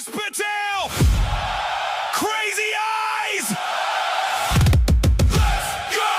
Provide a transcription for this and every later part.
Patel! Crazy eyes! Let's go!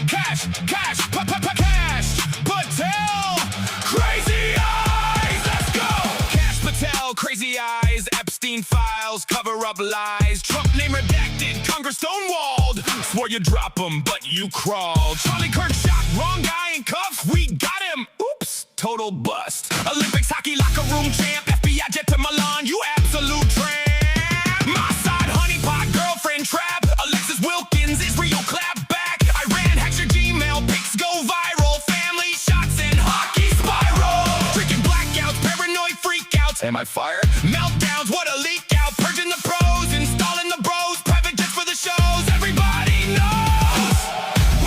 Cash, cash, cash! Patel! Crazy eyes! Let's go! Cash Patel, crazy eyes, Epstein files, cover up lies, Trump name redacted, Congress stonewalled. Swore you'd drop him, but you crawled. Charlie Kirk shot, wrong guy in cuffs, we got him. Oops, total bust. Olympics hockey locker room champ, FBI jet to Milan, you absolute tramp. My side honeypot, girlfriend trap, Alexis Wilkins, Israel clap back. Iran hacks your Gmail, pics go viral, family shots and hockey spiral. Drinking blackouts, paranoid freakouts. Am I fired? Meltdowns, what a leak out. Purging the pros, installing the bros, private jets for the shows. Everybody knows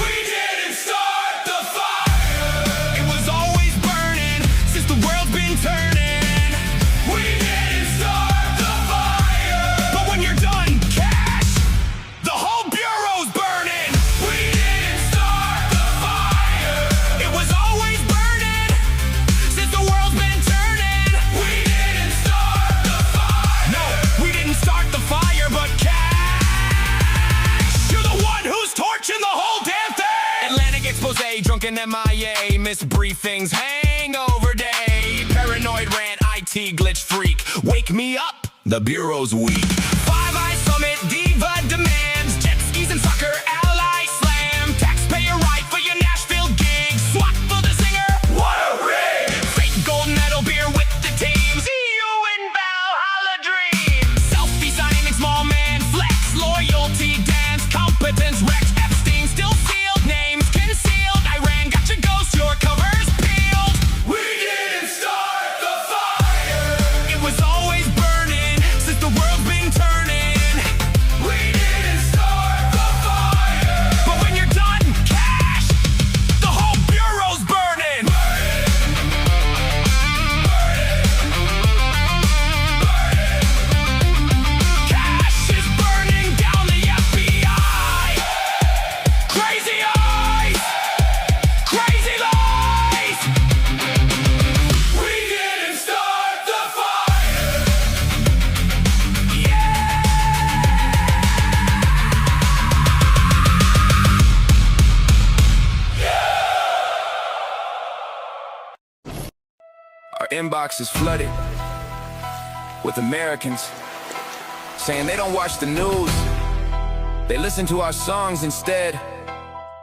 we didn't start the fire. It was always burning since the world's been turning. We didn't start the fire. But when you're done, cash, the whole bureau's burning. We didn't start the fire. It was always burning since the world's been turning. We didn't start the fire. No, we didn't start the fire, but cash, you're the one who's torching the whole damn thing. Atlantic expose, drunken MIA, misbriefings, hangover day, paranoid rant, IT glitch freak. Wake me up, the bureau's weak. Five Eye Summit, diva demands, jet skis and soccer, ally slam, taxpayer right for your Nashville gig, SWAT for the singer, what a rig! Fake gold medal beer with the team, see you in Valhalla dream. Selfie signing, small man flex, loyalty dance, competence Rex, Epstein still sealed, names concealed, Iran got your ghost, your covers peeled. We didn't start the fire. It was always burning since the world's been turning. We didn't start the fire. But when you're done, cash, the whole bureau's burning. Cash is burning down the FBI. Crazy eyes, crazy lies. We didn't start the fire. Our inbox is flooded with Americans saying they don't watch the news, they listen to our songs instead.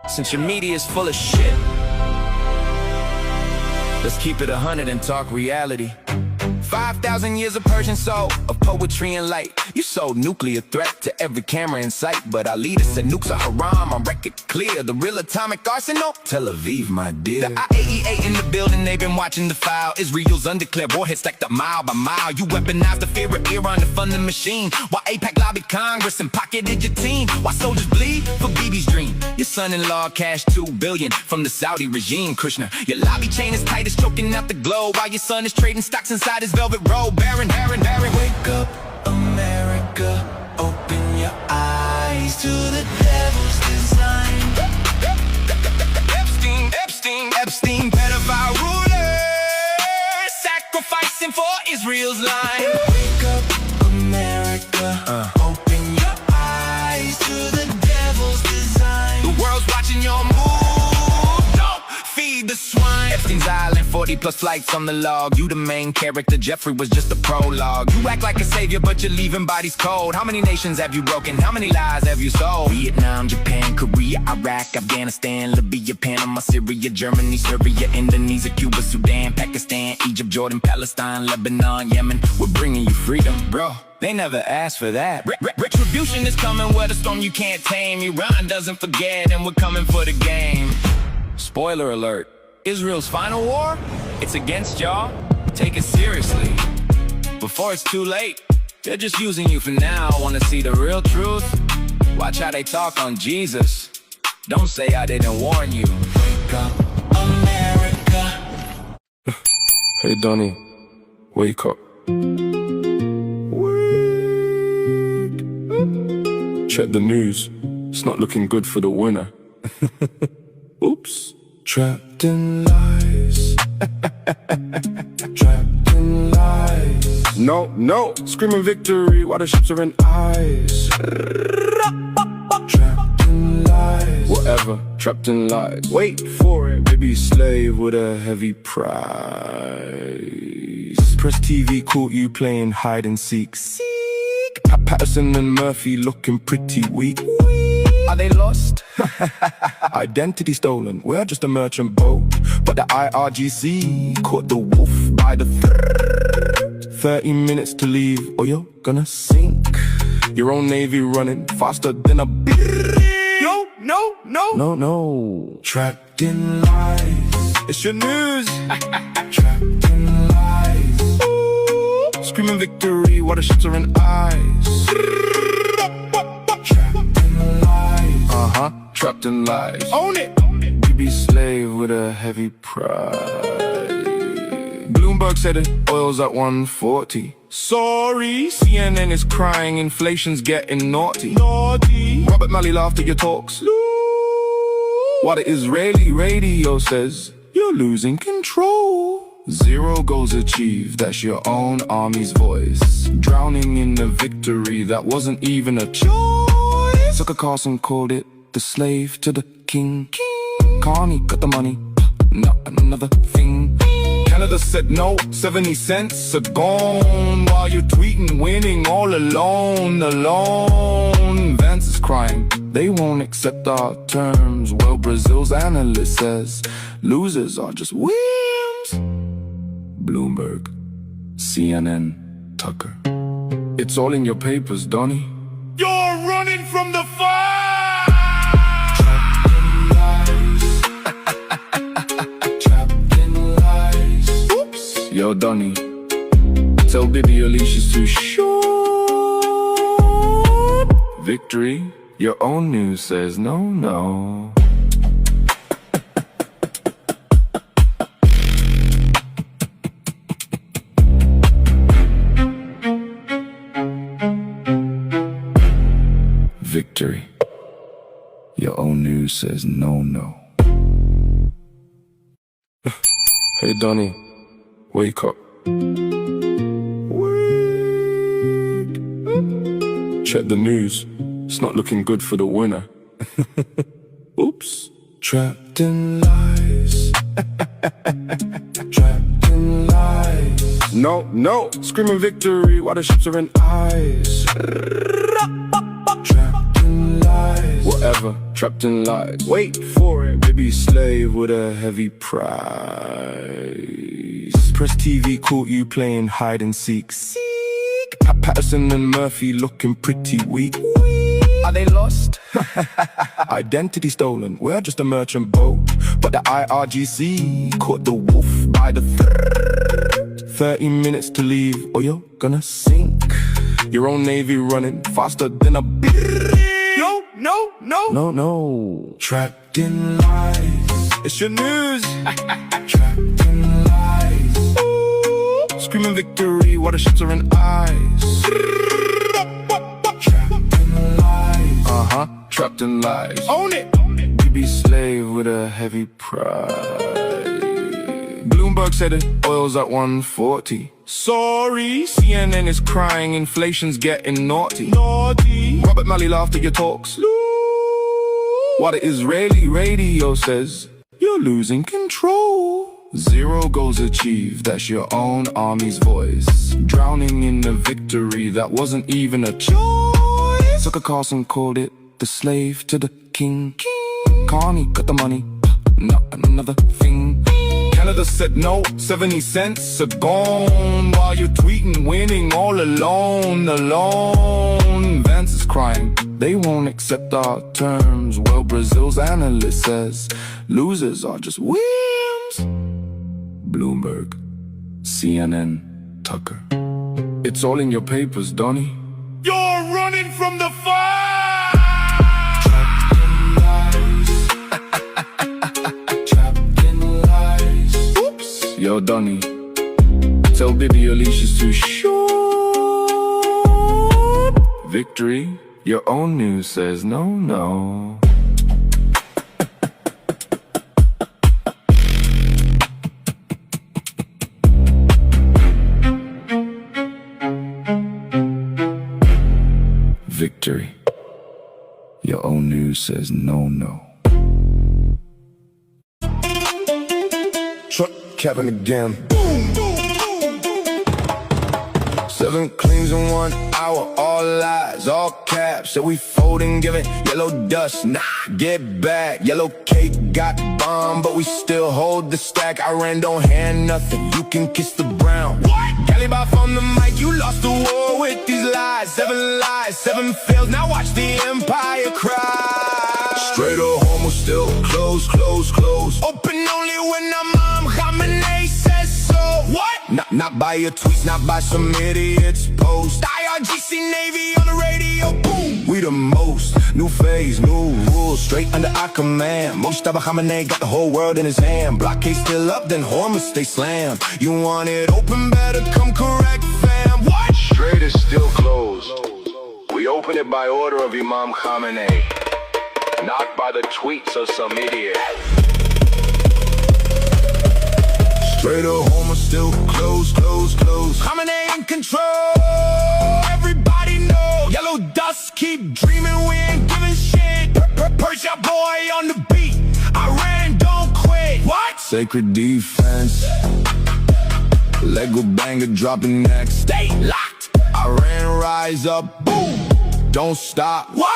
Since your media is full of shit, let's keep it 100 and talk reality. 5,000 years of Persian soul, of poetry and light. You sold nuclear threat to every camera in sight, but our leader said nukes are haram on record clear. The real atomic arsenal, Tel Aviv, my dear. The IAEA in the building, they've been watching the file. Israel's undeclared warheads stacked up mile by mile. You weaponized the fear of Iran to fund the machine, while AIPAC lobbied Congress and pocketed your team. While soldiers bleed for Bibi's dream. Your son-in-law cashed $2 billion from the Saudi regime, Krishna. Your lobby chain is tight as choking out the globe, while your son is trading stocks inside his velvet robe. Baron. Wake up, America, open your eyes to the devil's design. Epstein, pedophile ruler, sacrificing for Israel's line. Wake up, America, open your eyes to the devil's design. The world's watching your move, don't feed the swine. Epstein's Island, 40 plus flights on the log. You the main character, Jeffrey was just a prologue. You act like a savior, but you're leaving bodies cold. How many nations have you broken? How many lies have you sold? Vietnam, Japan, Korea, Iraq, Afghanistan, Libya, Panama, Syria, Germany, Serbia, Indonesia, Cuba, Sudan, Pakistan, Egypt, Jordan, Palestine, Lebanon, Yemen. We're bringing you freedom, bro. They never asked for that. Retribution is coming with a storm you can't tame. Iran doesn't forget, and we're coming for the game. Spoiler alert. Israel's final war? It's against y'all. Take it seriously before it's too late. They're just using you for now. Wanna see the real truth? Watch how they talk on Jesus. Don't say I didn't warn you. Wake up, America. Hey Donnie, wake up. Wake up. Check the news. It's not looking good for the winner. Oops. Trapped in lies. Trapped in lies. No, no, screaming victory while the ships are in ice. Trapped in lies. Whatever, trapped in lies. Wait for it, baby slave with a heavy price. Press TV caught you playing hide and seek. Patterson and Murphy looking pretty weak. Are they lost? Identity stolen, we're just a merchant boat. But the IRGC caught the wolf by the 30 minutes to leave or you're gonna sink. Your own navy running faster than a No. Trapped in lies. It's your news. Trapped in lies. Ooh. Screaming victory while the ships are in ice. Trapped in lies. Trapped in lies. Own it. BB slave with a heavy price. Bloomberg said it, oil's at 140. Sorry, CNN is crying, inflation's getting naughty. Robert Malley laughed at your talks. While the Israeli radio says you're losing control. 0 goals achieved, that's your own army's voice. Drowning in a victory that wasn't even a choice. Tucker Carlson called it the slave to the king. Carney got the money, not another thing. Canada said no, 70 cents are gone. While you're tweeting winning all alone. Vance is crying, they won't accept our terms. Well, Brazil's analyst says losers are just wimps. Bloomberg, CNN, Tucker. It's all in your papers, Donnie. You're running from the fire! Yo, Donnie, tell Diddy Alicia's too short. Victory, your own news says no. Victory, your own news says no. Hey, Donnie. Wake up. Check the news. It's not looking good for the winner. Oops. Trapped in lies. Trapped in lies. No, screaming victory while the ships are in ice. Trapped in lies. Whatever, trapped in lies. Wait for it, baby slave with a heavy price. Press TV caught you playing hide and seek. Patterson and Murphy looking pretty weak. Are they lost? Identity stolen, we're just a merchant boat. But the IRGC caught the wolf by the 30 minutes to leave or you're gonna sink. Your own navy running faster than a No. Trapped in lies. It's your news. Trapped in lies. Ooh. Screaming victory while the ships are in ice. Trapped in lies. Trapped in lies. Own it. BB slave with a heavy price. Bloomberg said it, oil's at 140. Sorry, CNN is crying, inflation's getting naughty. Robert Malley laughed at your talks. While the Israeli radio says you're losing control. 0 goals achieved, that's your own army's voice. Drowning in a victory that wasn't even a choice. Tucker Carlson called it the slave to the king. Carney got the money, not another thing. Canada said no, 70 cents are gone. While you're tweeting winning all alone. Vance is crying, they won't accept our terms. Well, Brazil's analyst says losers are just wimps. Bloomberg, CNN, Tucker. It's all in your papers, Donnie. You're running from the fire! Trapped in lies. Oops. Yo, Donnie, tell Diddy Alicia's too short. Victory, your own news says no. victory. Your own news says no. Truck cabin again. 7 claims in 1 hour, all lies, all caps. Said we folding, giving yellow dust. Nah, get back. Yellow cake got bombed, but we still hold the stack. Iran don't hand nothing. You can kiss the brown. What? Caliboff on the mic, you lost the war with these lies. 7 fails. Now watch the empire cry. Straight or homo, still close. Open only when I'm Khamenei says so. What? Not by your tweets, not by some idiot's post. IRGC Navy on the radio, boom. We the most, new phase, new rules, straight under our command. Moshtaba Khamenei got the whole world in his hand. Blockade still up, then Hormuz stay slammed. You want it open, better come correct, fam. What? Straight is still closed. We open it by order of Imam Khamenei, not by the tweets of some idiot. Straight or home, still close. Khamenei in control. Everybody know. Yellow dust, keep dreaming. We ain't giving shit. Persia boy on the beat. Iran don't quit. What? Sacred defense. Lego banger dropping next. Stay locked. Iran rise up. Boom. Don't stop. What?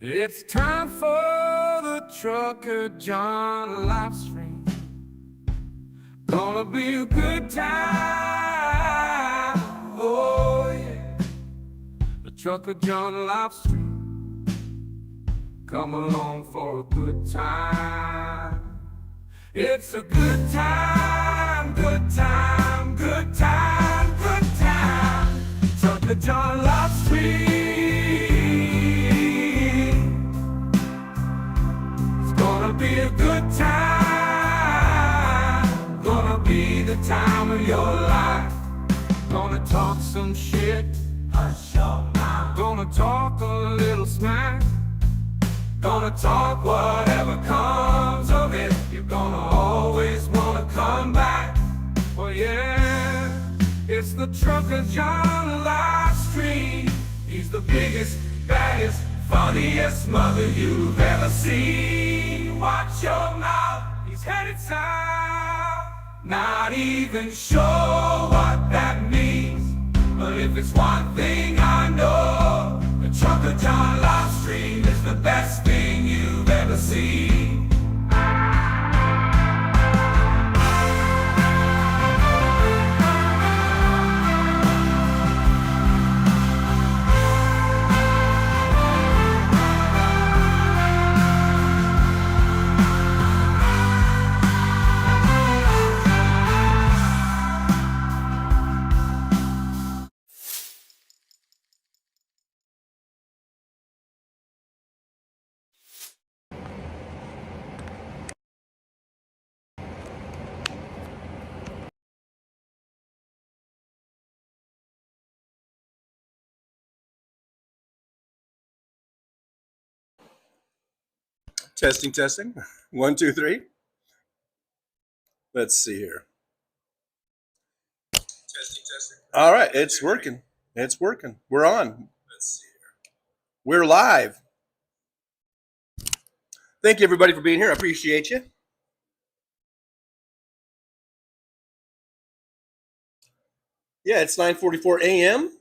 It's time for the Trucker John Livestream. Gonna be a good time. Oh yeah. The Trucker John Livestream. Come along for a good time. It's a good time. Trucker John Livestream. Be a good time, gonna be the time of your life. Gonna talk some shit, hush your mouth. Gonna talk a little smack. Gonna talk whatever comes of it. You're gonna always wanna come back. Well yeah, it's the Trucker John Livestream. He's the biggest, baddest, funniest mother you've ever seen. Watch your mouth, he's headed south. Not even sure what that means, but if it's one thing I know, the Trucker John Livestream is the best thing you've ever seen. Testing. 1, 2, 3. Let's see here. Testing. All right, it's working. We're on. Let's see here. We're live. Thank you, everybody, for being here. I appreciate you. Yeah, it's 9:44 a.m.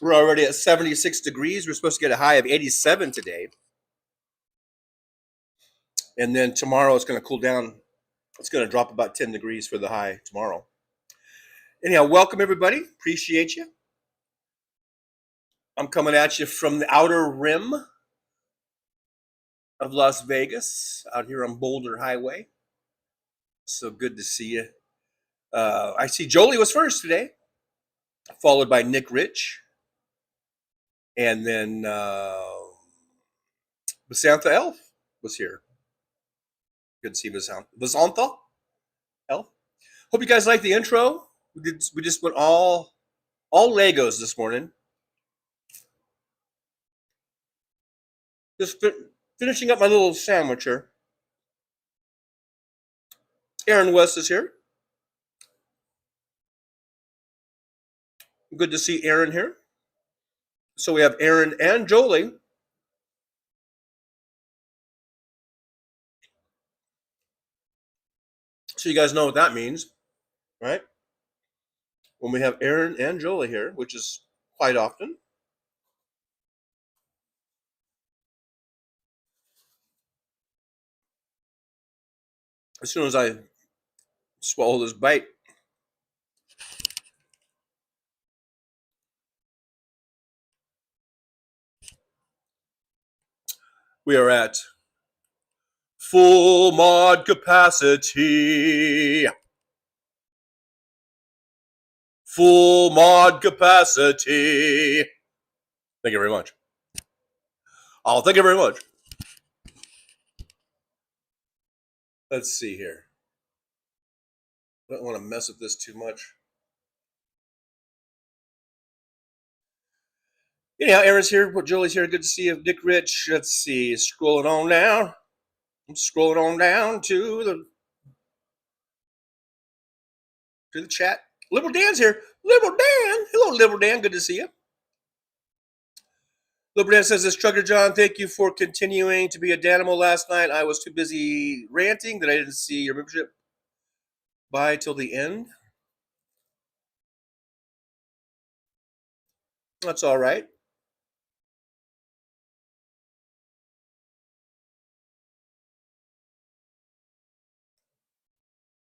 We're already at 76 degrees. We're supposed to get a high of 87 today. And then tomorrow it's going to cool down. It's going to drop about 10 degrees for the high tomorrow. Anyhow, welcome everybody. Appreciate you. I'm coming at you from the outer rim of Las Vegas, out here on Boulder Highway. So good to see you. I see Jolie was first today, followed by Nick Rich. And then Vasantha Elf was here. Good to see Vasantha Elf. Hope you guys like the intro. We just went all Legos this morning. Just finishing up my little sandwich here. Aaron West is here. Good to see Aaron here. So we have Aaron and Jolie. So you guys know what that means, right? When we have Aaron and Jolie here, which is quite often. As soon as I swallow this bite, we are at full mod capacity. Full mod capacity. Thank you very much. Oh, thank you very much. Let's see here. I don't want to mess with this too much. Anyhow, Aaron's here. Jolie's here. Good to see you. Dick Rich. Let's see. Scrolling on down. I'm scrolling on down to the chat. Liberal Dan's here. Liberal Dan. Hello, Liberal Dan. Good to see you. Liberal Dan says this, Trucker John, thank you for continuing to be a Danimal last night. I was too busy ranting that I didn't see your membership buy till the end. That's all right.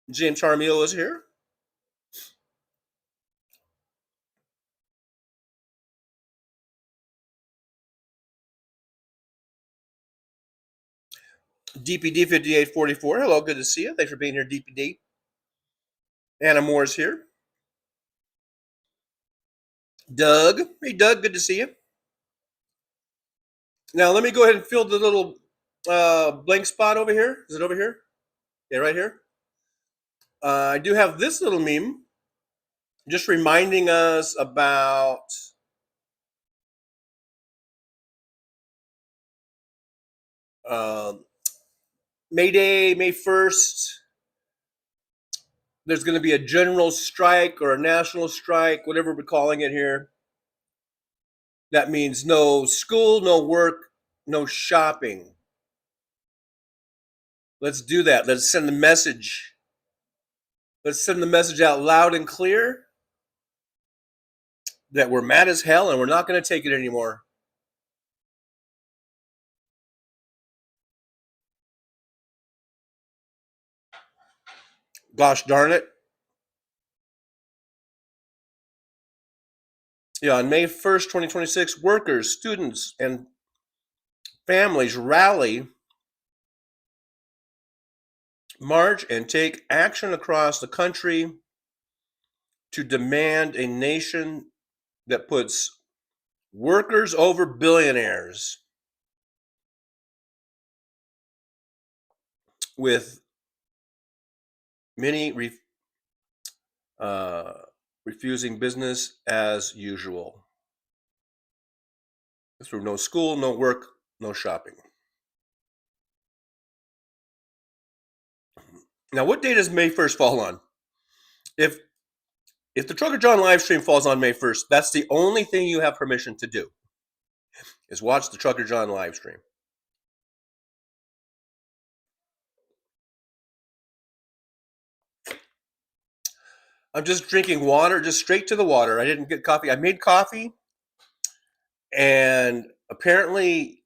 James Harmio is here. DPD 5844. Hello, good to see you. Thanks for being here, DPD. Anna Moore's here. Doug. Hey, Doug, good to see you. Now, let me go ahead and fill the little blank spot over here. Is it over here? Yeah, right here. I do have this little meme just reminding us about May Day, May 1st. There's going to be a general strike or a national strike, whatever we're calling it here. That means no school, no work, no shopping. Let's do that. Let's send the message. Let's send the message out loud and clear that we're mad as hell and we're not going to take it anymore. Gosh darn it. Yeah, on May 1st, 2026, workers, students, and families rally, march, and take action across the country to demand a nation that puts workers over billionaires, with many refusing business as usual. Through no school, no work, no shopping. Now, what day does May 1st fall on? If the Trucker John live stream falls on May 1st, that's the only thing you have permission to do, is watch the Trucker John live stream. I'm just drinking water, just straight to the water. I didn't get coffee. I made coffee, and apparently,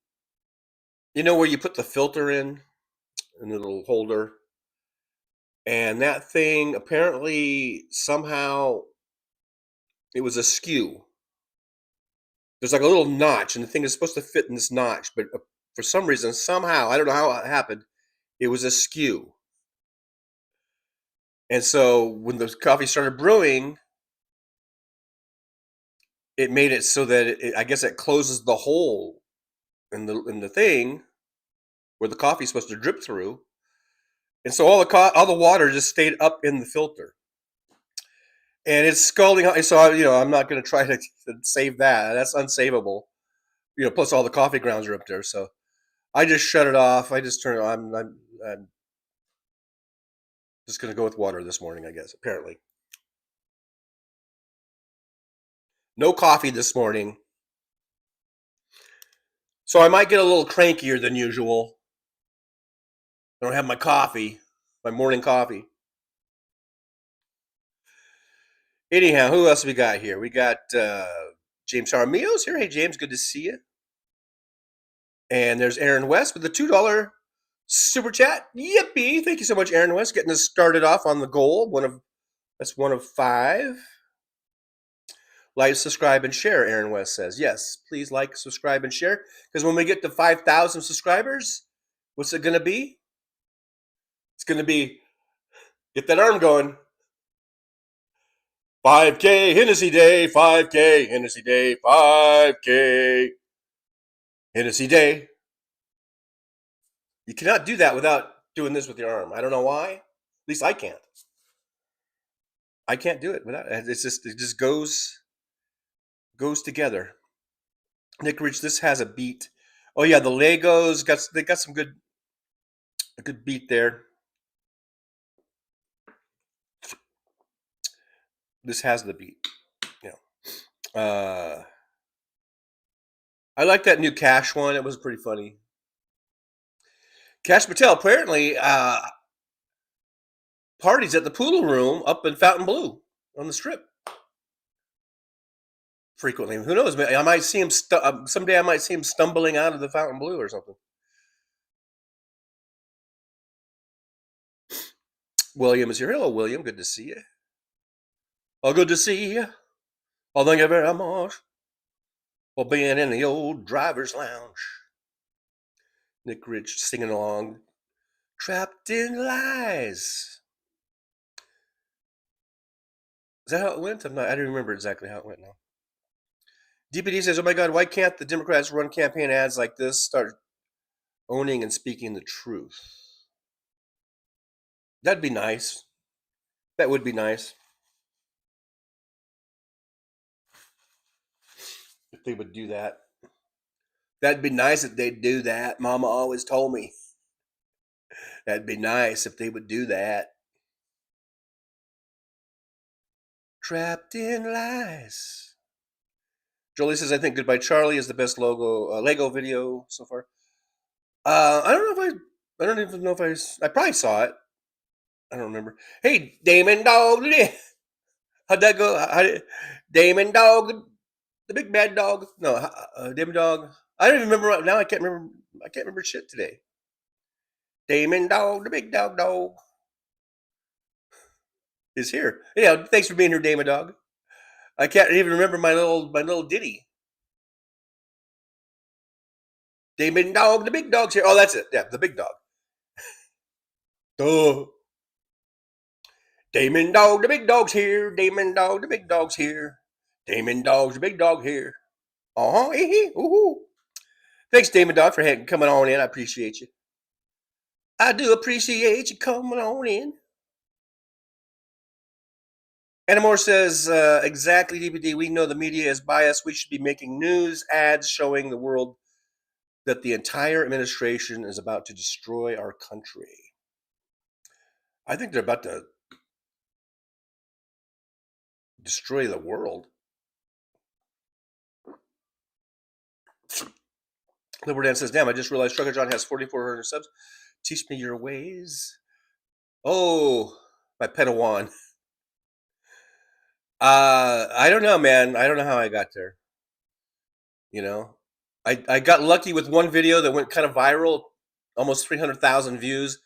you know where you put the filter in the little holder? And that thing, apparently, somehow, it was askew. There's like a little notch, and the thing is supposed to fit in this notch, but for some reason, somehow, I don't know how it happened, it was askew. And so when the coffee started brewing, it made it so that I guess it closes the hole in the thing where the coffee is supposed to drip through, and so all the water just stayed up in the filter, and it's scalding. So I'm not going to try to save that. That's unsavable. Plus all the coffee grounds are up there, so I just shut it off. I just turn it on. I'm just going to go with water this morning, I guess. Apparently. No coffee this morning. So I might get a little crankier than usual. I don't have my coffee, my morning coffee. Anyhow, who else we got here? We got James Armio's here. Hey, James, good to see you. And there's Aaron West with the $2 super chat. Yippee! Thank you so much, Aaron West, getting us started off on the goal. That's one of 5. Like, subscribe, and share, Aaron West says. Yes, please like, subscribe, and share. Because when we get to 5,000 subscribers, what's it going to be? It's going to be, get that arm going. 5K Hennessy Day, 5K Hennessy Day, 5K Hennessy Day. You cannot do that without doing this with your arm. I don't know why. At least I can't. I can't do it without it. It just goes together. Nick Rich, this has a beat. Oh yeah, the Legos they got a good beat there. This has the beat. Yeah. I like that new Cash one. It was pretty funny. Cash Patel apparently parties at the Poodle Room up in Fontainebleau on the Strip frequently. Who knows? I might see him someday. I might see him stumbling out of the Fontainebleau or something. William is here. Hello, William. Good to see you. Oh, good to see you. Oh, thank you very much for being in the old driver's lounge. Nick Rich singing along. Trapped in lies. Is that how it went? I don't remember exactly how it went now. DPD says, oh my God, why can't the Democrats run campaign ads like this, start owning and speaking the truth? That'd be nice. That would be nice. If they would do that. That'd be nice if they'd do that. Mama always told me. That'd be nice if they would do that. Trapped in lies. Jolie says, I think Goodbye Charlie is the best Lego video so far. I don't even know if I probably saw it. I don't remember. Hey, Damon Dog. How'd that go? Damon Dog, the big bad dog. No, Damon Dog. I don't even remember now. I can't remember shit today. Damon Dog, the big dog is here. Yeah, thanks for being here, Damon Dog. I can't even remember my little ditty. Damon Dog, the big dog's here. Oh, that's it. Yeah, the big dog. Duh. Damon Dog, the big dog's here. Damon Dog, the big dog's here. Damon Dog's the big dog here. Uh-huh. Ooh. Thanks, Damon Dog, for coming on in. I appreciate you. I do appreciate you coming on in. Anamore says, exactly, DPD. We know the media is biased. We should be making news ads showing the world that the entire administration is about to destroy our country. I think they're about to destroy the world. Liberty Dan says, damn, I just realized Trucker John has 4,400 subs. Teach me your ways. Oh, my Padawan. I don't know, man. I don't know how I got there. You know, I got lucky with one video that went kind of viral, almost 300,000 views.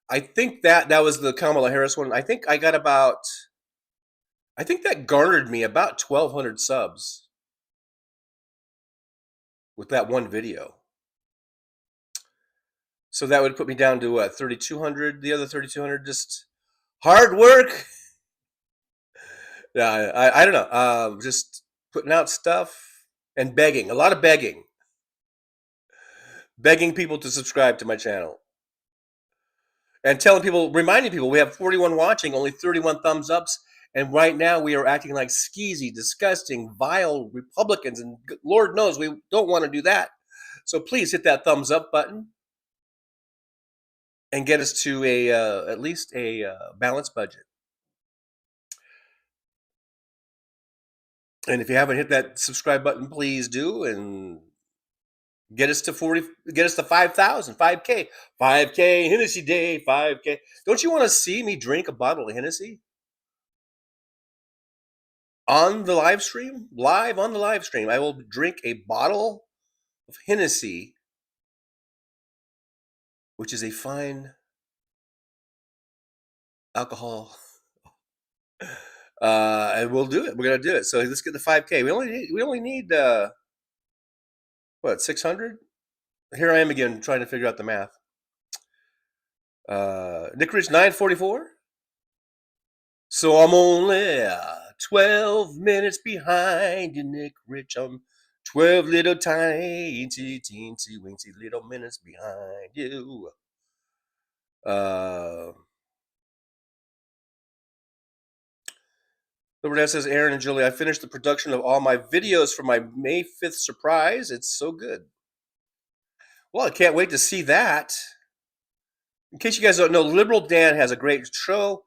I think that was the Kamala Harris one. I think that garnered me about 1,200 subs with that one video. So that would put me down to 3,200. The other 3,200, just hard work. Yeah, I don't know. Just putting out stuff and begging. A lot of begging. Begging people to subscribe to my channel. And reminding people, we have 41 watching, only 31 thumbs ups. And right now we are acting like skeezy, disgusting, vile Republicans. And Lord knows we don't want to do that. So please hit that thumbs up button and get us to at least a balanced budget. And if you haven't hit that subscribe button, please do, and get us to 5,000, 5K, 5K Hennessy Day, 5K. Don't you want to see me drink a bottle of Hennessy on the live stream? Live on the live stream, I will drink a bottle of Hennessy, which is a fine alcohol. And we'll do it. We're gonna do it. So let's get the 5K. We only need what, 600? Here I am again trying to figure out the math. Nick Rich 944. So I'm only 12 minutes behind you, Nick Rich. I'm 12 little tiny, teensy, weensy little minutes behind you. Liberty says, Aaron and Julie, I finished the production of all my videos for my May 5th surprise. It's so good. Well, I can't wait to see that. In case you guys don't know, Liberal Dan has a great show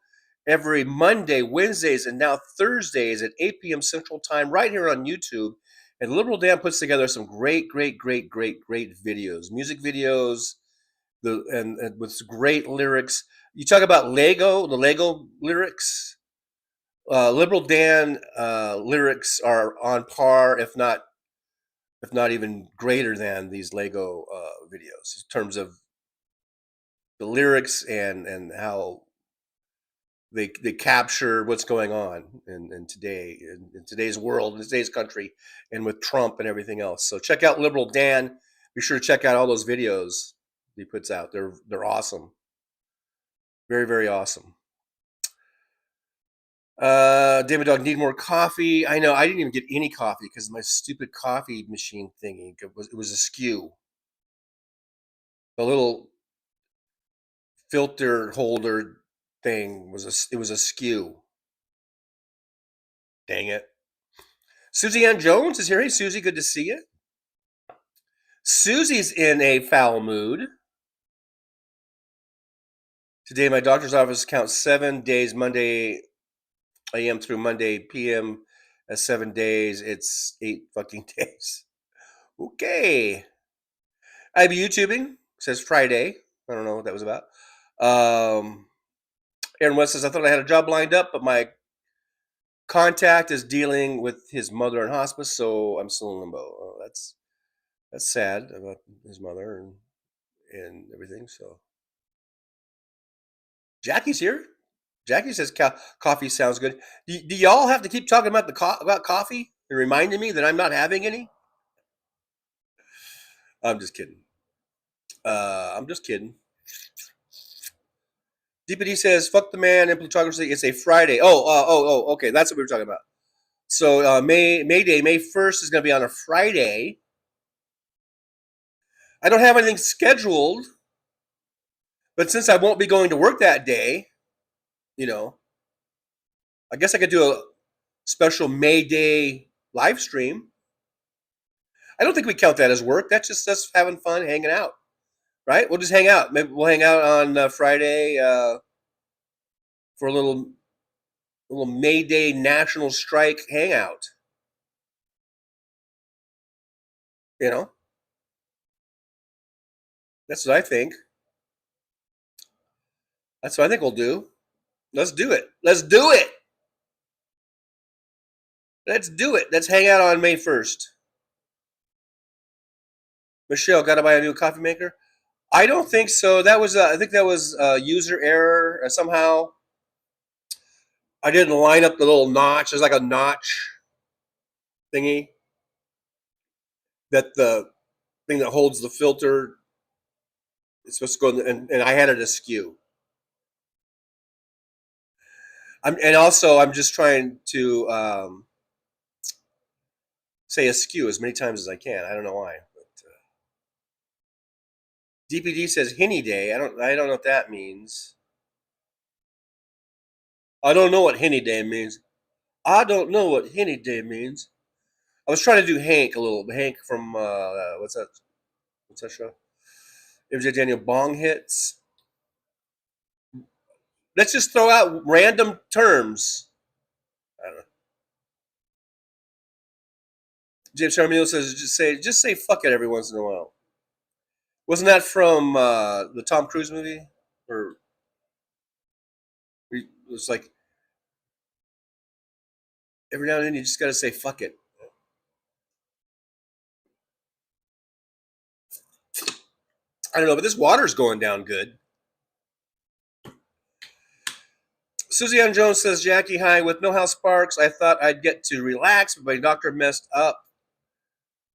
every Monday, Wednesdays, and now Thursdays at 8 p.m. Central Time right here on YouTube. And Liberal Dan puts together some great videos, music videos, and with great lyrics. You talk about the Lego lyrics. Liberal Dan lyrics are on par, if not even greater than these Lego videos in terms of the lyrics and how they capture what's going on in today's world, in today's country, and with Trump and everything else. So check out Liberal Dan. Be sure to check out all those videos he puts out. They're awesome. Very awesome. David Dog, need more coffee. I know I didn't even get any coffee because my stupid coffee machine thingy it was askew. The little filter holder thing was askew. Dang it. Susie Ann Jones is here. Hey, Susie, good to see you. Susie's in a foul mood. Today, my doctor's office counts 7 days, Monday a.m. through Monday p.m. as 7 days. It's 8 fucking days. Okay. I be YouTubing. Says Friday. I don't know what that was about. Aaron West says, I thought I had a job lined up, but my contact is dealing with his mother in hospice, so I'm still in limbo. Oh, that's sad about his mother and everything. So Jackie's here. Jackie says coffee sounds good. Do y'all have to keep talking about about coffee and reminding me that I'm not having any? I'm just kidding. DPD says, fuck the man in plutocracy. It's a Friday. Okay. That's what we were talking about. So May Day, May 1st is going to be on a Friday. I don't have anything scheduled, but since I won't be going to work that day, I guess I could do a special May Day live stream. I don't think we count that as work. That's just us having fun, hanging out, right? We'll just hang out. Maybe we'll hang out on Friday for a little May Day national strike hangout. That's what I think. That's what I think we'll do. Let's do it. Let's do it. Let's hang out on May 1st. Michelle, got to buy a new coffee maker? I don't think so. I think that was user error. Somehow I didn't line up the little notch. There's like a notch thingy that the thing that holds the filter is supposed to go in, and I had it askew. I'm just trying to say askew as many times as I can. I don't know why. But, DPD says Henny Day. I don't know what that means. I don't know what Henny Day means. I don't know what Henny Day means. I was trying to do Hank a little. Hank from what's that? What's that show? MJ Daniel Bong Hits. Let's just throw out random terms. I don't know. James Charmino says, just say fuck it every once in a while. Wasn't that from the Tom Cruise movie? Or it was like every now and then you just got to say fuck it. I don't know, but this water's going down good. Susie Ann Jones says, Jackie, hi. With No House Sparks, I thought I'd get to relax, but my doctor messed up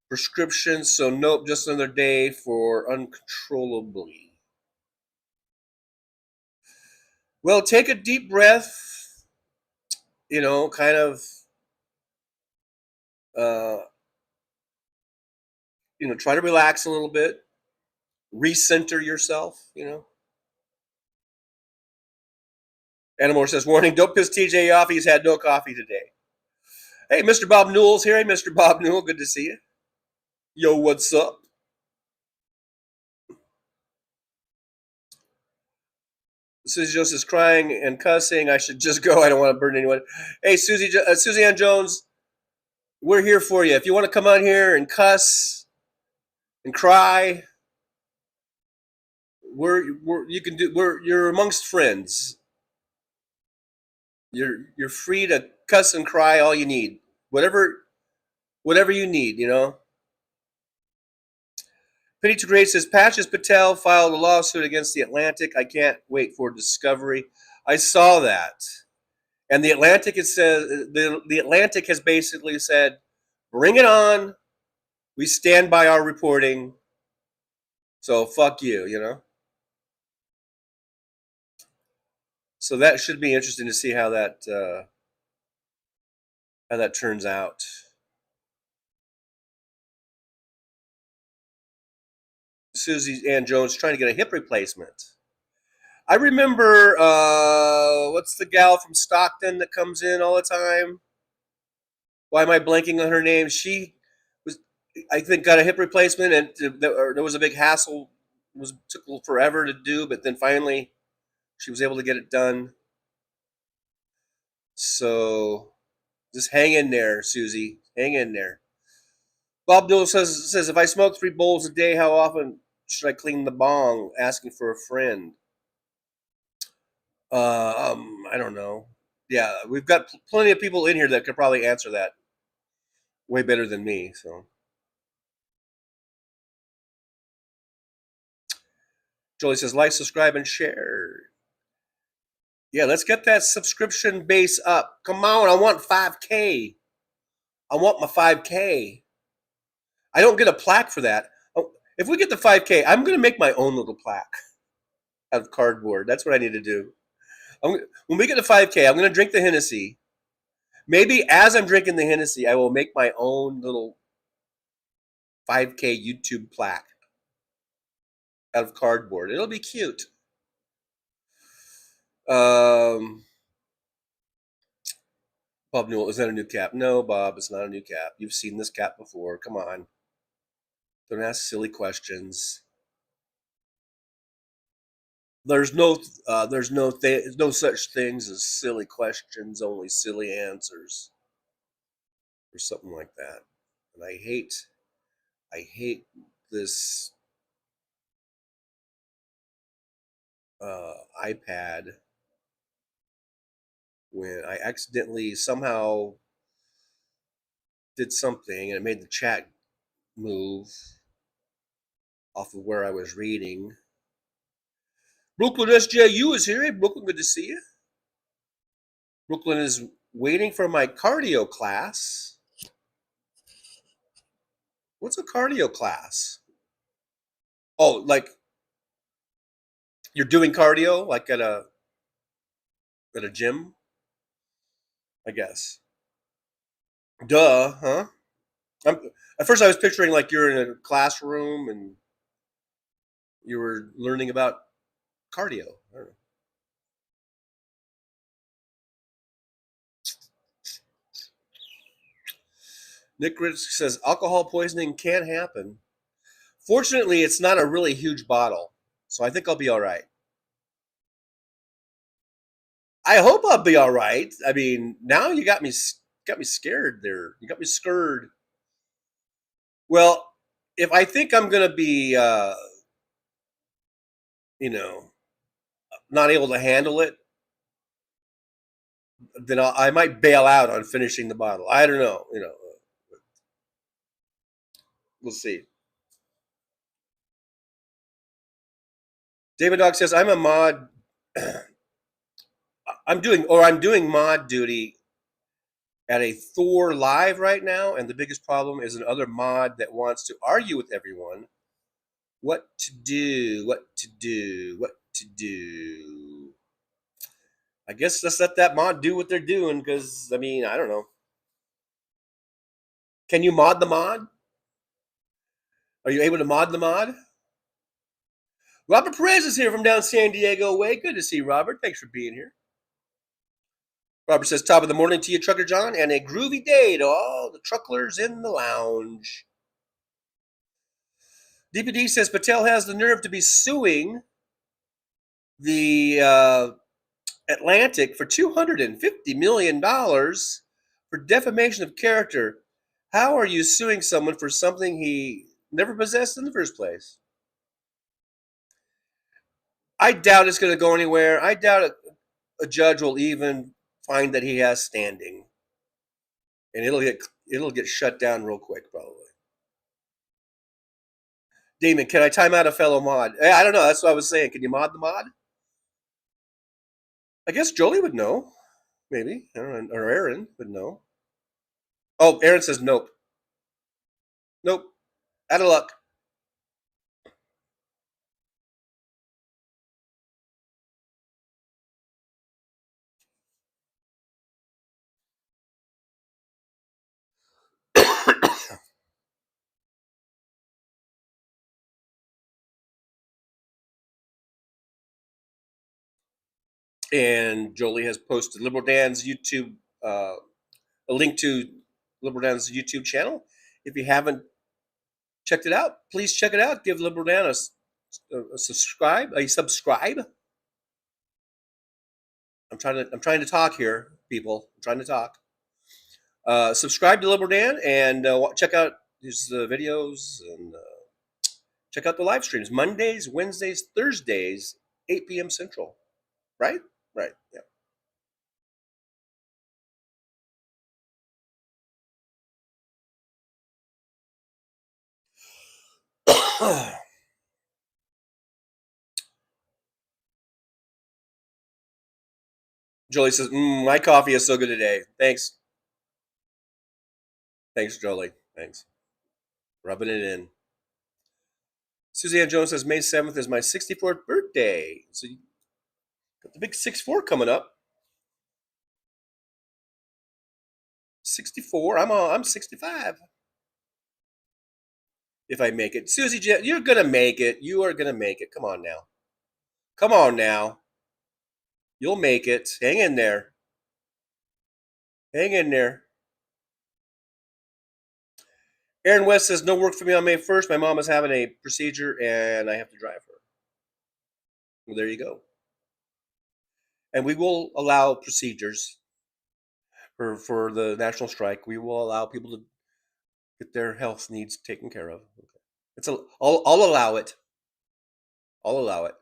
prescriptions, so nope, just another day for uncontrollably. Well, take a deep breath, kind of, try to relax a little bit, recenter yourself. Anamore says, warning, don't piss TJ off. He's had no coffee today. Hey, Mr. Bob Newell's here. Hey, Mr. Bob Newell, good to see you. Yo, what's up? Susie Jones is crying and cussing. I should just go. I don't want to burn anyone. Hey, Susie Ann Jones, we're here for you. If you want to come on here and cuss and cry, you're amongst friends. You're free to cuss and cry all you need. Whatever you need, Penny to Great says, Patches Patel filed a lawsuit against The Atlantic. I can't wait for discovery. I saw that. And The Atlantic the Atlantic has basically said, bring it on. We stand by our reporting. So fuck you, So that should be interesting to see how that turns out. Susie Ann Jones trying to get a hip replacement. I remember what's the gal from Stockton that comes in all the time? Why am I blanking on her name? She was, I think, got a hip replacement, and there was a big hassle. It took forever to do, but then finally she was able to get it done. So just hang in there, Susie. Hang in there. Bob Dole says if I smoke 3 bowls a day, how often should I clean the bong? Asking for a friend. I don't know. Yeah, we've got plenty of people in here that could probably answer that way better than me. So, Jolie says, like, subscribe, and share. Yeah, let's get that subscription base up. Come on, I want 5K. I want my 5K. I don't get a plaque for that. If we get the 5K, I'm going to make my own little plaque out of cardboard. That's what I need to do. When we get to 5K, I'm going to drink the Hennessy. Maybe as I'm drinking the Hennessy, I will make my own little 5K YouTube plaque out of cardboard. It'll be cute. Bob Newell, is that a new cap? No, Bob, it's not a new cap. You've seen this cap before. Come on. Don't ask silly questions. There's no such things as silly questions, only silly answers, or something like that. And I hate this iPad when I accidentally somehow did something and it made the chat move off of where I was reading. Brooklyn SJU is here. Hey, Brooklyn, good to see you. Brooklyn is waiting for my cardio class. What's a cardio class? Oh, like you're doing cardio, like at a gym, I guess. Duh, huh? At first, I was picturing like you're in a classroom and you were learning about cardio. I don't know. Nick Rich says alcohol poisoning can happen. Fortunately, it's not a really huge bottle, so I think I'll be all right. I hope I'll be all right. I mean, now you got me scared there. You got me scared. Well, if I think I'm gonna be, you know, not able to handle it, then I might bail out on finishing the bottle. I don't know. We'll see. David Dog says I'm a mod. I'm doing mod duty at a Thor live right now, and the biggest problem is another mod that wants to argue with everyone. What to do? What to do? What to do? I guess let's let that mod do what they're doing, because I mean, I don't know. Can you mod the mod? Are you able to mod the mod? Robert Perez is here from down San Diego way. Good to see you, Robert. Thanks for being here. Robert says, top of the morning to you, Trucker John, and a groovy day to all the trucklers in the lounge. DPD says, Patel has the nerve to be suing the Atlantic for $250 million for defamation of character. How are you suing someone for something he never possessed in the first place? I doubt it's going to go anywhere. I doubt a judge will even find that he has standing, and it'll get shut down real quick, probably. Damon, can I time out a fellow mod? I don't know. That's what I was saying. Can you mod the mod? I guess Jolie would know, maybe, or Aaron would know. Oh, Aaron says nope. Nope. Out of luck. And Jolie has posted Liberal Dan's YouTube, a link to Liberal Dan's YouTube channel. If you haven't checked it out, please check it out. Give Liberal Dan a subscribe. A subscribe. I'm trying to talk here, people. I'm trying to talk. Subscribe to Liberal Dan and check out his videos and check out the live streams Mondays, Wednesdays, Thursdays, 8 p.m. Central. Right? Right. Yeah. Jolie says, my coffee is so good today. Thanks. Thanks, Jolie. Thanks. Rubbing it in. Suzanne Jones says, May 7th is my 64th birthday. So you got the big 6'4" coming up. 64. I'm 65. If I make it. Susie, you're going to make it. You are going to make it. Come on now. Come on now. You'll make it. Hang in there. Hang in there. Aaron West says, no work for me on May 1st. My mom is having a procedure and I have to drive her. Well, there you go. And we will allow procedures for the national strike. We will allow people to get their health needs taken care of. Okay. I'll allow it. I'll allow it.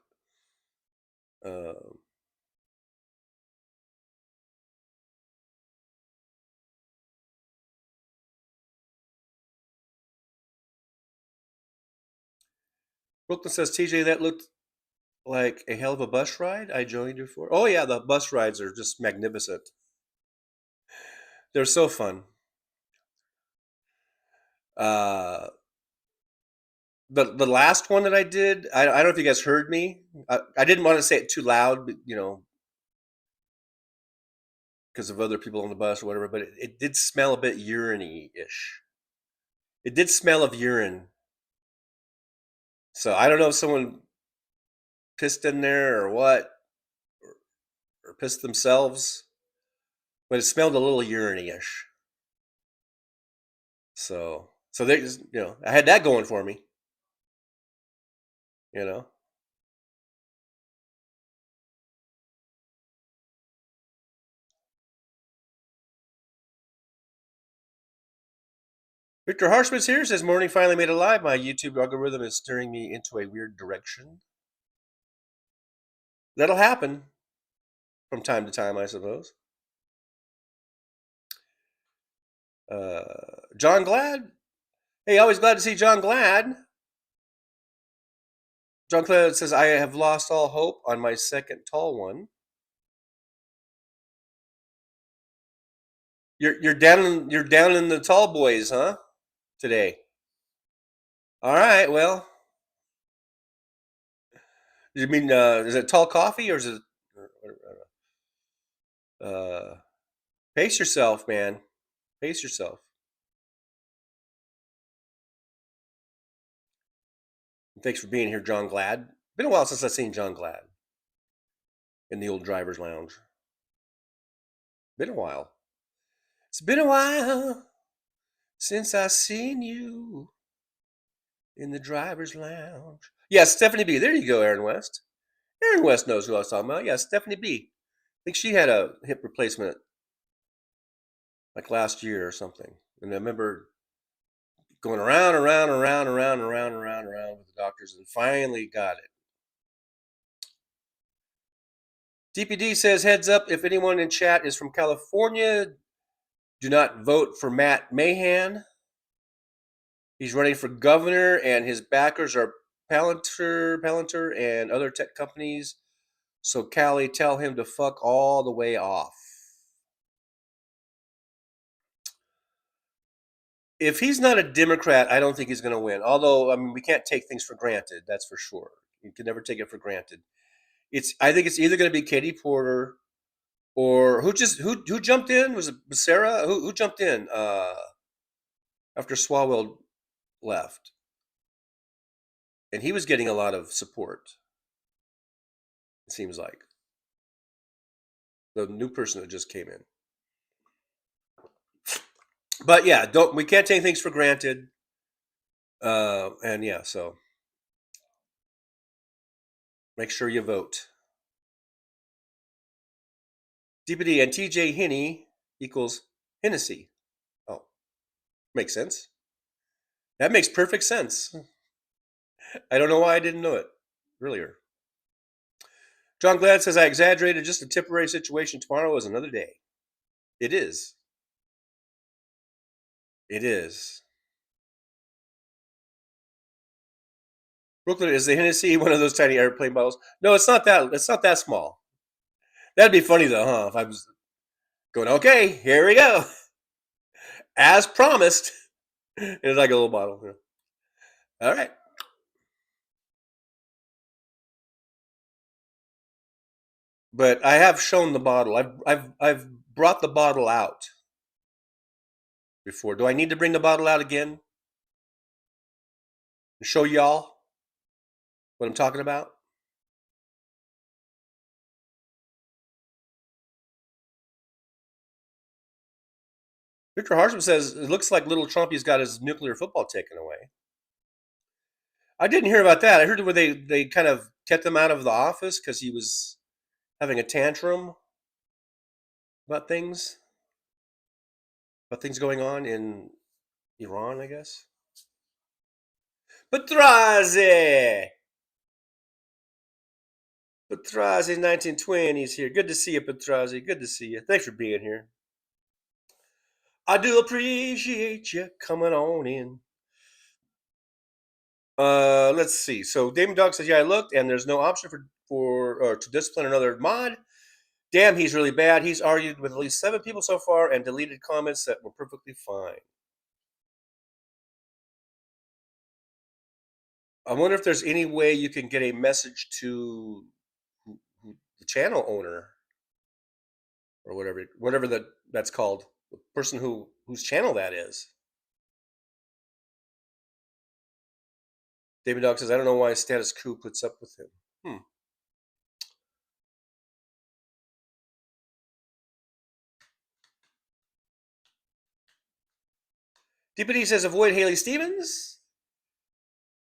Brooklyn says, TJ, that looked like a hell of a bus ride I joined you for. Oh yeah, the bus rides are just magnificent. They're so fun. The last one that I did, I don't know if you guys heard me. I didn't want to say it too loud, but, because of other people on the bus or whatever, but it did smell a bit urine-y-ish. It did smell of urine. So I don't know if someone pissed in there or what, or pissed themselves, but it smelled a little urine-ish. So there's, I had that going for me, you know. Victor Harshman's here, says morning finally made it live. My YouTube algorithm is steering me into a weird direction. That'll happen from time to time, I suppose. John Glad. Hey, always glad to see John Glad. John Glad says, I have lost all hope on my second tall one. You're down in the tall boys, huh? Today. All right, well. You mean is it tall coffee or is it pace yourself, man. Pace yourself. Thanks for being here, John Glad. Been a while since I've seen John Glad in the old driver's lounge. Been a while. It's been a while since I seen you in the driver's lounge. Yeah, Stephanie B. There you go, Aaron West. Aaron West knows who I was talking about. Yeah, Stephanie B. I think she had a hip replacement like last year or something. And I remember going around with the doctors and finally got it. DPD says, heads up, if anyone in chat is from California, do not vote for Matt Mahan. He's running for governor, and his backers are Palantir, and other tech companies. So, Cali, tell him to fuck all the way off. If he's not a Democrat, I don't think he's going to win. Although, I mean, we can't take things for granted. That's for sure. You can never take it for granted. I think it's either going to be Katie Porter or who jumped in? Was it Sarah? Who jumped in after Swalwell left? And he was getting a lot of support. It seems like the new person that just came in. But yeah, we can't take things for granted. And yeah, so make sure you vote. DPD and TJ Henney equals Hennessy. Oh, makes sense. That makes perfect sense. I don't know why I didn't know it earlier. John Glad says, I exaggerated. Just a temporary situation. Tomorrow is another day. It is. It is. Brooklyn, is the Hennessy one of those tiny airplane bottles? No, it's not that. It's not that small. That'd be funny though, huh? If I was going, okay, here we go, as promised. It's like a little bottle. Yeah. All right. But I have shown the bottle. I've brought the bottle out before. Do I need to bring the bottle out again and show y'all what I'm talking about? Victor Harshman says, it looks like little Trumpy's got his nuclear football taken away. I didn't hear about that. I heard where they kind of kept him out of the office because he was having a tantrum about things going on in Iran, I guess. Petrazi 1920s here. Good to see you, Petrazi. Good to see you. Thanks for being here. I do appreciate you coming on in. Let's see. So Damon Dog says, yeah, I looked, and there's no option for to discipline another mod. Damn, he's really bad. He's argued with at least 7 people so far and deleted comments that were perfectly fine. I wonder if there's any way you can get a message to the channel owner or whatever that's called, the person whose channel that is. David Dog says, I don't know why Status Quo puts up with him. DPD says, avoid Haley Stevens,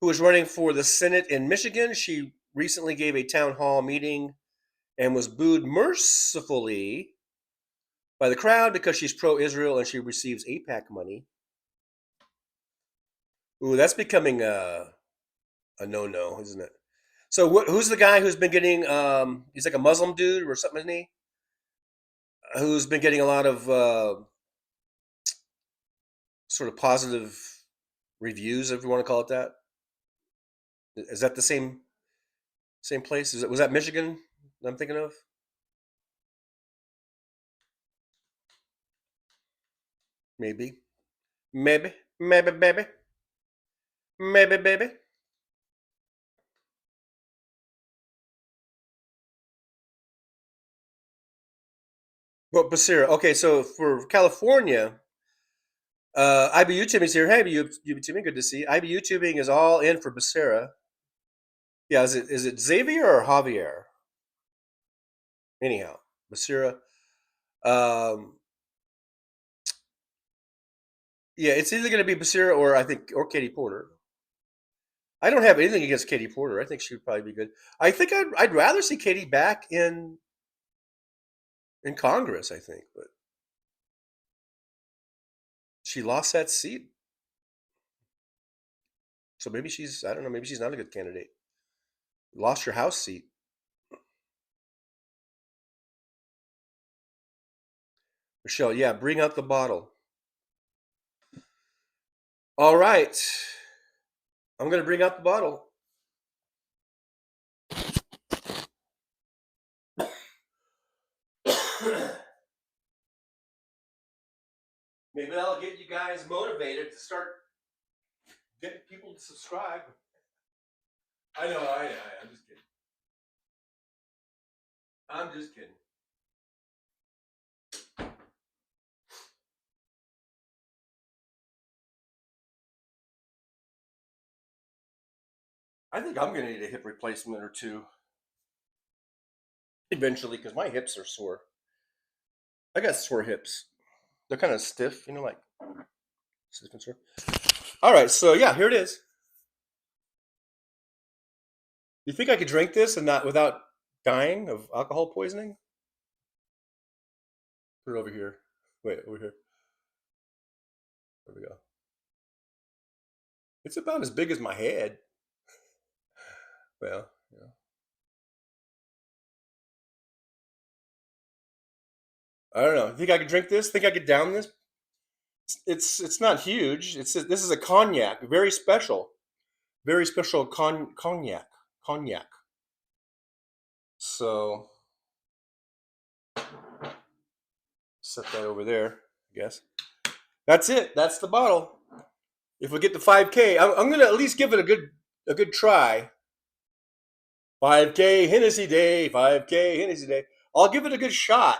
who is running for the Senate in Michigan. She recently gave a town hall meeting and was booed mercifully by the crowd because she's pro-Israel and she receives AIPAC money. Ooh, that's becoming a no-no, isn't it? So who's the guy who's been getting? He's like a Muslim dude or something, isn't he? Who's been getting a lot of sort of positive reviews, if you want to call it that. Is that the same place? Was that Michigan I'm thinking of? Maybe, maybe, baby. Well, Basira. Okay, so for California, IB YouTubing's here. Hey, IB YouTubing, good to see you. IB YouTubing is all in for Basira. Yeah, is it Xavier or Javier? Anyhow, Basira. Um, yeah, it's either going to be Basira or I think or Katie Porter. I don't have anything against Katie Porter. I think she would probably be good. I think I'd rather see Katie back in Congress. I think, but she lost that seat, so maybe she's I don't know. Maybe she's not a good candidate. Lost your House seat. Michelle, yeah, bring out the bottle. All right. I'm going to bring out the bottle. Maybe that'll get you guys motivated to start getting people to subscribe. I know, I'm just kidding. I'm just kidding. I think I'm going to need a hip replacement or two eventually because my hips are sore. I got sore hips. They're kind of stiff, like stiff and sore. All right, so yeah, here it is. You think I could drink this and not without dying of alcohol poisoning? Put it over here. Wait, over here. There we go. It's about as big as my head. Well, yeah. I don't know. Think I could drink this? Think I could down this? It's not huge. This is a cognac, very special cognac. So set that over there. I guess that's it. That's the bottle. If we get to 5K, I'm gonna at least give it a good try. 5K Hennessy Day, 5K Hennessy Day. I'll give it a good shot.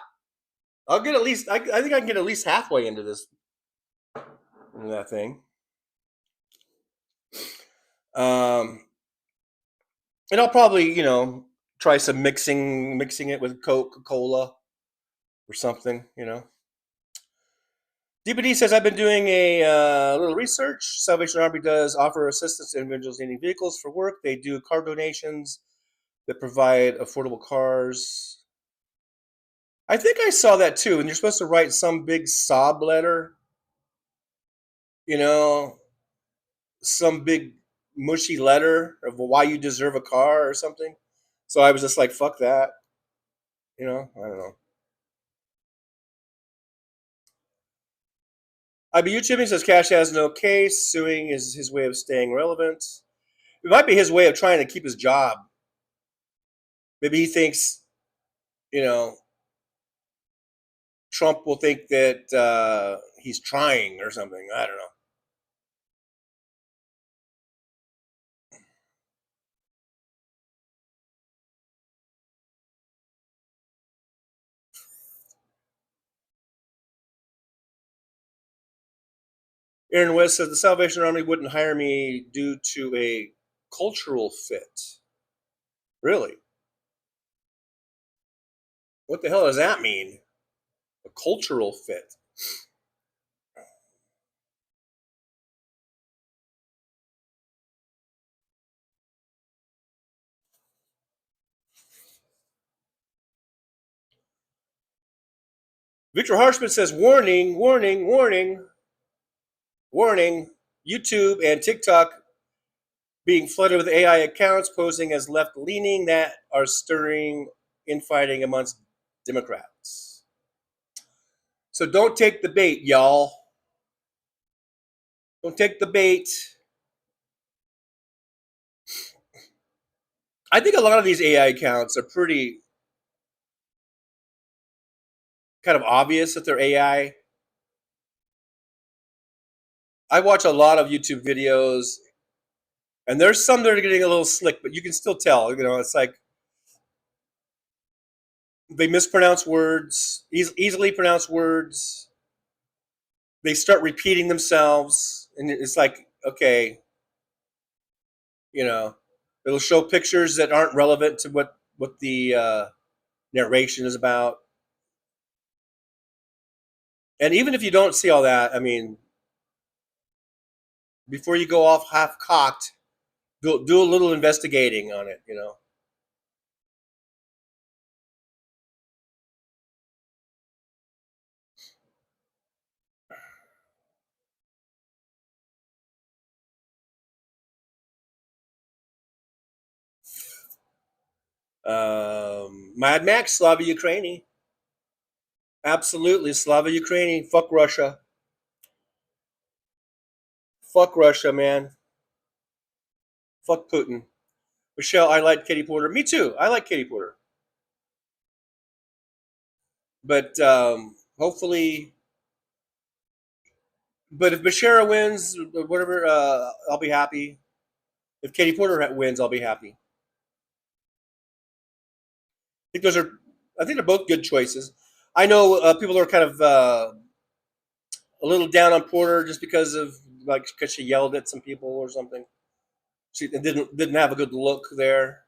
I'll get at least. I think I can get at least halfway into that thing. And I'll probably, try some mixing it with Coca-Cola or something. DPD says, I've been doing a little research. Salvation Army does offer assistance to individuals needing vehicles for work. They do car donations that provide affordable cars. I think I saw that too. And you're supposed to write some big sob letter, some big mushy letter of why you deserve a car or something. So I was just like, fuck that. I don't know. IB YouTubing says Cash has no case. Suing is his way of staying relevant. It might be his way of trying to keep his job. Maybe he thinks, Trump will think that he's trying or something. I don't know. Aaron West says the Salvation Army wouldn't hire me due to a cultural fit. Really? What the hell does that mean? A cultural fit. Victor Harshman says, warning, warning, warning, warning. YouTube and TikTok being flooded with AI accounts posing as left-leaning that are stirring infighting amongst Democrats. So don't take the bait, y'all. Don't take the bait. I think a lot of these AI accounts are pretty kind of obvious that they're AI. I watch a lot of YouTube videos, and there's some that are getting a little slick, but you can still tell. It's like they mispronounce words, easily pronounce words. They start repeating themselves, and it's like, okay, it'll show pictures that aren't relevant to what the narration is about. And even if you don't see all that, I mean, before you go off half-cocked, do a little investigating on it, Mad Max, Slava Ukraini. Absolutely, Slava Ukraini. Fuck Russia. Fuck Russia, man. Fuck Putin. Michelle, I like Katie Porter. Me too. I like Katie Porter. But hopefully, but if Bashara wins, whatever, I'll be happy. If Katie Porter wins, I'll be happy. I think they're both good choices. I know people are kind of a little down on Porter just because she yelled at some people or something. She didn't have a good look there.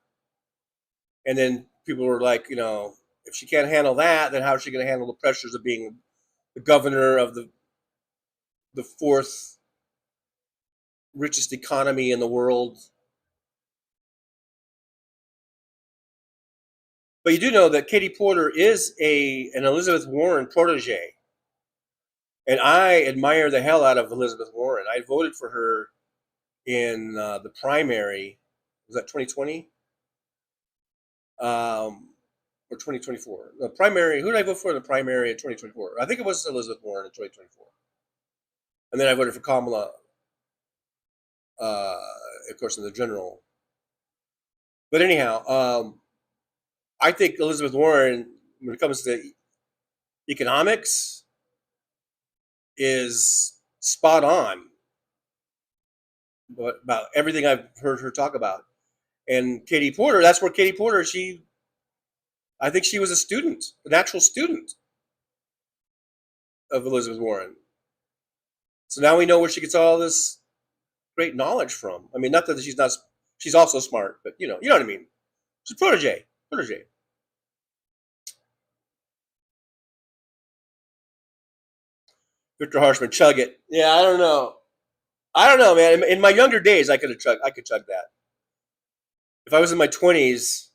And then people were like, if she can't handle that, then how is she going to handle the pressures of being the governor of the fourth richest economy in the world? But you do know that Katie Porter is an Elizabeth Warren protege. And I admire the hell out of Elizabeth Warren. I voted for her in the primary. Was that 2020? Or 2024? The primary. Who did I vote for in the primary in 2024? I think it was Elizabeth Warren in 2024. And then I voted for Kamala, of course, in the general. But anyhow, I think Elizabeth Warren, when it comes to economics, is spot on about everything I've heard her talk about. And Katie Porter, that's where Katie Porter, I think she was a student, an actual student of Elizabeth Warren. So now we know where she gets all this great knowledge from. I mean, not that she's also smart, but you know what I mean. She's protege. Victor Harshman, chug it. Yeah, I don't know, man. In my younger days, I could chug that. If I was in my 20s,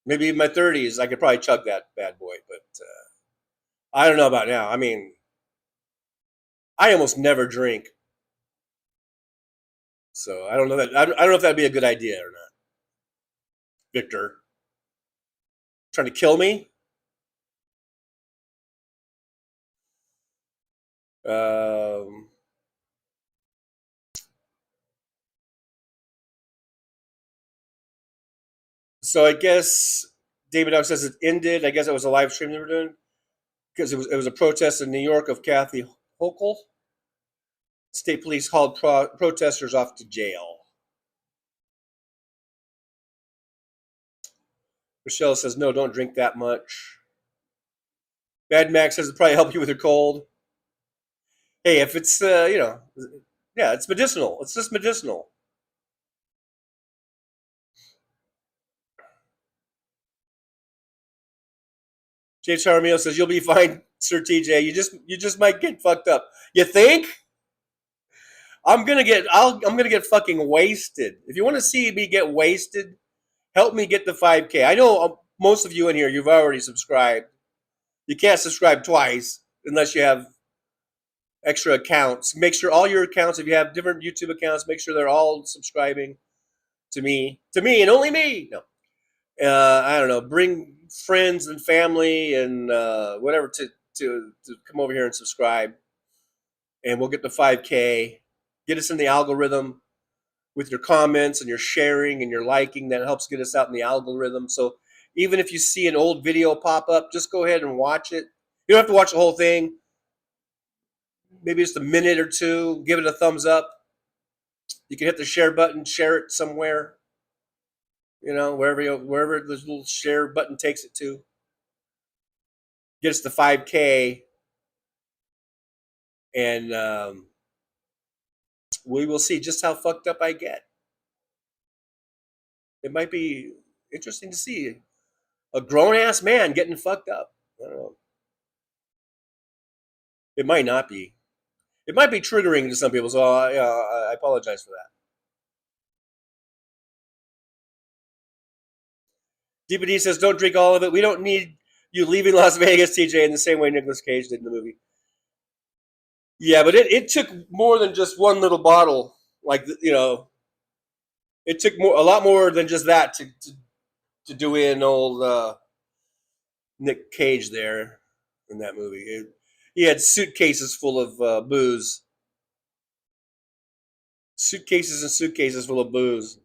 maybe in my 30s, I could probably chug that bad boy. But I don't know about now. I mean, I almost never drink, so I don't know that. I don't know if that'd be a good idea or not. Victor, trying to kill me? So I guess David Dog says it ended. I guess it was a live stream they were doing because it was a protest in New York of Kathy Hochul. State police hauled protesters off to jail. Michelle says, no, don't drink that much. Bad Max says it'll probably help you with your cold. Hey, if it's, yeah, it's medicinal. It's just medicinal. Jay Charmio says, you'll be fine, Sir TJ. You just might get fucked up. You think? I'm gonna get fucking wasted. If you want to see me get wasted, help me get the 5K. I know most of you in here, you've already subscribed. You can't subscribe twice unless you have extra accounts. Make sure all your accounts, if you have different YouTube accounts, make sure they're all subscribing to me, and only me. No, I don't know. Bring friends and family and whatever to come over here and subscribe, and we'll get to 5K. Get us in the algorithm with your comments and your sharing and your liking. That helps get us out in the algorithm. So even if you see an old video pop up, just go ahead and watch it. You don't have to watch the whole thing. Maybe just a minute or two. Give it a thumbs up. You can hit the share button, share it somewhere. You know, wherever the little share button takes it to. Get us to 5K, and we will see just how fucked up I get. It might be interesting to see a grown-ass man getting fucked up. I don't know. It might not be. It might be triggering to some people, so I apologize for that. DPD says, don't drink all of it. We don't need you leaving Las Vegas, TJ, in the same way Nicolas Cage did in the movie. Yeah, but it took more than just one little bottle. Like, you know, it took a lot more than just that to do in old Nick Cage there in that movie. He had suitcases full of booze. Suitcases and suitcases full of booze.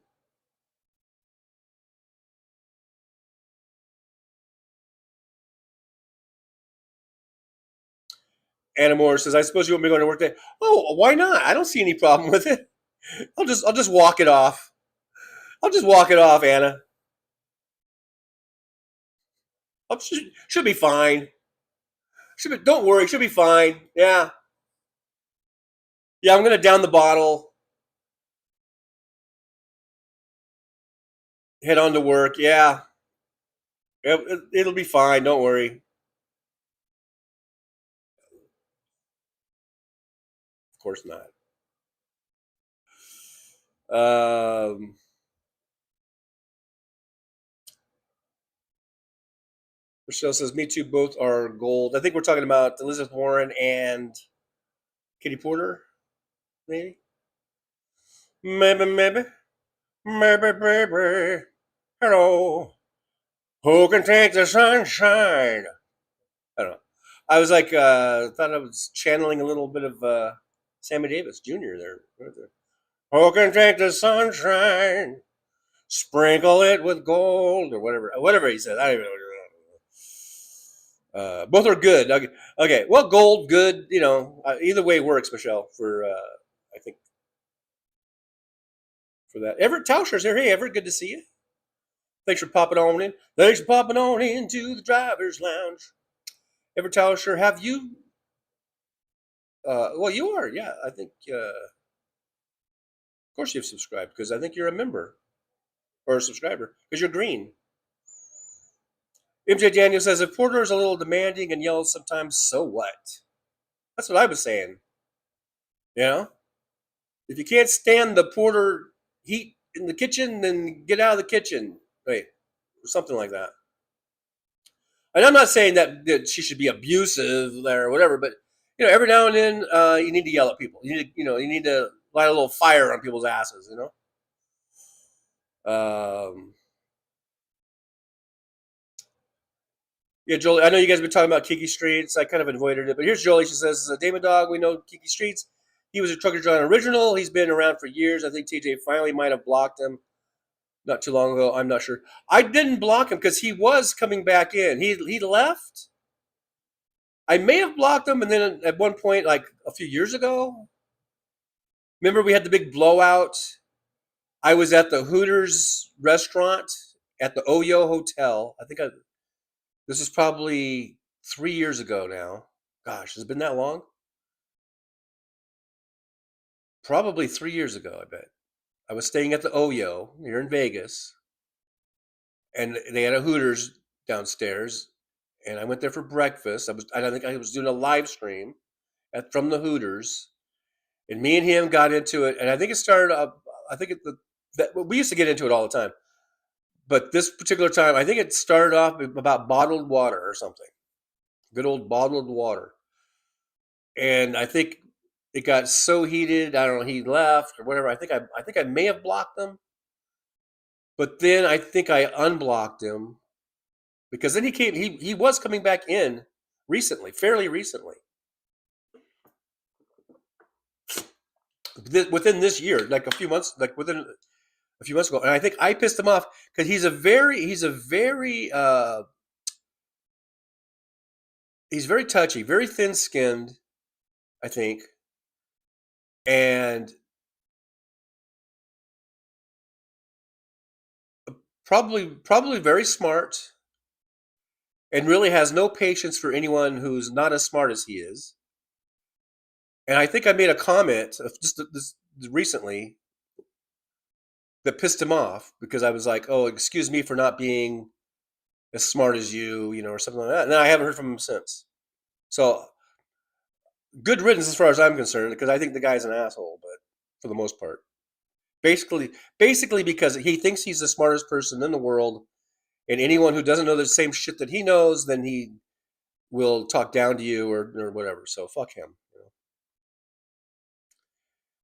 Anna Moore says, I suppose you won't be going to work today. Oh, why not? I don't see any problem with it. I'll just walk it off. I'll just walk it off, Anna. Should be fine. Don't worry, should be fine. Yeah. Yeah, I'm gonna down the bottle. Head on to work. Yeah. It'll be fine. Don't worry. Of course not. Michelle says, me too, both are gold. I think we're talking about Elizabeth Warren and Katie Porter, maybe? Maybe. Hello. Who can take the sunshine? I don't know. I was like, thought I was channeling a little bit of Sammy Davis Jr. there. Who can take the sunshine? Sprinkle it with gold or whatever he said. I don't even know. Both are good. Okay. Well, gold, good. You know, either way works, Michelle. For I think for that. Everett Tauscher's here. Hey, Everett, good to see you. Thanks for popping on in. Thanks for popping on into the driver's lounge. Everett Tauscher, have you? Well, you are. Yeah, I think. Of course, you've subscribed because I think you're a member or a subscriber because you're green. MJ Daniel says, if Porter is a little demanding and yells sometimes, so what? That's what I was saying. You know? If you can't stand the Porter heat in the kitchen, then get out of the kitchen. Wait, or something like that. And I'm not saying that she should be abusive or whatever, but you know, every now and then you need to yell at people. You need to light a little fire on people's asses, you know? Yeah, Jolie, I know you guys have been talking about Kiki Streets. I kind of avoided it, but here's Jolie. She says, Damon Dog, we know Kiki Streets. He was a Trucker John original. He's been around for years. I think TJ finally might have blocked him not too long ago. I'm not sure. I didn't block him because he was coming back in. He left. I may have blocked him, and then at one point, like a few years ago, remember we had the big blowout? I was at the Hooters restaurant at the Oyo Hotel. I think this is probably 3 years ago now. Gosh, has it been that long? Probably 3 years ago, I bet. I was staying at the Oyo here in Vegas, and they had a Hooters downstairs, and I went there for breakfast. I think I was doing a live stream from the Hooters, and me and him got into it, and I think it started up. I think we used to get into it all the time. But this particular time, I think it started off about bottled water or something. Good old bottled water. And I think it got so heated. I don't know. He left or whatever. I think I may have blocked him, but then I think I unblocked him because then he came. He was coming back in recently, fairly recently, within this year, like a few months, like within a few months ago. And I think I pissed him off because he's very touchy, very thin skinned, I think, and probably very smart, and really has no patience for anyone who's not as smart as he is. And I think I made a comment just this recently that pissed him off because I was like, "Oh, excuse me for not being as smart as you know, or something like that." And I haven't heard from him since. So good riddance as far as I'm concerned, because I think the guy's an asshole, but for the most part, basically because he thinks he's the smartest person in the world, and anyone who doesn't know the same shit that he knows, then he will talk down to you or whatever. So fuck him. You know?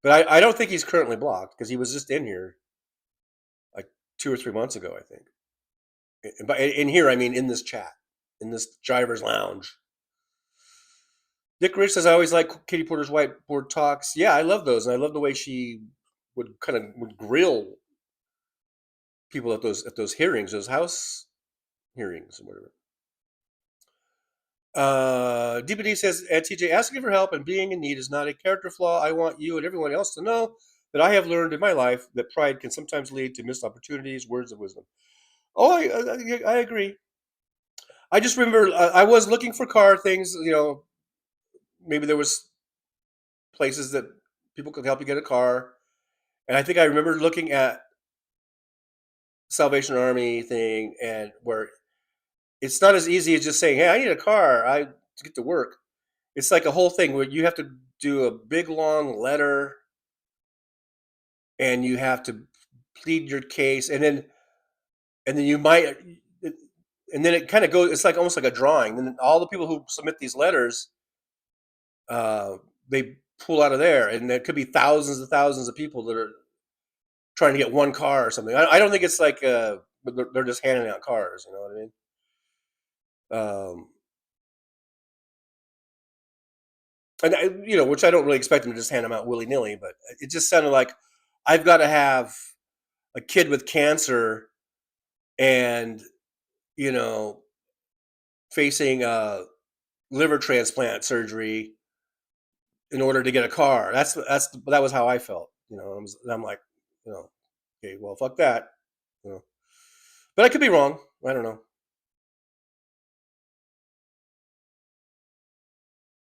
But I don't think he's currently blocked because he was just in here like 2 or 3 months ago, I think. And by in here, I mean in this chat, in this Driver's Lounge. Dick Rich says, I always like Katie Porter's whiteboard talks. Yeah, I love those. And I love the way she would grill people at those hearings, those house hearings or whatever. DBD says, TJ, asking for help and being in need is not a character flaw. I want you and everyone else to know that I have learned in my life that pride can sometimes lead to missed opportunities, words of wisdom. Oh, I agree. I just remember I was looking for car things, you know, maybe there was places that people could help you get a car. And I think I remember looking at Salvation Army thing and where it's not as easy as just saying, "Hey, I need a car. To get to work." It's like a whole thing where you have to do a big long letter and you have to plead your case, and then you might, and then it kind of goes. It's like almost like a drawing. And then all the people who submit these letters, they pull out of there, and there could be thousands and thousands of people that are trying to get one car or something. I don't think it's like they're just handing out cars. You know what I mean? And you know, which I don't really expect them to just hand them out willy nilly, but it just sounded like I've got to have a kid with cancer and you know facing liver transplant surgery in order to get a car. That was how I felt. You know, I'm like, you know, okay, well, fuck that. You know, but I could be wrong. I don't know.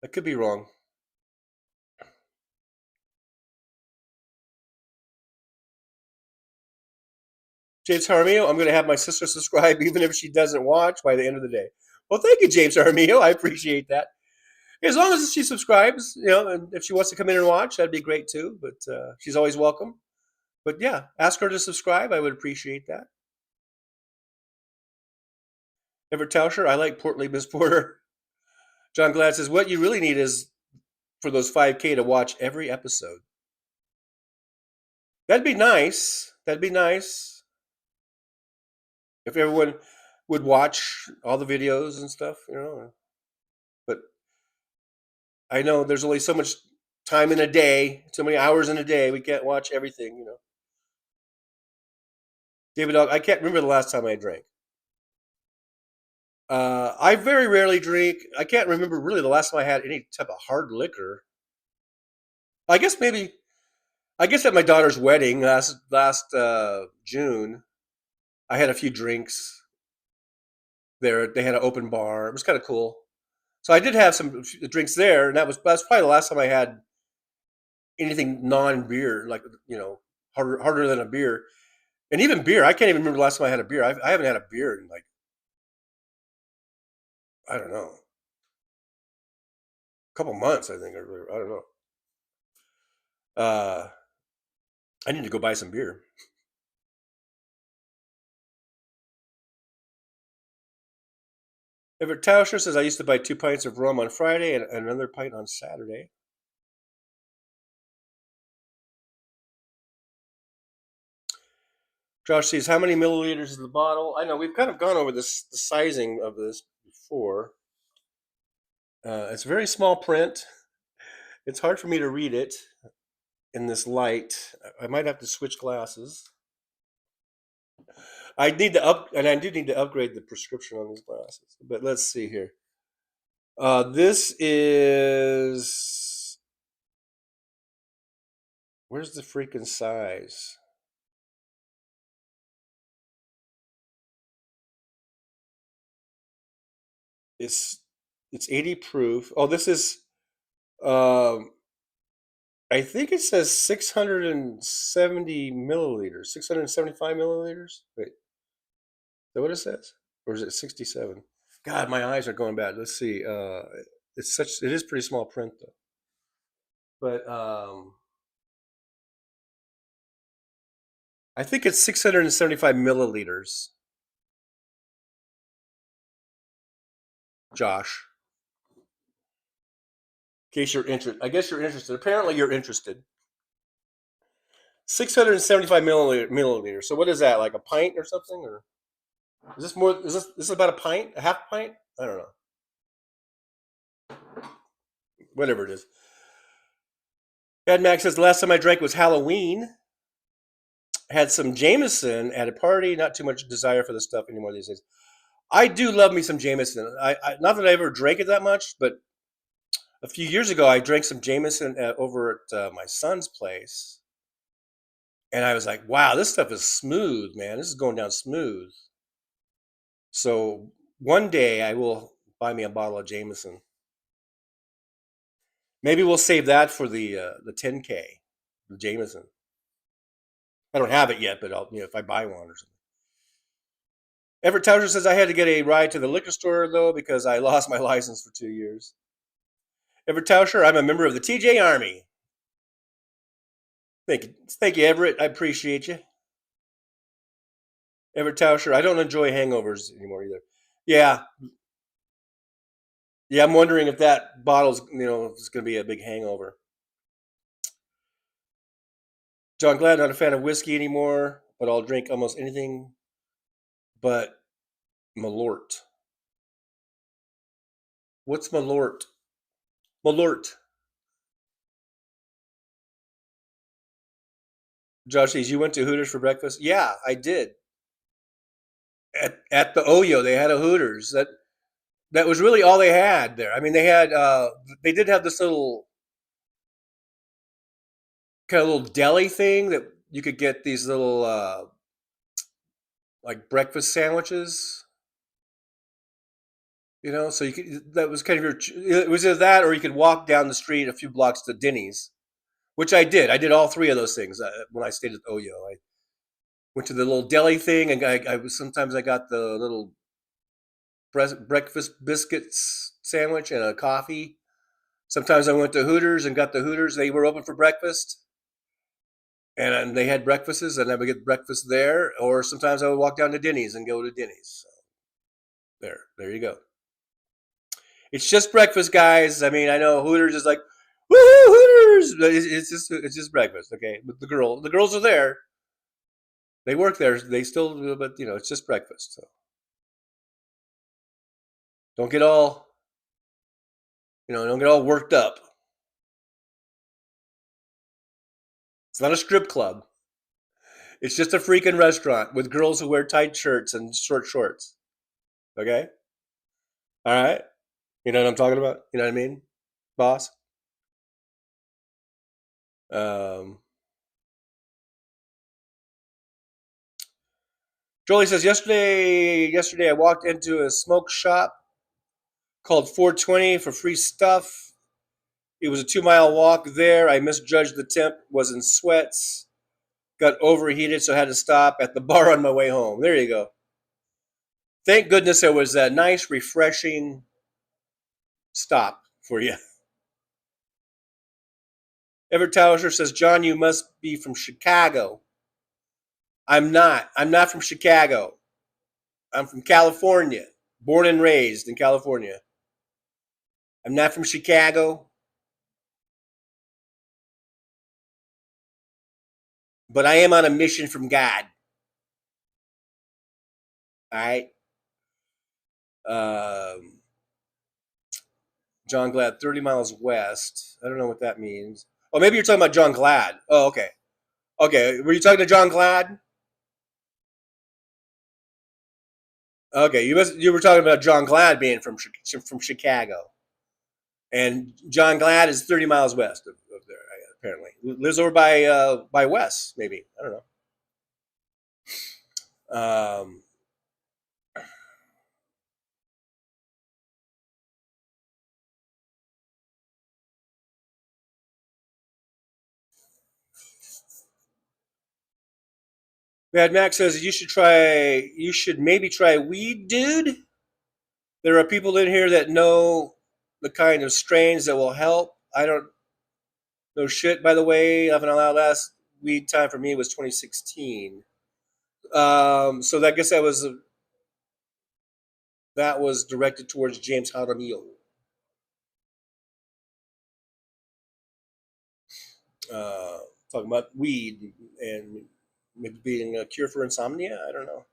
I could be wrong. James Jaramillo, I'm going to have my sister subscribe even if she doesn't watch by the end of the day. Well, thank you, James Jaramillo. I appreciate that. As long as she subscribes, you know, and if she wants to come in and watch, that'd be great too. But she's always welcome. But yeah, ask her to subscribe. I would appreciate that. Everett Tauscher, I like Portly Miss Porter. John Glad says, what you really need is for those 5K to watch every episode. That'd be nice. That'd be nice. If everyone would watch all the videos and stuff, you know. But I know there's only so much time in a day, so many hours in a day. We can't watch everything, you know. David Dog, I can't remember the last time I drank. I very rarely drink. I can't remember really the last time I had any type of hard liquor. I guess at my daughter's wedding last June, I had a few drinks there. They had an open bar. It was kind of cool. So I did have some drinks there, and that's probably the last time I had anything non-beer, like you know, harder than a beer. And even beer, I can't even remember the last time I had a beer. I haven't had a beer in like, I don't know, a couple months, I think. Or I don't know. I need to go buy some beer. Everett Tauscher says, I used to buy 2 pints of rum on Friday and another pint on Saturday. Josh says, how many milliliters is the bottle? I know we've kind of gone over this, the sizing of this before. It's very small print. It's hard for me to read it in this light. I might have to switch glasses. I do need to upgrade the prescription on these glasses. But let's see here. This is, where's the freaking size? It's 80 proof. Oh, this is I think it says 670 milliliters, 675 milliliters. Wait, is that what it says? Or is it 67? God, my eyes are going bad. Let's see. It is pretty small print though. But I think it's 675 milliliters. Josh, in case you're interested, I guess you're interested. Apparently, you're interested. 675 milliliters. So what is that? Like a pint or something? Or is this more? Is this about a pint? A half pint? I don't know. Whatever it is. Ed Max says the last time I drank was Halloween. I had some Jameson at a party. Not too much desire for the stuff anymore these days. I do love me some Jameson. I not that I ever drank it that much, but a few years ago I drank some Jameson over at my son's place, and I was like, "Wow, this stuff is smooth, man. This is going down smooth." So one day I will buy me a bottle of Jameson. Maybe we'll save that for the 10K, the Jameson. I don't have it yet, but I'll, if I buy one or something. Everett Towser says I had to get a ride to the liquor store though because I lost my license for 2 years. Everett Towser, I'm a member of the TJ Army. Thank you, Everett. I appreciate you. Everett Towser, I don't enjoy hangovers anymore either. Yeah, I'm wondering if that bottle's is going to be a big hangover. John Glad, not a fan of whiskey anymore, but I'll drink almost anything but Malort. What's Malort? Malort. Josh says, you went to Hooters for breakfast? Yeah, I did. At the Oyo, they had a Hooters. That was really all they had there. I mean, they did have this little kind of little deli thing that you could get these little like breakfast sandwiches. So that was kind of it was either that or you could walk down the street a few blocks to Denny's, which I did. I did all three of those things when I stayed at Oyo. I went to the little deli thing, and sometimes I got the little breakfast biscuits sandwich and a coffee. Sometimes I went to Hooters and got the Hooters. They were open for breakfast, and they had breakfasts, and I would get breakfast there. Or sometimes I would walk down to Denny's and go to Denny's. So there you go. It's just breakfast, guys. I mean, I know Hooters is like, woo Hooters. It's just breakfast, okay? But the girls are there. They work there. They still do, but it's just breakfast. So don't get all worked up. It's not a strip club. It's just a freaking restaurant with girls who wear tight shirts and short shorts. Okay? All right? You know what I'm talking about? You know what I mean, boss? Jolie says, yesterday I walked into a smoke shop called 420 for free stuff. It was a 2-mile walk there. I misjudged the temp, was in sweats, got overheated, so I had to stop at the bar on my way home. There you go. Thank goodness there was a nice, refreshing stop for you. Everett Towser says, John, you must be from Chicago. I'm not. I'm not from Chicago. I'm from California. Born and raised in California. I'm not from Chicago. But I am on a mission from God. All right. John Glad, 30 miles west. I don't know what that means. Oh, maybe you're talking about John Glad. Oh, okay. Okay. Were you talking to John Glad? Okay, you were talking about John Glad being from Chicago, and John Glad is 30 miles west of there. Apparently, lives over by Wes. Maybe I don't know. Mad Max says you should maybe try weed, dude. There are people in here that know the kind of strains that will help. I don't know shit, by the way. I've allowed last weed time for me was 2016. So I guess that was directed towards James Jaramillo. Talking about weed and maybe being a cure for insomnia. I don't know.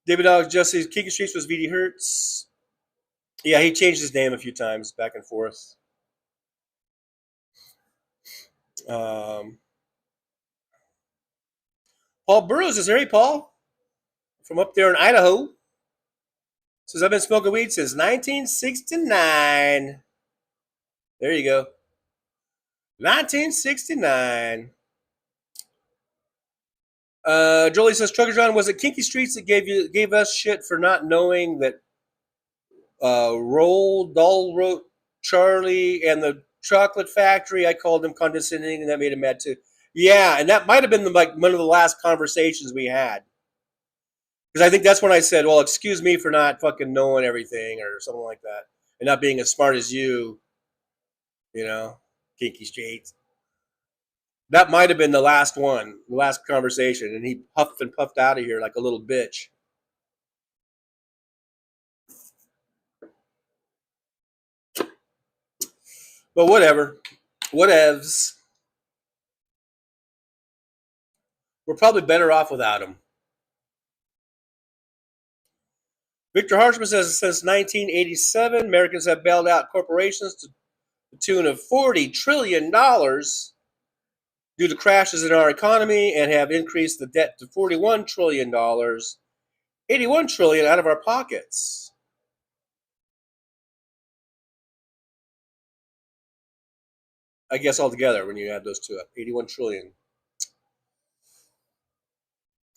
David Dog Jesse Kinky Streets was VD Hertz. Yeah, he changed his name a few times back and forth. Paul Burrows is here. Hey, Paul, from up there in Idaho. Says I've been smoking weed since 1969. There you go. 1969. Jolie says Trucker John, was it Kinky Streets that gave us shit for not knowing that Roald Dahl wrote Charlie and the Chocolate Factory? I called him condescending, and that made him mad too. Yeah, and that might have been like one of the last conversations we had, because I think that's when I said, "Well, excuse me for not fucking knowing everything," or something like that, and not being as smart as you. You know, Kinky Streets. That might have been the last one, the last conversation, and he huffed and puffed out of here like a little bitch. But whatever. Whatevs. We're probably better off without him. Victor Harshman says since 1987, Americans have bailed out corporations to the tune of $40 trillion due to crashes in our economy, and have increased the debt to $41 trillion, $81 trillion out of our pockets. I guess altogether, when you add those two up, 81 trillion.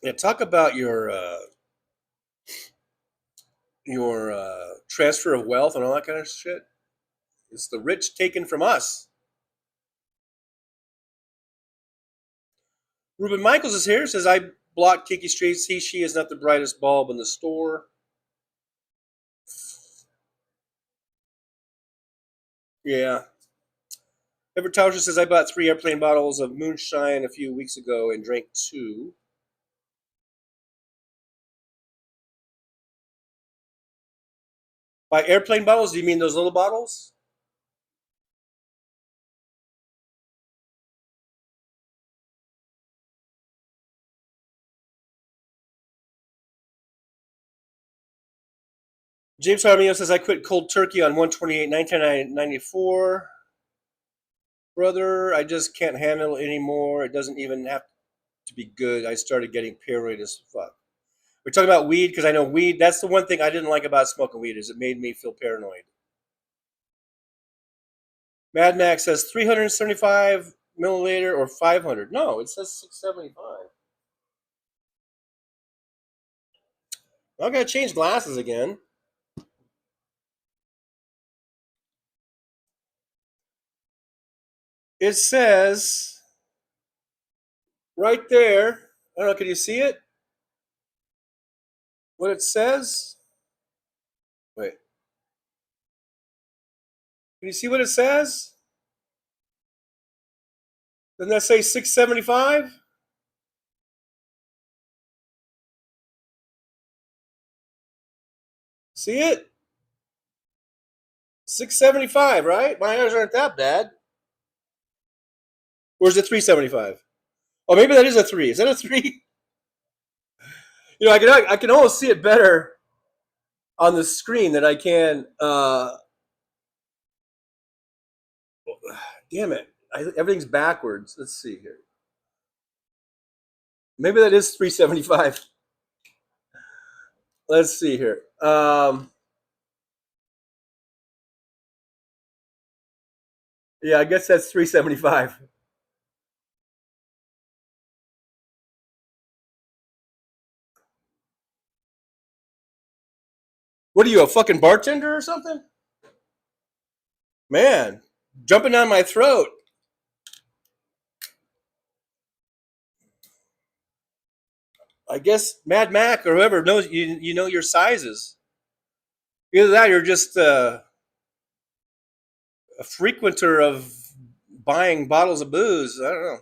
Yeah, talk about your transfer of wealth and all that kind of shit. It's the rich taken from us. Ruben Michaels is here. Says I blocked Kinky Streets. She is not the brightest bulb in the store. Yeah. Everett Tauscher says I bought 3 airplane bottles of moonshine a few weeks ago and drank 2. By airplane bottles, do you mean those little bottles? James Armio says I quit cold turkey on 1/28, 1994. Brother, I just can't handle it anymore. It doesn't even have to be good. I started getting paranoid as fuck. We're talking about weed because I know weed. That's the one thing I didn't like about smoking weed, is it made me feel paranoid. Mad Max says 375 milliliter or 500. No, it says 675. I'm gonna change glasses again. It says right there. I don't know. Can you see it? What it says? Wait. Can you see what it says? Doesn't that say 675? See it? 675, right? My eyes aren't that bad. Or is it 375? Oh, maybe that is a 3. Is that a 3? You know, I can almost see it better on the screen than I can. Damn it! Everything's backwards. Let's see here. Maybe that is 375. Let's see here. Yeah, I guess that's 375. What are you, a fucking bartender or something? Man, jumping down my throat. I guess Mad Mac or whoever knows you know your sizes. Either that, or you're just a frequenter of buying bottles of booze. I don't know.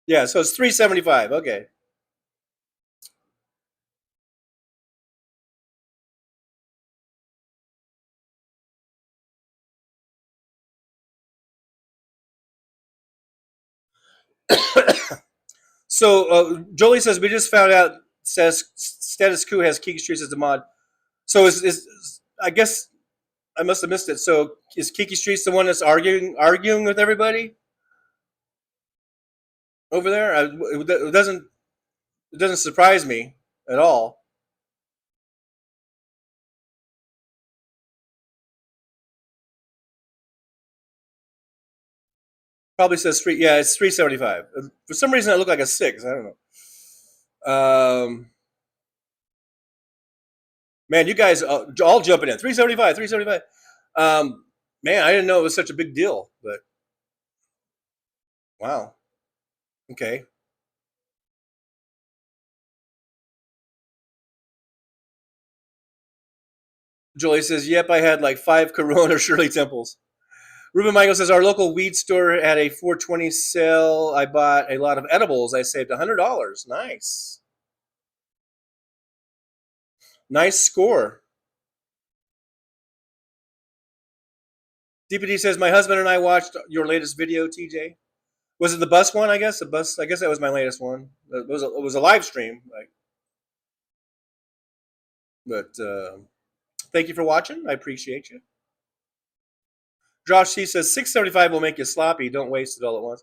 Yeah, so it's 375. Okay. So Jolie says we just found out says Status Quo has Kiki Streets as the mod. So is I guess I must have missed it. So is Kiki Streets the one that's arguing with everybody over there? It doesn't surprise me at all. Probably says three. Yeah, it's 375. For some reason, it looked like a six. I don't know. Man, you guys all jumping in 375, 375. Man, I didn't know it was such a big deal, but wow. Okay. Jolie says, "Yep, I had like 5 Corona Shirley Temples." Ruben Michael says, "Our local weed store had a 420 sale. I bought a lot of edibles. I saved $100. Nice, nice score." DPD says, "My husband and I watched your latest video, TJ. Was it the bus one? I guess the bus. I guess that was my latest one. It was a live stream. But thank you for watching. I appreciate you." Josh C says 675 will make you sloppy. Don't waste it all at once.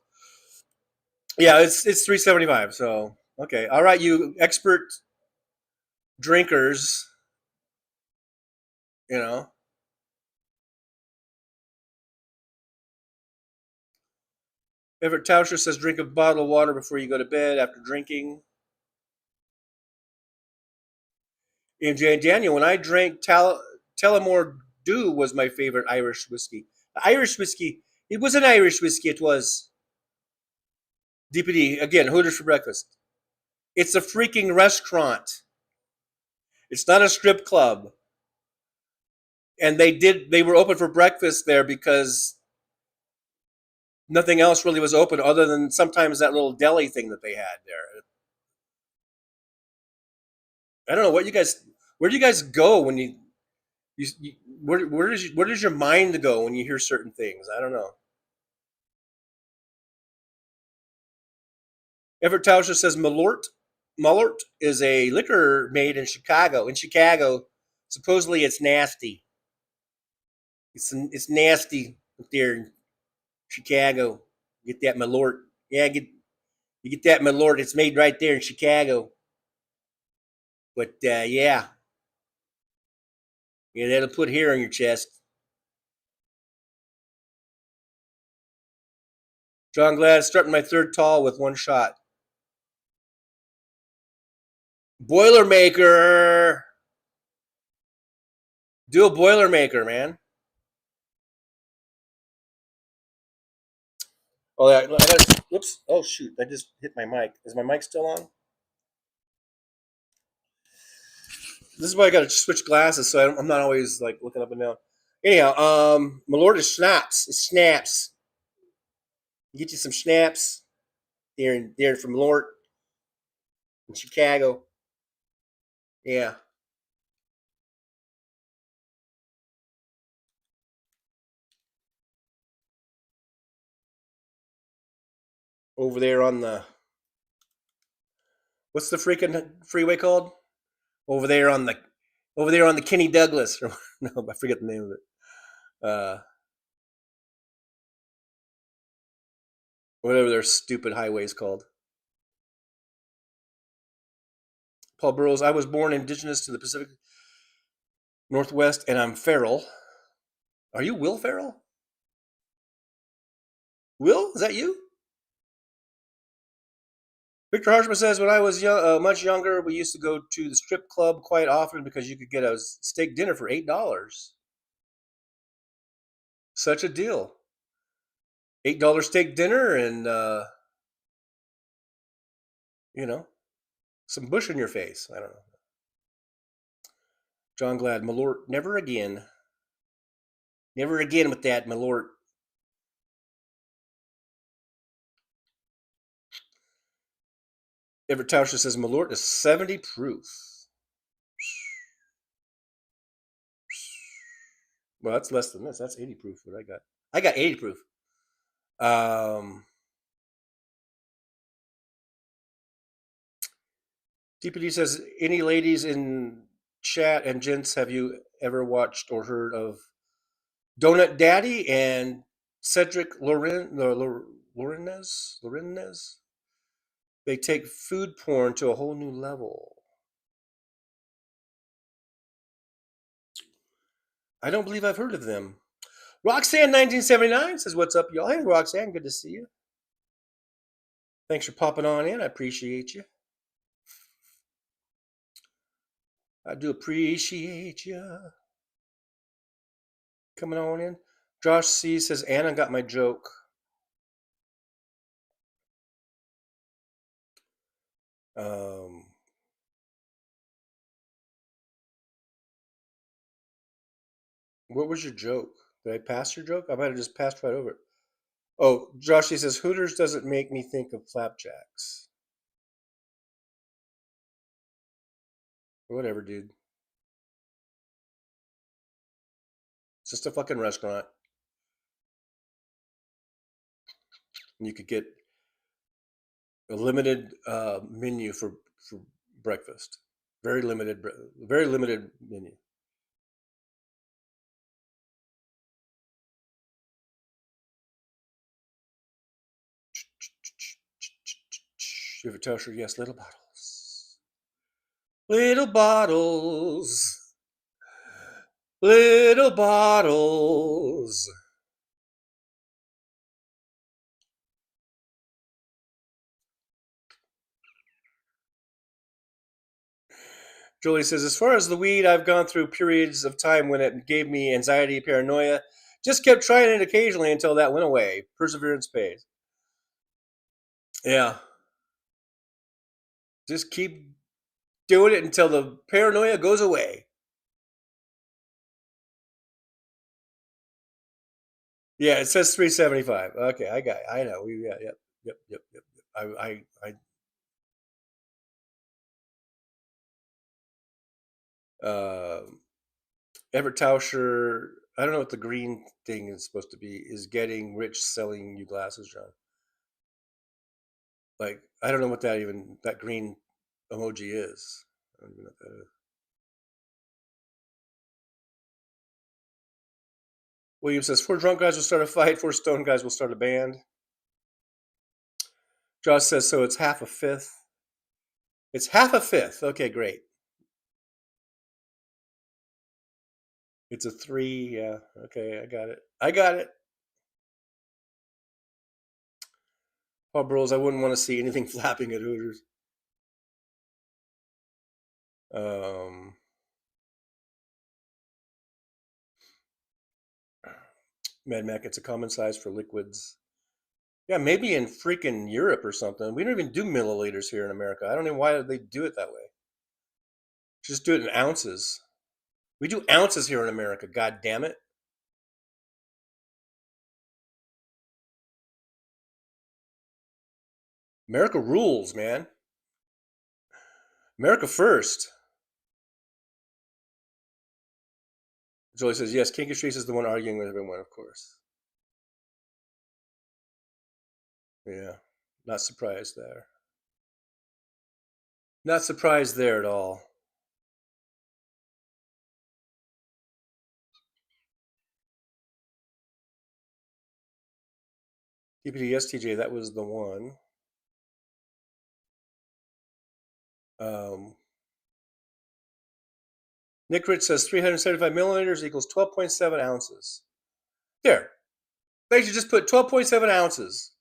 Yeah, it's 375. So okay, all right, you expert drinkers. You know, Everett Tauscher says drink a bottle of water before you go to bed after drinking. And Daniel, when I drank Tullamore Dew was my favorite Irish whiskey. Irish whiskey. It was an Irish whiskey. It was DPD again. Hooters for breakfast. It's a freaking restaurant. It's not a strip club. And they were open for breakfast there because nothing else really was open other than sometimes that little deli thing that they had there. I don't know where do you guys go when you where does your mind go when you hear certain things? I don't know. Everett Tauscher says Malort is a liquor made in Chicago. In Chicago, supposedly it's nasty. It's nasty up there in Chicago. Get that Malort. Yeah, you get that Malort. It's made right there in Chicago. But yeah, that'll put hair on your chest. John Glad starting my third tall with one shot. Boilermaker. Do a Boilermaker, man. Oh, I got. Whoops. Oh shoot! I just hit my mic. Is my mic still on? This is why I got to switch glasses, so I'm not always like looking up and down. Anyhow, my lord is schnapps. It's snaps. Get you some schnapps there from Lord in Chicago. Yeah. over there on the, what's the freaking freeway called? Over there on the Kenny Douglas. No, I forget the name of it. Whatever their stupid highway is called. Paul Burrows, I was born indigenous to the Pacific Northwest, and I'm feral. Are you Will Ferrell? Will, is that you? Victor Harshman says, when I was much younger, we used to go to the strip club quite often because you could get a steak dinner for $8. Such a deal. $8 steak dinner and, some bush in your face. I don't know. John Glad, Malort, never again. Never again with that, Malort. Everett Tauscher says, Malort is 70 proof. Well, that's less than this. That's 80 proof. What I got? I got 80 proof. DPD says, any ladies in chat and gents, have you ever watched or heard of Donut Daddy and Cedric Lorenez? They take food porn to a whole new level. I don't believe I've heard of them. Roxanne1979 says, what's up, y'all? Hey, Roxanne, good to see you. Thanks for popping on in. I appreciate you. I do appreciate you coming on in. Josh C says, Anna got my joke. What was your joke? Did I pass your joke? I might have just passed right over it. Oh, Josh C says, Hooters doesn't make me think of flapjacks. Whatever, dude. It's just a fucking restaurant. And you could get a limited menu for breakfast. Very limited menu. Shiver Tosher, yes, little bottles. Little bottles. Little bottles. Julie says, as far as the weed, I've gone through periods of time when it gave me anxiety, paranoia. Just kept trying it occasionally until that went away. Perseverance pays. Yeah. Just keep doing it until the paranoia goes away. Yeah, it says 375. Okay, I know. Yep. Everett Tauscher, I don't know what the green thing is supposed to be, is getting rich selling you glasses, John. Like, I don't know what that green emoji is. I don't even know what that is. William says, 4 drunk guys will start a fight, 4 stoned guys will start a band. Josh says, so it's half a fifth. It's half a fifth. Okay, great. It's a 3. Yeah. Okay, I got it. Oh, bros, I wouldn't want to see anything flapping at Hooters. Mad Mac, it's a common size for liquids. Yeah, maybe in freaking Europe or something. We don't even do milliliters here in America. I don't know why they do it that way. Just do it in ounces. We do ounces here in America. God damn it. America rules, man. America first. Jolie says, yes, Kinky Streets is the one arguing with everyone, of course. Yeah. Not surprised there. Not surprised there at all. DPD STJ, that was the one. Nick Rich says 375 milliliters equals 12.7 ounces. There. They should just put 12.7 ounces.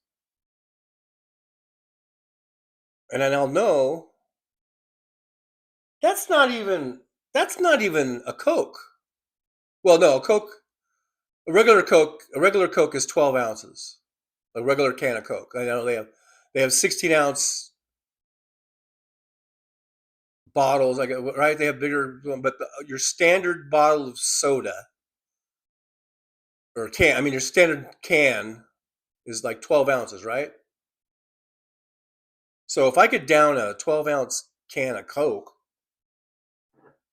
And then I'll know that's not even a Coke. Well, no, a regular Coke is 12 ounces. A regular can of Coke. I know they have 16-ounce bottles, right? They have bigger, but your standard bottle of soda or can, I mean, your standard can is like 12 ounces, right? So if I could down a 12-ounce can of Coke,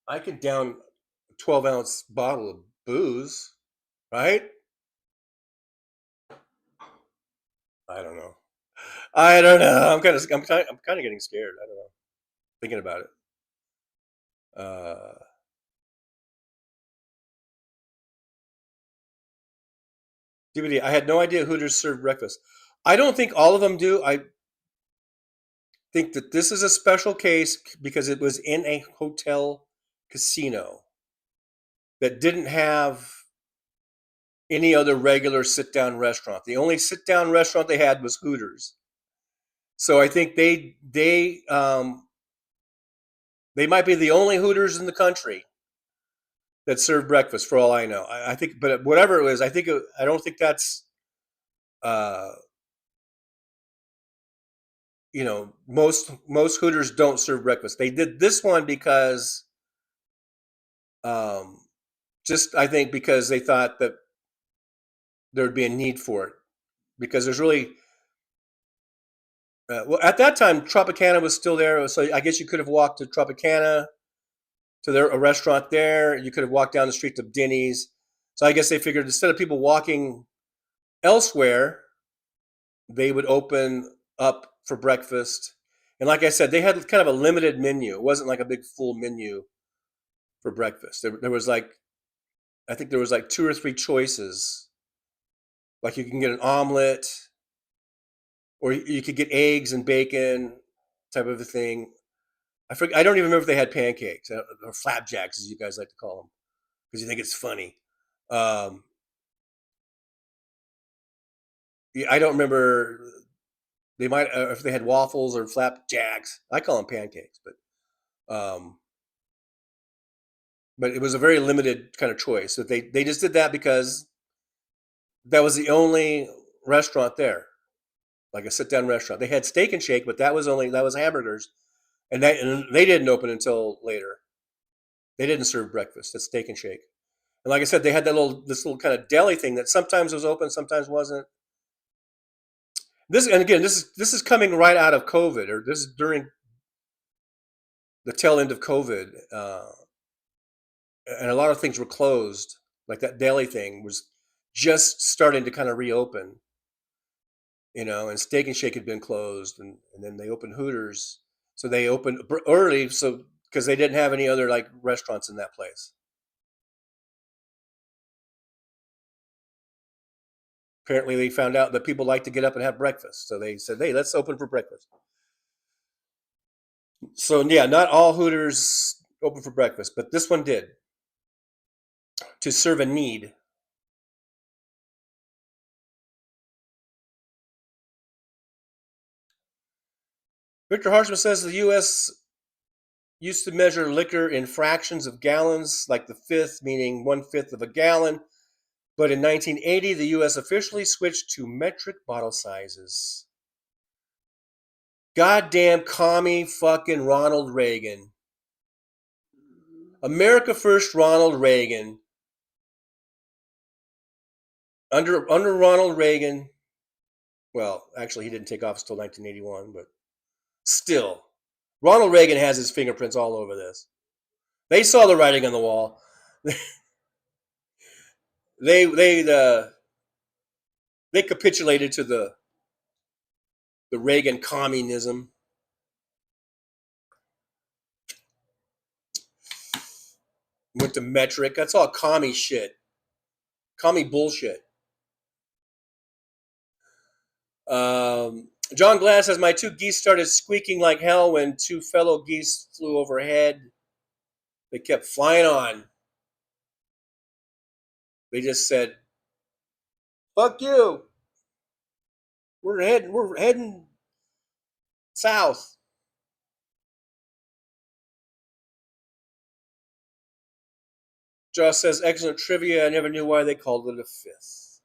I could down a 12-ounce bottle of booze, right? I don't know. I'm kind of getting scared. I don't know. Thinking about it. DVD. I had no idea Hooters served breakfast. I don't think all of them do. I think that this is a special case because it was in a hotel casino that didn't have any other regular sit-down restaurant. The only sit-down restaurant they had was Hooters. So I think they might be the only Hooters in the country that serve breakfast, for all I know. I think, but whatever it was, I don't think that's, most Hooters don't serve breakfast. They did this one because, just I think because they thought that there would be a need for it, because there's really, well, at that time Tropicana was still there, so I guess you could have walked to Tropicana, to a restaurant there. You could have walked down the street to Denny's. So I guess they figured instead of people walking elsewhere, they would open up for breakfast. And like I said, they had kind of a limited menu. It wasn't like a big full menu for breakfast. There was like, I think there was like 2 or 3 choices. Like you can get an omelet, or you could get eggs and bacon type of a thing. I don't even remember if they had pancakes or flapjacks, as you guys like to call them, because you think it's funny. I don't remember. They might, if they had waffles or flapjacks. I call them pancakes, but it was a very limited kind of choice. So they just did that because that was the only restaurant there, like a sit down restaurant. They had Steak and Shake, but that was hamburgers, and they didn't open until later. They didn't serve breakfast at Steak and Shake. And like I said, they had this little kind of deli thing that sometimes was open, sometimes wasn't. This is coming right out of COVID, or this is during the tail end of COVID, and a lot of things were closed. Like that deli thing was just starting to kind of reopen, and Steak and Shake had been closed, and then they opened Hooters. So they opened early, so because they didn't have any other like restaurants in that place. Apparently, they found out that people like to get up and have breakfast, so they said, "Hey, let's open for breakfast." So yeah, not all Hooters open for breakfast, but this one did, to serve a need. Victor Harshman says the U.S. used to measure liquor in fractions of gallons, like the fifth, meaning 1/5 of a gallon. But in 1980, the U.S. officially switched to metric bottle sizes. Goddamn commie fucking Ronald Reagan. America first Ronald Reagan. Under Ronald Reagan, well, actually he didn't take office until 1981, but still, Ronald Reagan has his fingerprints all over this. They saw the writing on the wall. They capitulated to the Reagan communism. Went to metric. That's all commie shit. Commie bullshit. John Glass says, my 2 geese started squeaking like hell when 2 fellow geese flew overhead. They kept flying on. They just said, fuck you. We're heading south. Josh says, excellent trivia. I never knew why they called it a fifth.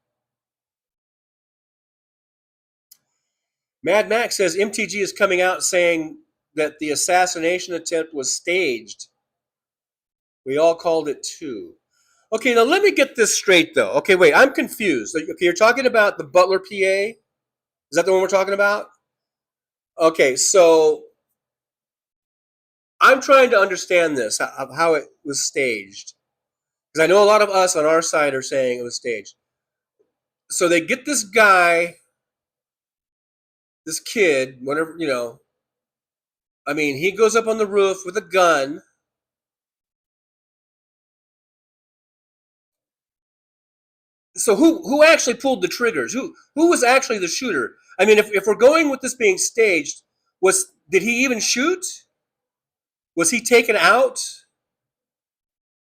Mad Max says, MTG is coming out saying that the assassination attempt was staged. We all called it too. Okay, now let me get this straight, though. Okay, wait, I'm confused. Okay, you're talking about the Butler, PA? Is that the one we're talking about? Okay, so I'm trying to understand this, how it was staged. Because I know a lot of us on our side are saying it was staged. So they get this guy, this kid, whatever, you know. I mean, he goes up on the roof with a gun. So who actually pulled the triggers? Who was actually the shooter? I mean, if we're going with this being staged, did he even shoot? Was he taken out?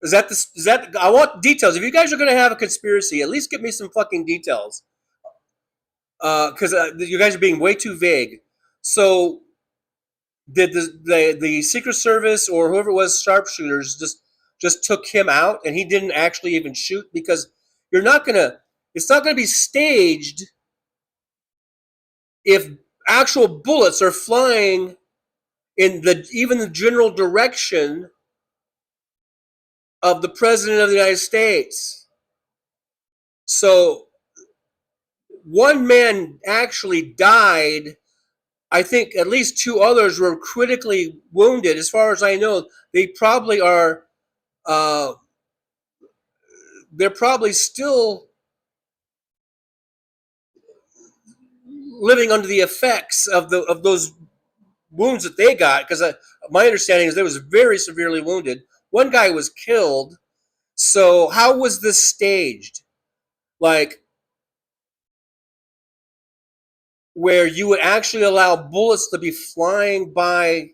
Is that I want details. If you guys are going to have a conspiracy, at least give me some fucking details. Because you guys are being way too vague. So did the Secret Service or whoever it was, sharpshooters, just took him out and he didn't actually even shoot? Because it's not gonna be staged if actual bullets are flying in even the general direction of the President of the United States. So one man actually died. I think at least 2 others were critically wounded. As far as I know, they probably are. They're probably still living under the effects of those wounds that they got. Because my understanding is they was very severely wounded. One guy was killed. So how was this staged? Like, where you would actually allow bullets to be flying by?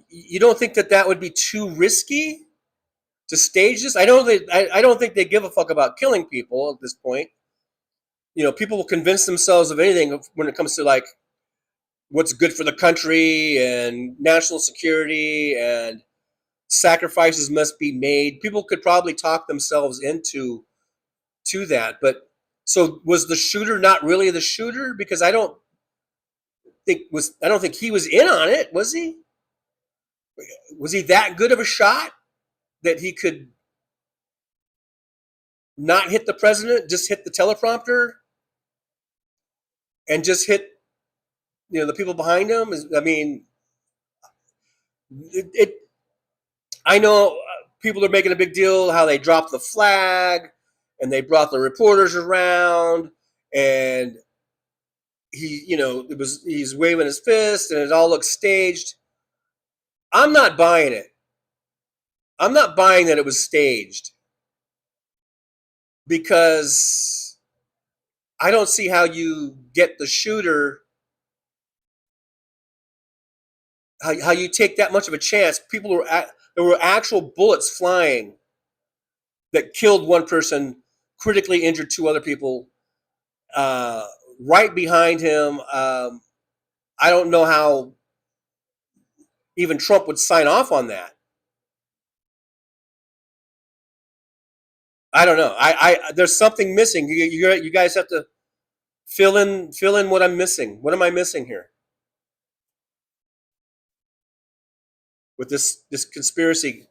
You don't think that would be too risky to stage this? I don't think they give a fuck about killing people at this point. You know, people will convince themselves of anything when it comes to like what's good for the country and national security and sacrifices must be made. People could probably talk themselves into that. But so was the shooter not really the shooter? Because I don't think he was in on it, was he? Was he that good of a shot that he could not hit the president, just hit the teleprompter and just hit, you know, the people behind him? I mean, I know people are making a big deal how they dropped the flag and they brought the reporters around and he's waving his fist and it all looks staged. I'm not buying it. I'm not buying that it was staged because I don't see how you get the shooter, how you take that much of a chance. There were actual bullets flying that killed one person, critically injured 2 other people right behind him. I don't know how even Trump would sign off on that. I don't know. There's something missing. You guys have to fill in what I'm missing. What am I missing here with this conspiracy?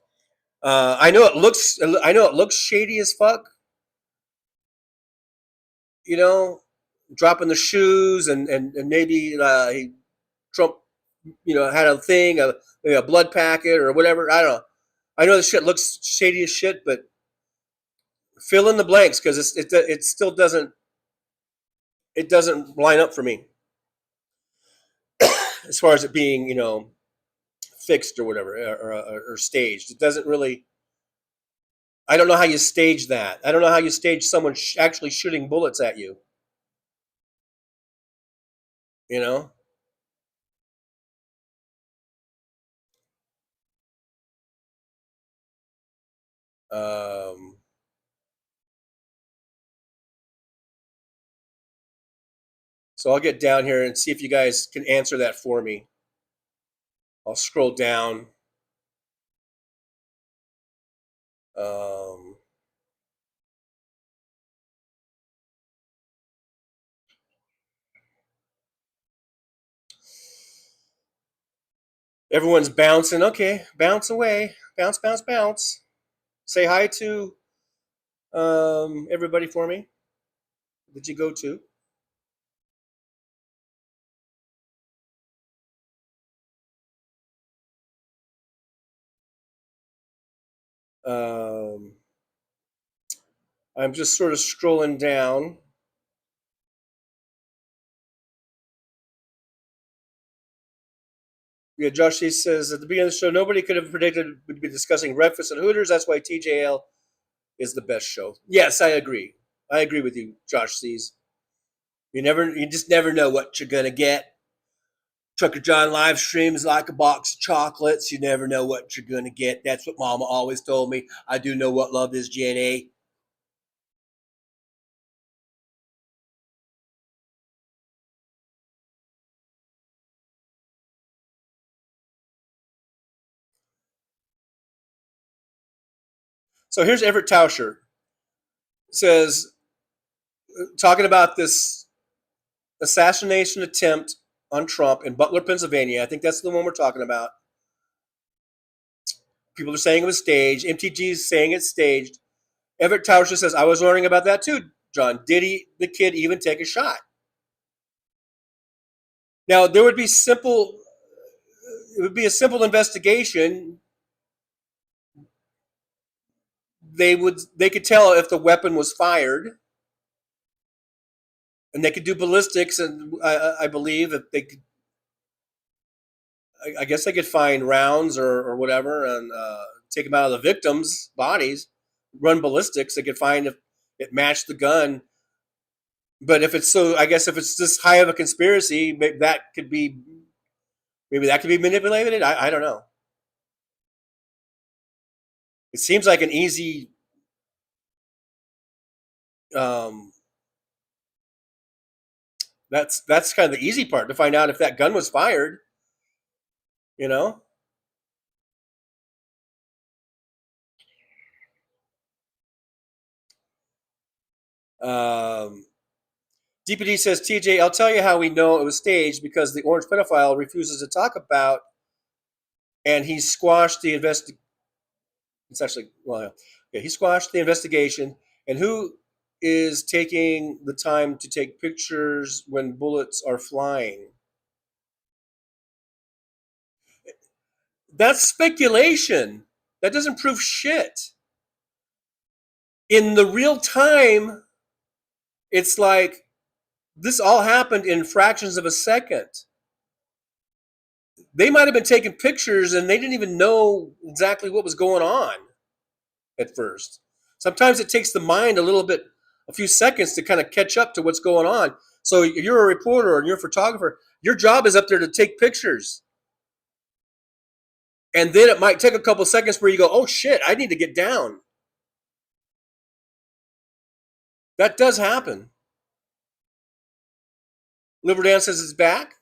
I know it looks shady as fuck. You know, dropping the shoes and maybe Trump, you know, had a thing, a blood packet or whatever. I don't know. I know this shit looks shady as shit, but fill in the blanks because it still doesn't line up for me. as far as it being, fixed or whatever, or staged. It doesn't really. I don't know how you stage that. I don't know how you stage someone actually shooting bullets at you. You know. Um, so I'll get down here and see if you guys can answer that for me. I'll scroll down. Um, Everyone's bouncing. Okay, bounce away. Bounce, bounce, bounce. Say hi to everybody for me. Did you go to? Um, I'm just sort of scrolling down. Yeah, Josh he says at the beginning of the show, nobody could have predicted we'd be discussing breakfast and Hooters. That's why TJL is the best show. Yes, I agree. I agree with you, Josh sees. You just never know what you're gonna get. Trucker John live streams like a box of chocolates. You never know what you're gonna get. That's what Mama always told me. I do know what love is, Jenny. So here's Everett Tauscher. Says, talking about this assassination attempt on Trump in Butler, Pennsylvania. I think that's the one we're talking about. People are saying it was staged. MTG is saying it's staged. Everett Tauscher says, I was learning about that too, John. Did the kid even take a shot? Now, it would be a simple investigation. They could tell if the weapon was fired, and they could do ballistics, and I believe if they could, I guess they could find rounds or whatever and take them out of the victims' bodies, run ballistics. They could find if it matched the gun. But if it's I guess if it's this high of a conspiracy, maybe that could be manipulated. I don't know. It seems like an easy um, that's kind of the easy part to find out if that gun was fired. You know. Um, DPD says, TJ, I'll tell you how we know it was staged because the orange pedophile refuses to talk about, and he squashed the It's actually, well, yeah, he squashed the investigation. And who is taking the time to take pictures when bullets are flying? That's speculation. That doesn't prove shit. In the real time, it's like this all happened in fractions of a second. They might have been taking pictures and they didn't even know exactly what was going on at first. Sometimes it takes the mind a few seconds to kind of catch up to what's going on. So you're a reporter and you're a photographer. Your job is up there to take pictures. And then it might take a couple seconds where you go, oh shit, I need to get down. That does happen. Liberdan says it's back,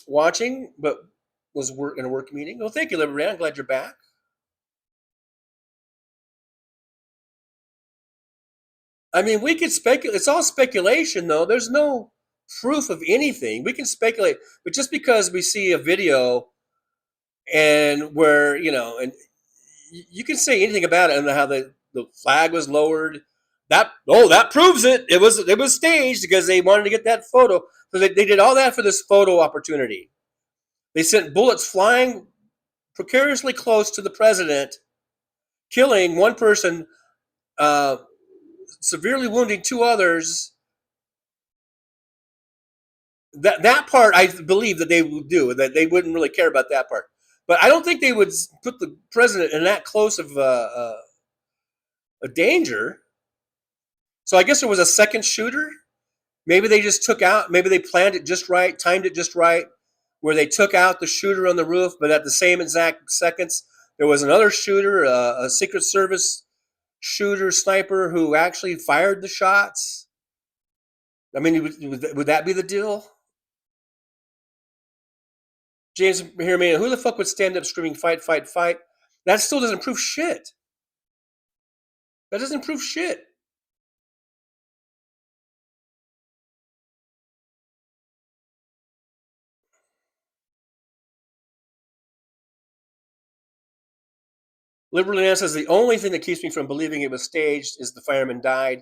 watching, but was in a work meeting. Well, thank you, Liberdan. I'm glad you're back. I mean, we could speculate. It's all speculation, though. There's no proof of anything. We can speculate, but just because we see a video and where and you can say anything about it and how the flag was lowered. That proves it. It was staged because they wanted to get that photo. So they did all that for this photo opportunity. They sent bullets flying precariously close to the president, killing one person, severely wounding two others. that part I believe that they would do, that they wouldn't really care about that part. But I don't think they would put the president in that close of a danger. So I guess there was a second shooter. Maybe they just took out. Maybe they planned it just right, timed it just right, where they took out the shooter on the roof, but at the same exact seconds, there was another shooter, a Secret Service shooter, sniper, who actually fired the shots. I mean, would that be the deal? James, hear me. Who the fuck would stand up screaming "fight, fight, fight"? That still doesn't prove shit. That doesn't prove shit. Liberal Dan says the only thing that keeps me from believing it was staged is the fireman died.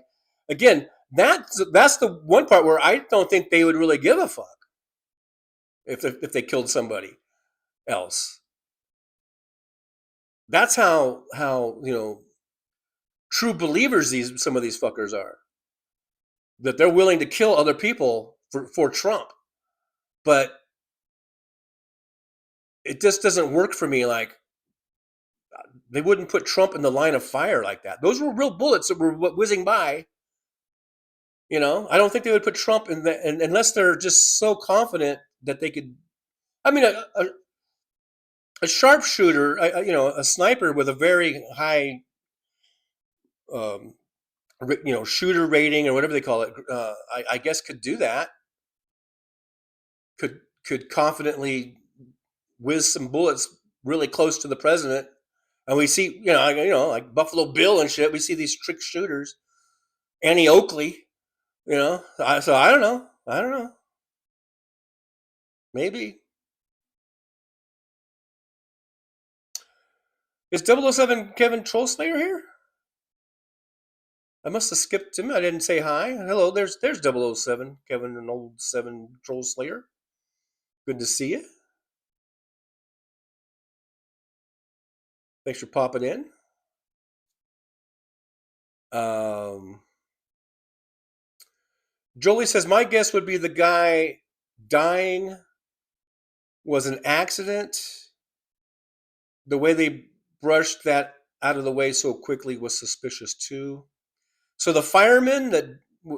Again, that's the one part where I don't think they would really give a fuck if they killed somebody else. That's how true believers some of these fuckers are. That they're willing to kill other people for Trump. But it just doesn't work for me. Like, they wouldn't put Trump in the line of fire like that. Those were real bullets that were whizzing by. I don't think they would put Trump in unless they're just so confident that they could. I mean, a sharpshooter, a sniper with a very high, shooter rating or whatever they call it, I guess could do that. Could confidently whiz some bullets really close to the president, and we see, like Buffalo Bill and shit. We see these trick shooters, Annie Oakley, So I don't know. Maybe. Is 007 Kevin Trollslayer here? I must have skipped him. I didn't say hi. Hello, there's 007 Kevin, an old 7 Trollslayer. Good to see you. Thanks for popping in. Jolie says, my guess would be the guy dying was an accident. The way they brushed that out of the way so quickly was suspicious too. So the fireman that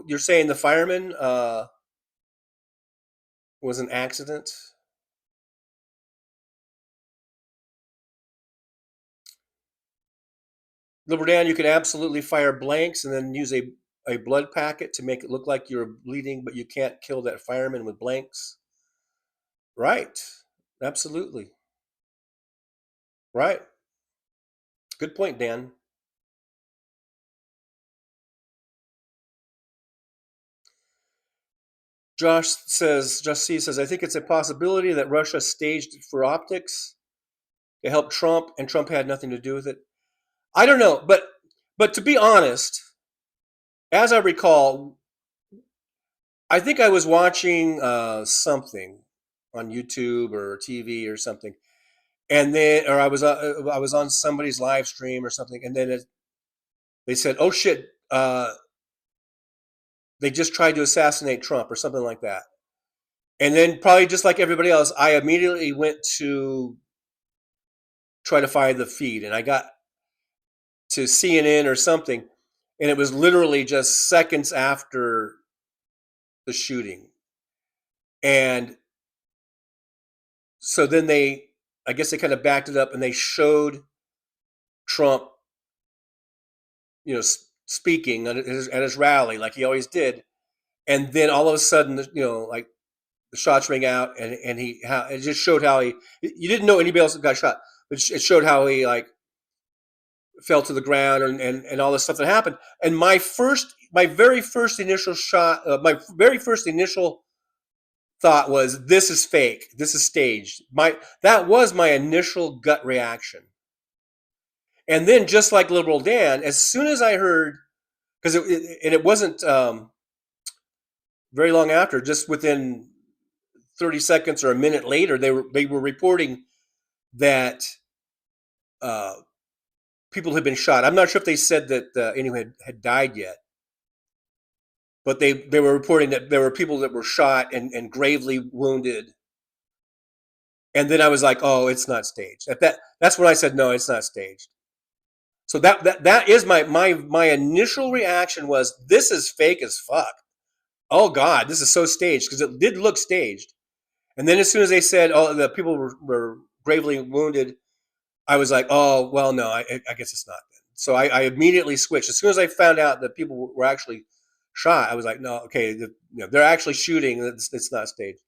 you're saying, the fireman was an accident? Liberdan, you can absolutely fire blanks and then use a blood packet to make it look like you're bleeding, but you can't kill that fireman with blanks. Right. Absolutely. Right. Good point, Dan. Josh C says, I think it's a possibility that Russia staged it for optics to help Trump, and Trump had nothing to do with it. I don't know, but to be honest, as I recall, I think I was watching something on YouTube or TV or something, and then, or I was on somebody's live stream or something, and then they said, "Oh shit, they just tried to assassinate Trump" or something like that. And then, probably just like everybody else, I immediately went to try to find the feed, and I got to CNN or something, and it was literally just seconds after the shooting. And so then I guess they kind of backed it up, and they showed Trump, speaking at his rally like he always did. And then all of a sudden, like the shots ring out, and it just showed how you didn't know anybody else got shot, but it showed how he like fell to the ground and all this stuff that happened. And my very first initial thought was, this is fake. This is staged. That was my initial gut reaction. And then, just like Liberal Dan, as soon as I heard, because it wasn't very long after, just within 30 seconds or a minute later, they were reporting that people had been shot. I'm not sure if they said that anyone had died yet, but they were reporting that there were people that were shot and gravely wounded. And then I was like, oh, it's not staged. That's when I said, no, it's not staged. So that is my initial reaction was, this is fake as fuck. Oh God, this is so staged, because it did look staged. And then as soon as they said, oh, the people were gravely wounded, I was like, oh, well, no, I guess it's not. So I immediately switched. As soon as I found out that people were actually shot, I was like, no, okay, they're actually shooting. It's not staged.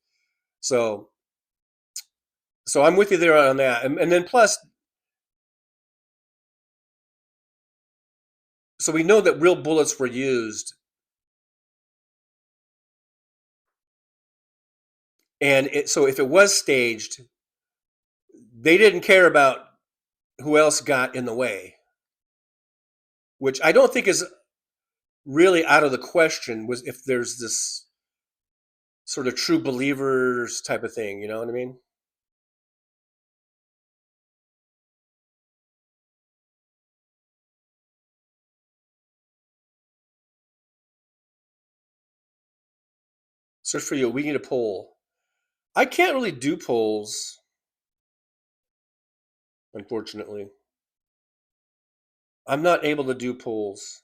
So I'm with you there on that. And then plus, so we know that real bullets were used. And so if it was staged, they didn't care about who else got in the way, which I don't think is really out of the question, was if there's this sort of true believers type of thing, you know what I mean? Search for you. We need a poll. I can't really do polls, unfortunately. I'm not able to do polls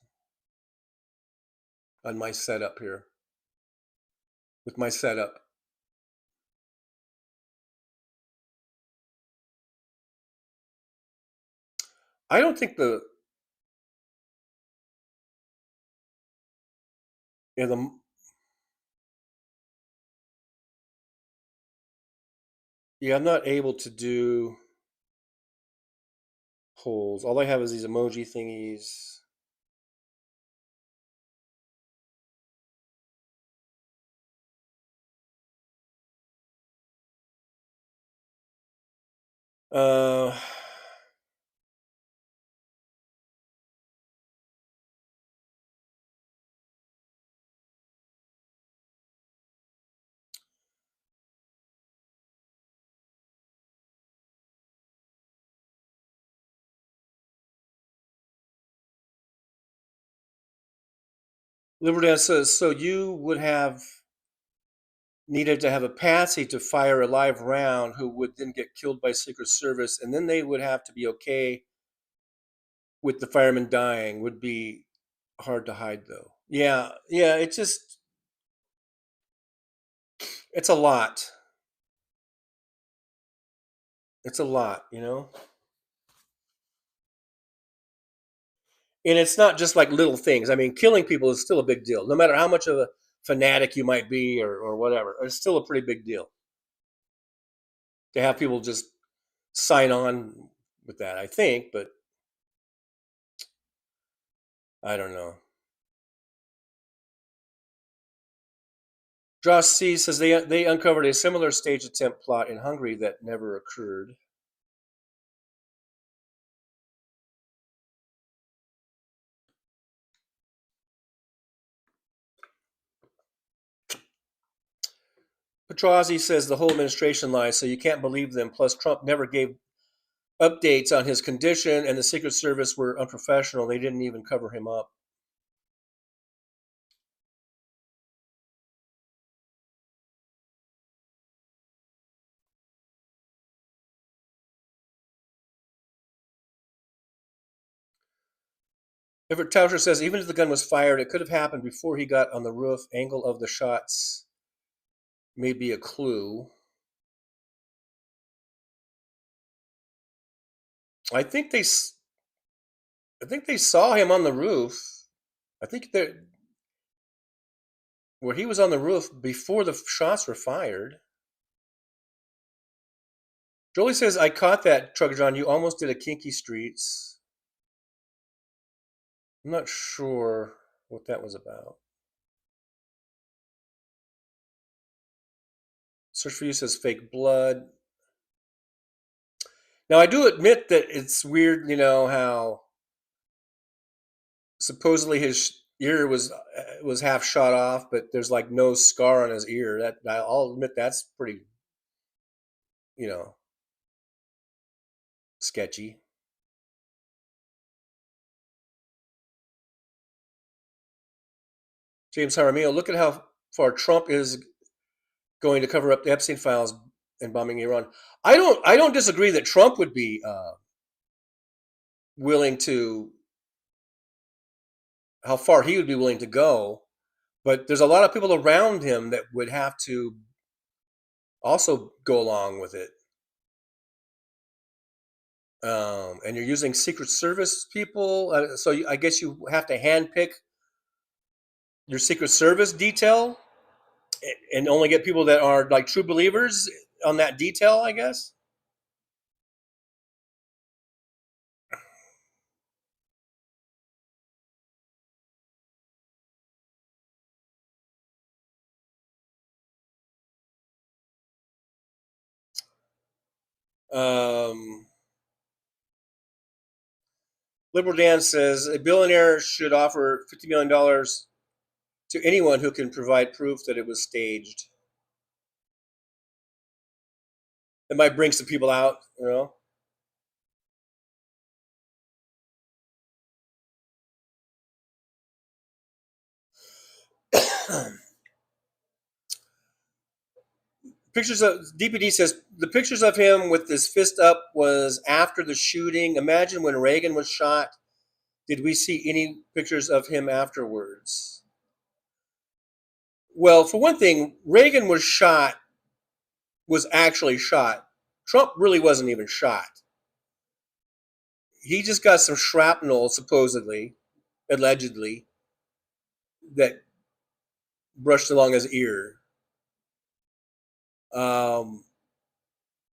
on my setup here. With my setup. I don't think yeah, I'm not able to do polls. All I have is these emoji thingies. Uh, Liberty says, so you would have needed to have a patsy to fire a live round who would then get killed by Secret Service, and then they would have to be okay with the fireman dying. Would be hard to hide, though. Yeah, it's just, it's a lot. It's a lot, you know? And it's not just like little things. I mean, killing people is still a big deal. No matter how much of a fanatic you might be or whatever, it's still a pretty big deal to have people just sign on with that, I think, but I don't know. Josh C says they uncovered a similar stage attempt plot in Hungary that never occurred. Petrozzi says the whole administration lies, so you can't believe them. Plus, Trump never gave updates on his condition, and the Secret Service were unprofessional. They didn't even cover him up. Everett Tauscher says even if the gun was fired, it could have happened before he got on the roof. Angle of the shots may be a clue. I think they saw him on the roof. I think where he was on the roof before the shots were fired. Jolie says, I caught that, Trucker John. You almost did a Kinky Streets. I'm not sure what that was about. Search for You says fake blood. Now, I do admit that it's weird, you know, how supposedly his ear was half shot off, but there's like no scar on his ear. That I'll admit that's pretty, you know, sketchy. James Jaramillo, look at how far Trump is going to cover up the Epstein files and bombing Iran. I don't disagree that Trump would be willing to, how far he would be willing to go, but there's a lot of people around him that would have to also go along with it. And you're using Secret Service people, so I guess you have to handpick your Secret Service detail and only get people that are like true believers on that detail, I guess. Liberal Dan says a billionaire should offer $50 million to anyone who can provide proof that it was staged. It might bring some people out, you know. Pictures of DPD says the pictures of him with his fist up was after the shooting. Imagine when Reagan was shot. Did we see any pictures of him afterwards? Well, for one thing, Reagan was actually shot. Trump really wasn't even shot. He just got some shrapnel, supposedly, allegedly, that brushed along his ear.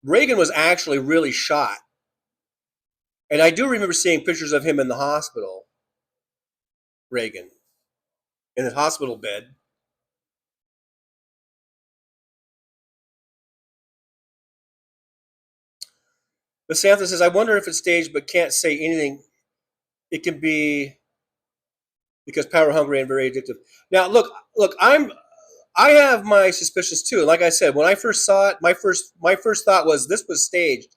Reagan was actually really shot. And I do remember seeing pictures of him in the hospital, Reagan, in the hospital bed. But Samantha says, I wonder if it's staged but can't say anything. It can be because power hungry and very addictive. Now, look, I have my suspicions too. Like I said, when I first saw it, my first thought was this was staged.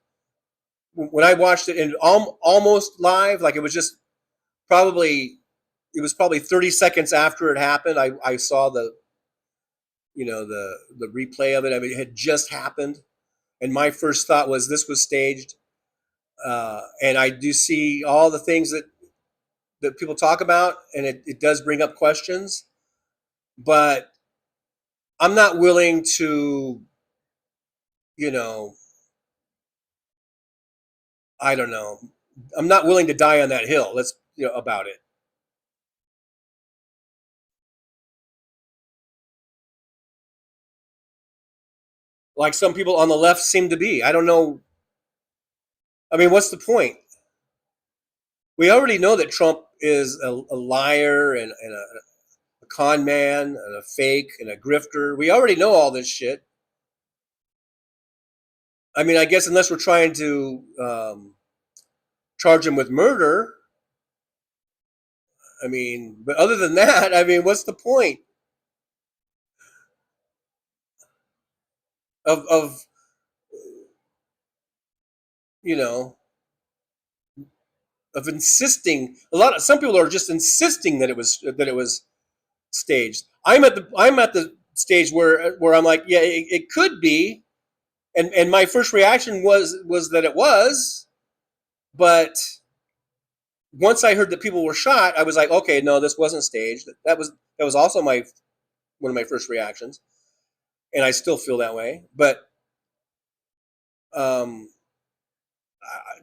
When I watched it in almost live, like it was just probably, it was probably 30 seconds after it happened. I saw the, the replay of it. I mean, it had just happened, and my first thought was this was staged. And I do see all the things that people talk about, and it does bring up questions, but I'm not willing to, you know, I don't know. I'm not willing to die on that hill. Let's, about it. Like some people on the left seem to be. I don't know. I mean, what's the point? We already know that Trump is a liar and a con man and a fake and a grifter. We already know all this shit. I mean, I guess unless we're trying to charge him with murder. I mean, but other than that, I mean, what's the point of you know of insisting? Some people are just insisting that it was staged. I'm at the stage where I'm like, yeah, it could be, and my first reaction was that it was, but once I heard that people were shot, I was like, okay, no, this wasn't staged. That was also one of my first reactions, and I still feel that way. But um,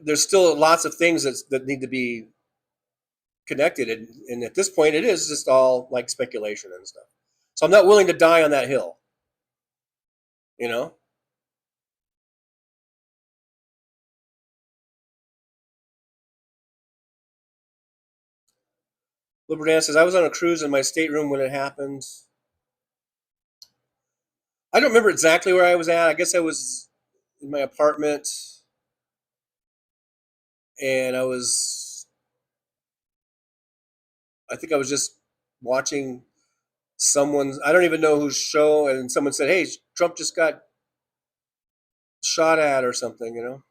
there's still lots of things that need to be connected, and at this point, it is just all like speculation and stuff. So I'm not willing to die on that hill, you know. Liberdan says, I was on a cruise in my stateroom when it happened. I don't remember exactly where I was at. I guess I was in my apartment, and I think I was just watching someone's, I don't even know whose show, and someone said, hey, Trump just got shot at or something, you know.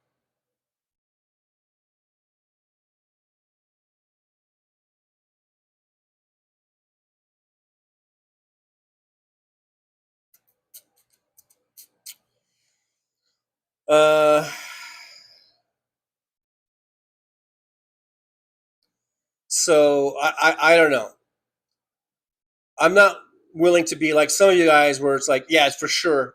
So I don't know. I'm not willing to be like some of you guys where it's like, yeah, it's for sure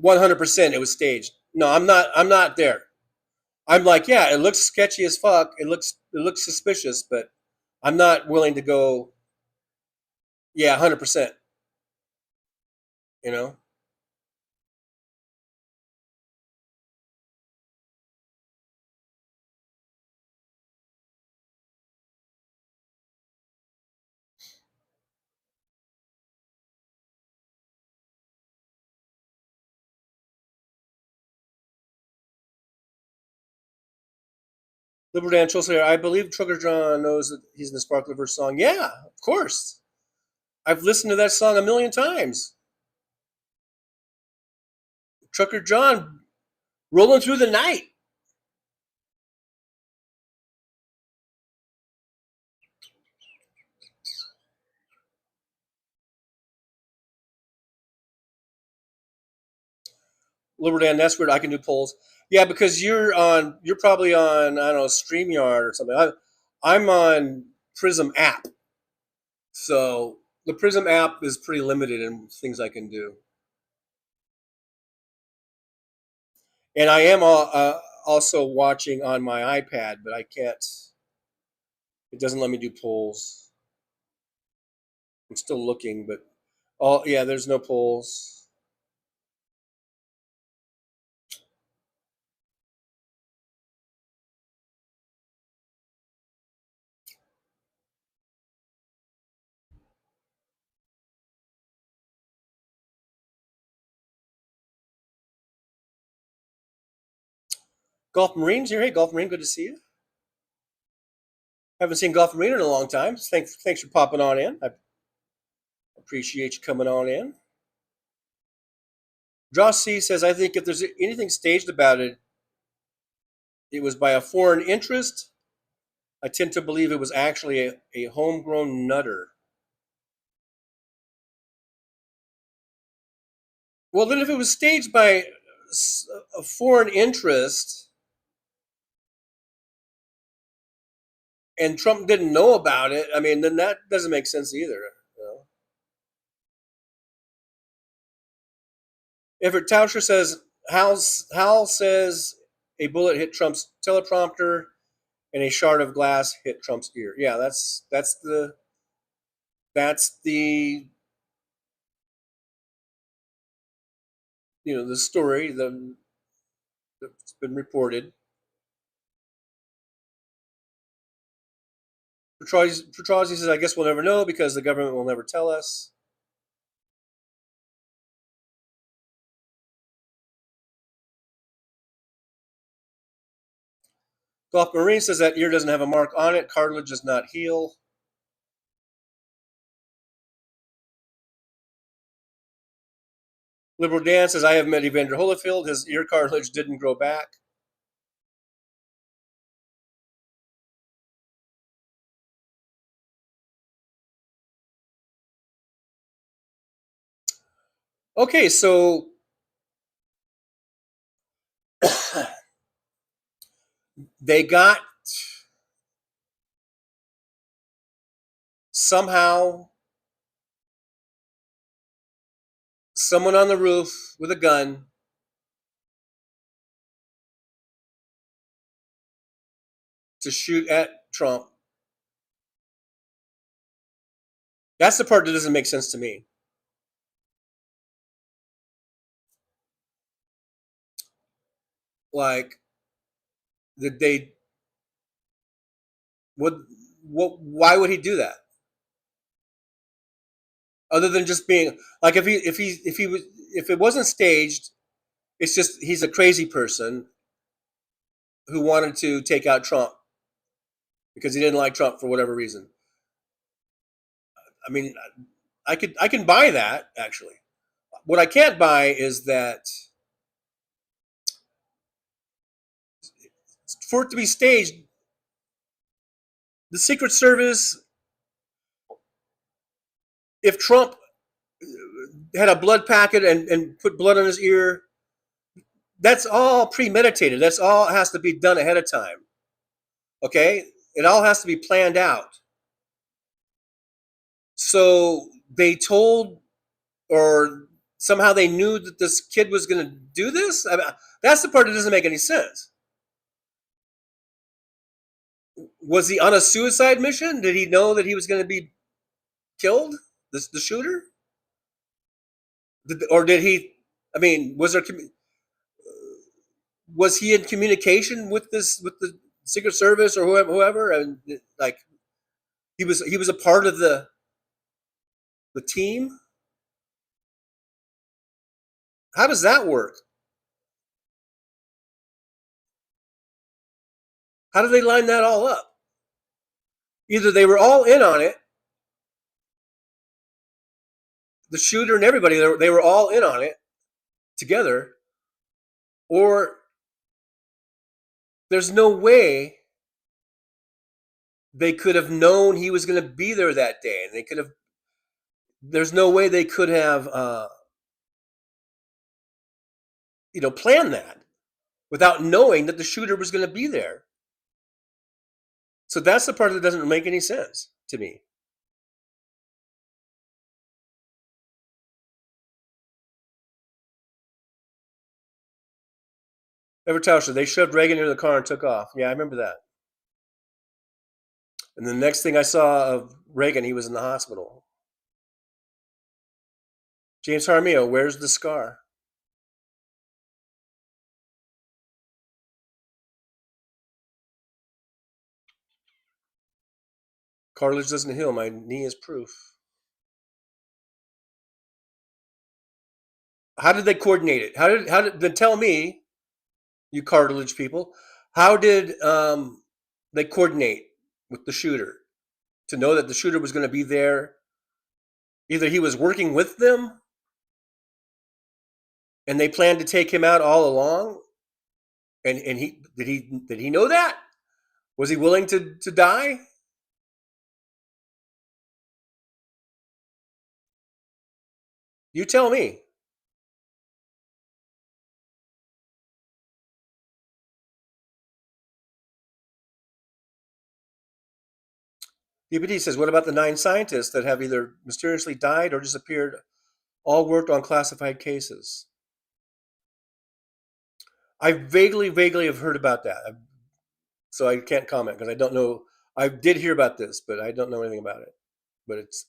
100% it was staged. No, I'm not there. I'm like, yeah, it looks sketchy as fuck. It looks suspicious, but I'm not willing to go, yeah, 100%, you know? Liberal Dan Chulser, I believe Trucker John knows that he's in the Sparkliverse song. Yeah, of course. I've listened to that song a million times. Trucker John, rolling through the night. Liberal Dan, that's weird. I can do polls. Yeah, because you're probably on, I don't know, StreamYard or something. I'm on Prism app. So the Prism app is pretty limited in things I can do. And I am also watching on my iPad, but I can't. It doesn't let me do polls. I'm still looking, but yeah, there's no polls. Golf Marines here. Hey, Golf Marine, good to see you. Haven't seen Golf Marine in a long time. Thanks for popping on in. I appreciate you coming on in. Josh C says, I think if there's anything staged about it, it was by a foreign interest. I tend to believe it was actually a homegrown nutter. Well, then if it was staged by a foreign interest and Trump didn't know about it, I mean, then that doesn't make sense either. You know? Everett Tauscher says, Hal says a bullet hit Trump's teleprompter and a shard of glass hit Trump's ear. Yeah, that's the the story that's been reported. Petrozzi says, I guess we'll never know because the government will never tell us. Golf Marine says that ear doesn't have a mark on it. Cartilage does not heal. Liberal Dan says, I have met Evander Holyfield. His ear cartilage didn't grow back. Okay, so they got somehow someone on the roof with a gun to shoot at Trump. That's the part that doesn't make sense to me. Like, did they? Why would he do that? Other than just being like, if it wasn't staged, it's just he's a crazy person who wanted to take out Trump because he didn't like Trump for whatever reason. I mean, I can buy that actually. What I can't buy is that for it to be staged, the Secret Service, if Trump had a blood packet and put blood on his ear, that's all premeditated. That's all has to be done ahead of time. Okay, it all has to be planned out. So they told, or somehow they knew that this kid was going to do this. I mean, that's the part that doesn't make any sense. Was he on a suicide mission? Did he know that he was going to be killed? The shooter, or did he? I mean, was he in communication with the Secret Service or whoever, and like he was a part of the team? How does that work? How do they line that all up? Either they were all in on it, the shooter and everybody, they were all in on it together, or there's no way they could have known he was going to be there that day, and they could have. There's no way they could have, planned that without knowing that the shooter was going to be there. So that's the part that doesn't make any sense to me. Evertauscher, they shoved Reagan into the car and took off. Yeah, I remember that. And the next thing I saw of Reagan, he was in the hospital. James Jaramillo, where's the scar? Cartilage doesn't heal. My knee is proof. How did they coordinate it? How did then tell me, you cartilage people, how did they coordinate with the shooter to know that the shooter was going to be there? Either he was working with them and they planned to take him out all along, and did he know that? Was he willing to die? You tell me. DPD says, what about the 9 scientists that have either mysteriously died or disappeared, all worked on classified cases? I vaguely have heard about that, so I can't comment because I don't know. I did hear about this, but I don't know anything about it. But it's,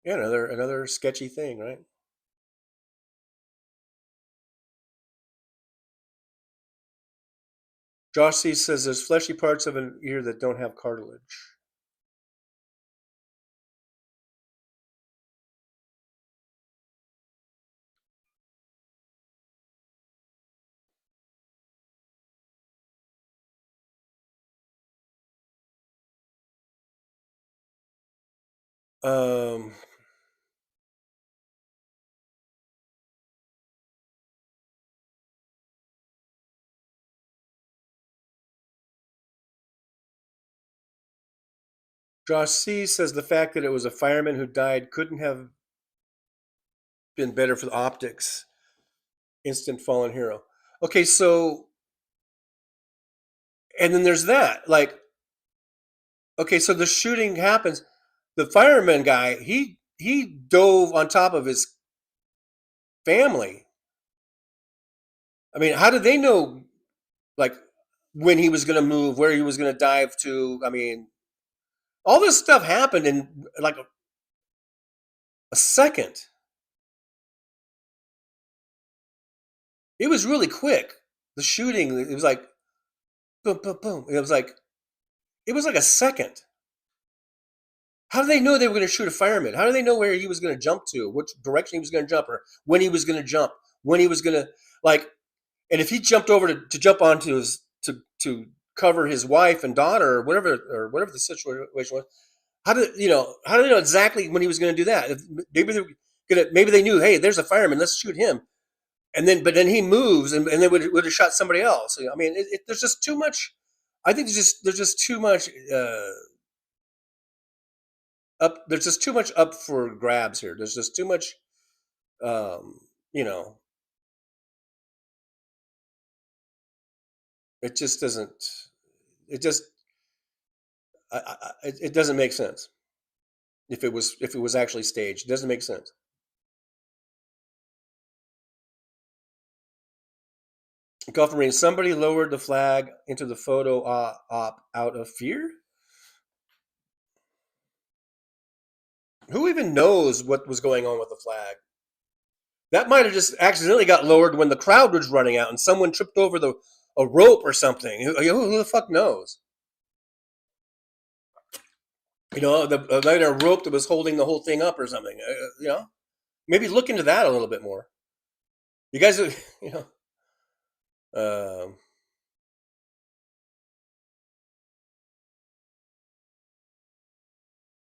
yeah, another sketchy thing, right? Josh C says there's fleshy parts of an ear that don't have cartilage. Um, Josh C says the fact that it was a fireman who died couldn't have been better for the optics. Instant fallen hero. Okay, so, and then there's that. Like, okay, so the shooting happens. The fireman guy, he dove on top of his family. I mean, how did they know, like, when he was going to move, where he was going to dive to? I mean, all this stuff happened in like a second. It was really quick. The shooting, it was like boom, boom, boom. It was like a second. How do they know they were going to shoot a fireman? How do they know where he was going to jump to, which direction he was going to jump, or when he was going to jump, when he was going to, like, and if he jumped over to jump onto his to cover his wife and daughter, or whatever the situation was, how do they know exactly when he was going to do that? Maybe they knew, hey, there's a fireman, let's shoot him, but then he moves, and they would have shot somebody else. I mean, there's just too much. I think there's just too much up. There's just too much up for grabs here. There's just too much, um, you know, It just doesn't. It just. It doesn't make sense. If it was actually staged, it doesn't make sense. Gulf Marine, somebody lowered the flag into the photo op out of fear. Who even knows what was going on with the flag? That might have just accidentally got lowered when the crowd was running out and someone tripped over a rope or something. Who the fuck knows? You know, like a rope that was holding the whole thing up or something. You know, maybe look into that a little bit more. You guys, you know.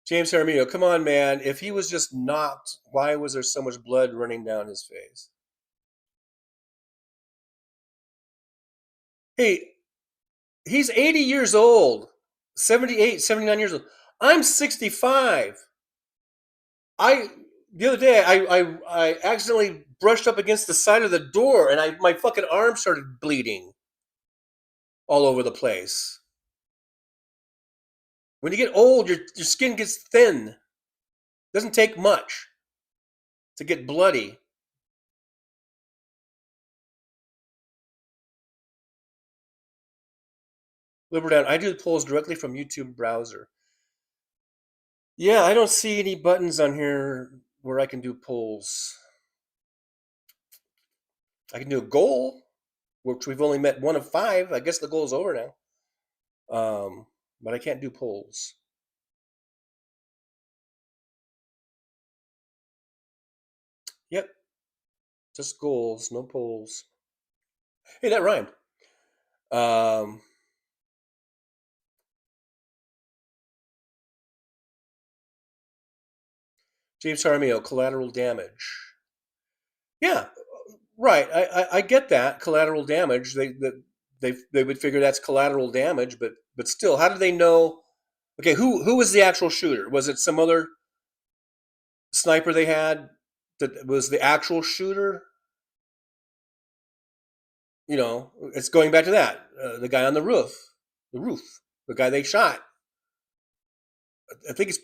James Jaramillo, come on, man. If he was just knocked, why was there so much blood running down his face? Hey, he's 80 years old, 78, 79 years old. I'm 65. The other day I accidentally brushed up against the side of the door and my fucking arm started bleeding all over the place. When you get old, your skin gets thin. It doesn't take much to get bloody. Liberdown, I do the polls directly from YouTube browser. Yeah, I don't see any buttons on here where I can do polls. I can do a goal, which we've only met 1 of 5. I guess the goal's over now. But I can't do polls. Yep. Just goals, no polls. Hey, that rhymed. James Jaramillo, collateral damage. Yeah, right. I get that collateral damage. They would figure that's collateral damage, but still, how do they know? Okay, who was the actual shooter? Was it some other sniper they had that was the actual shooter? You know, it's going back to that the guy on the roof, the guy they shot. I think it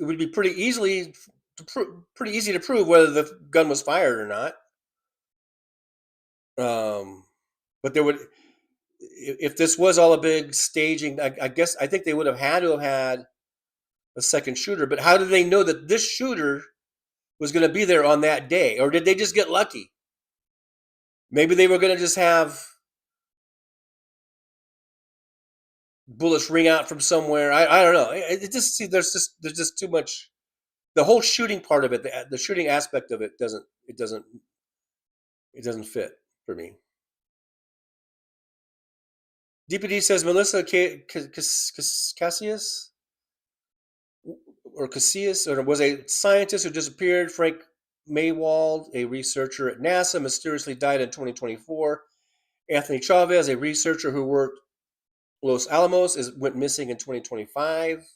would be pretty easy to prove whether the gun was fired or not. But there would, if this was all a big staging, I guess I think they would have had to have had a second shooter. But how did they know that this shooter was going to be there on that day, or did they just get lucky? Maybe they were going to just have bullets ring out from somewhere. I don't know. It just there's just too much. The whole shooting part of it, the shooting aspect of it doesn't fit for me. DPD says Melissa Cassius was a scientist who disappeared. Frank Maywald, a researcher at NASA, mysteriously died in 2024. Anthony Chavez, a researcher who worked Los Alamos, went missing in 2025.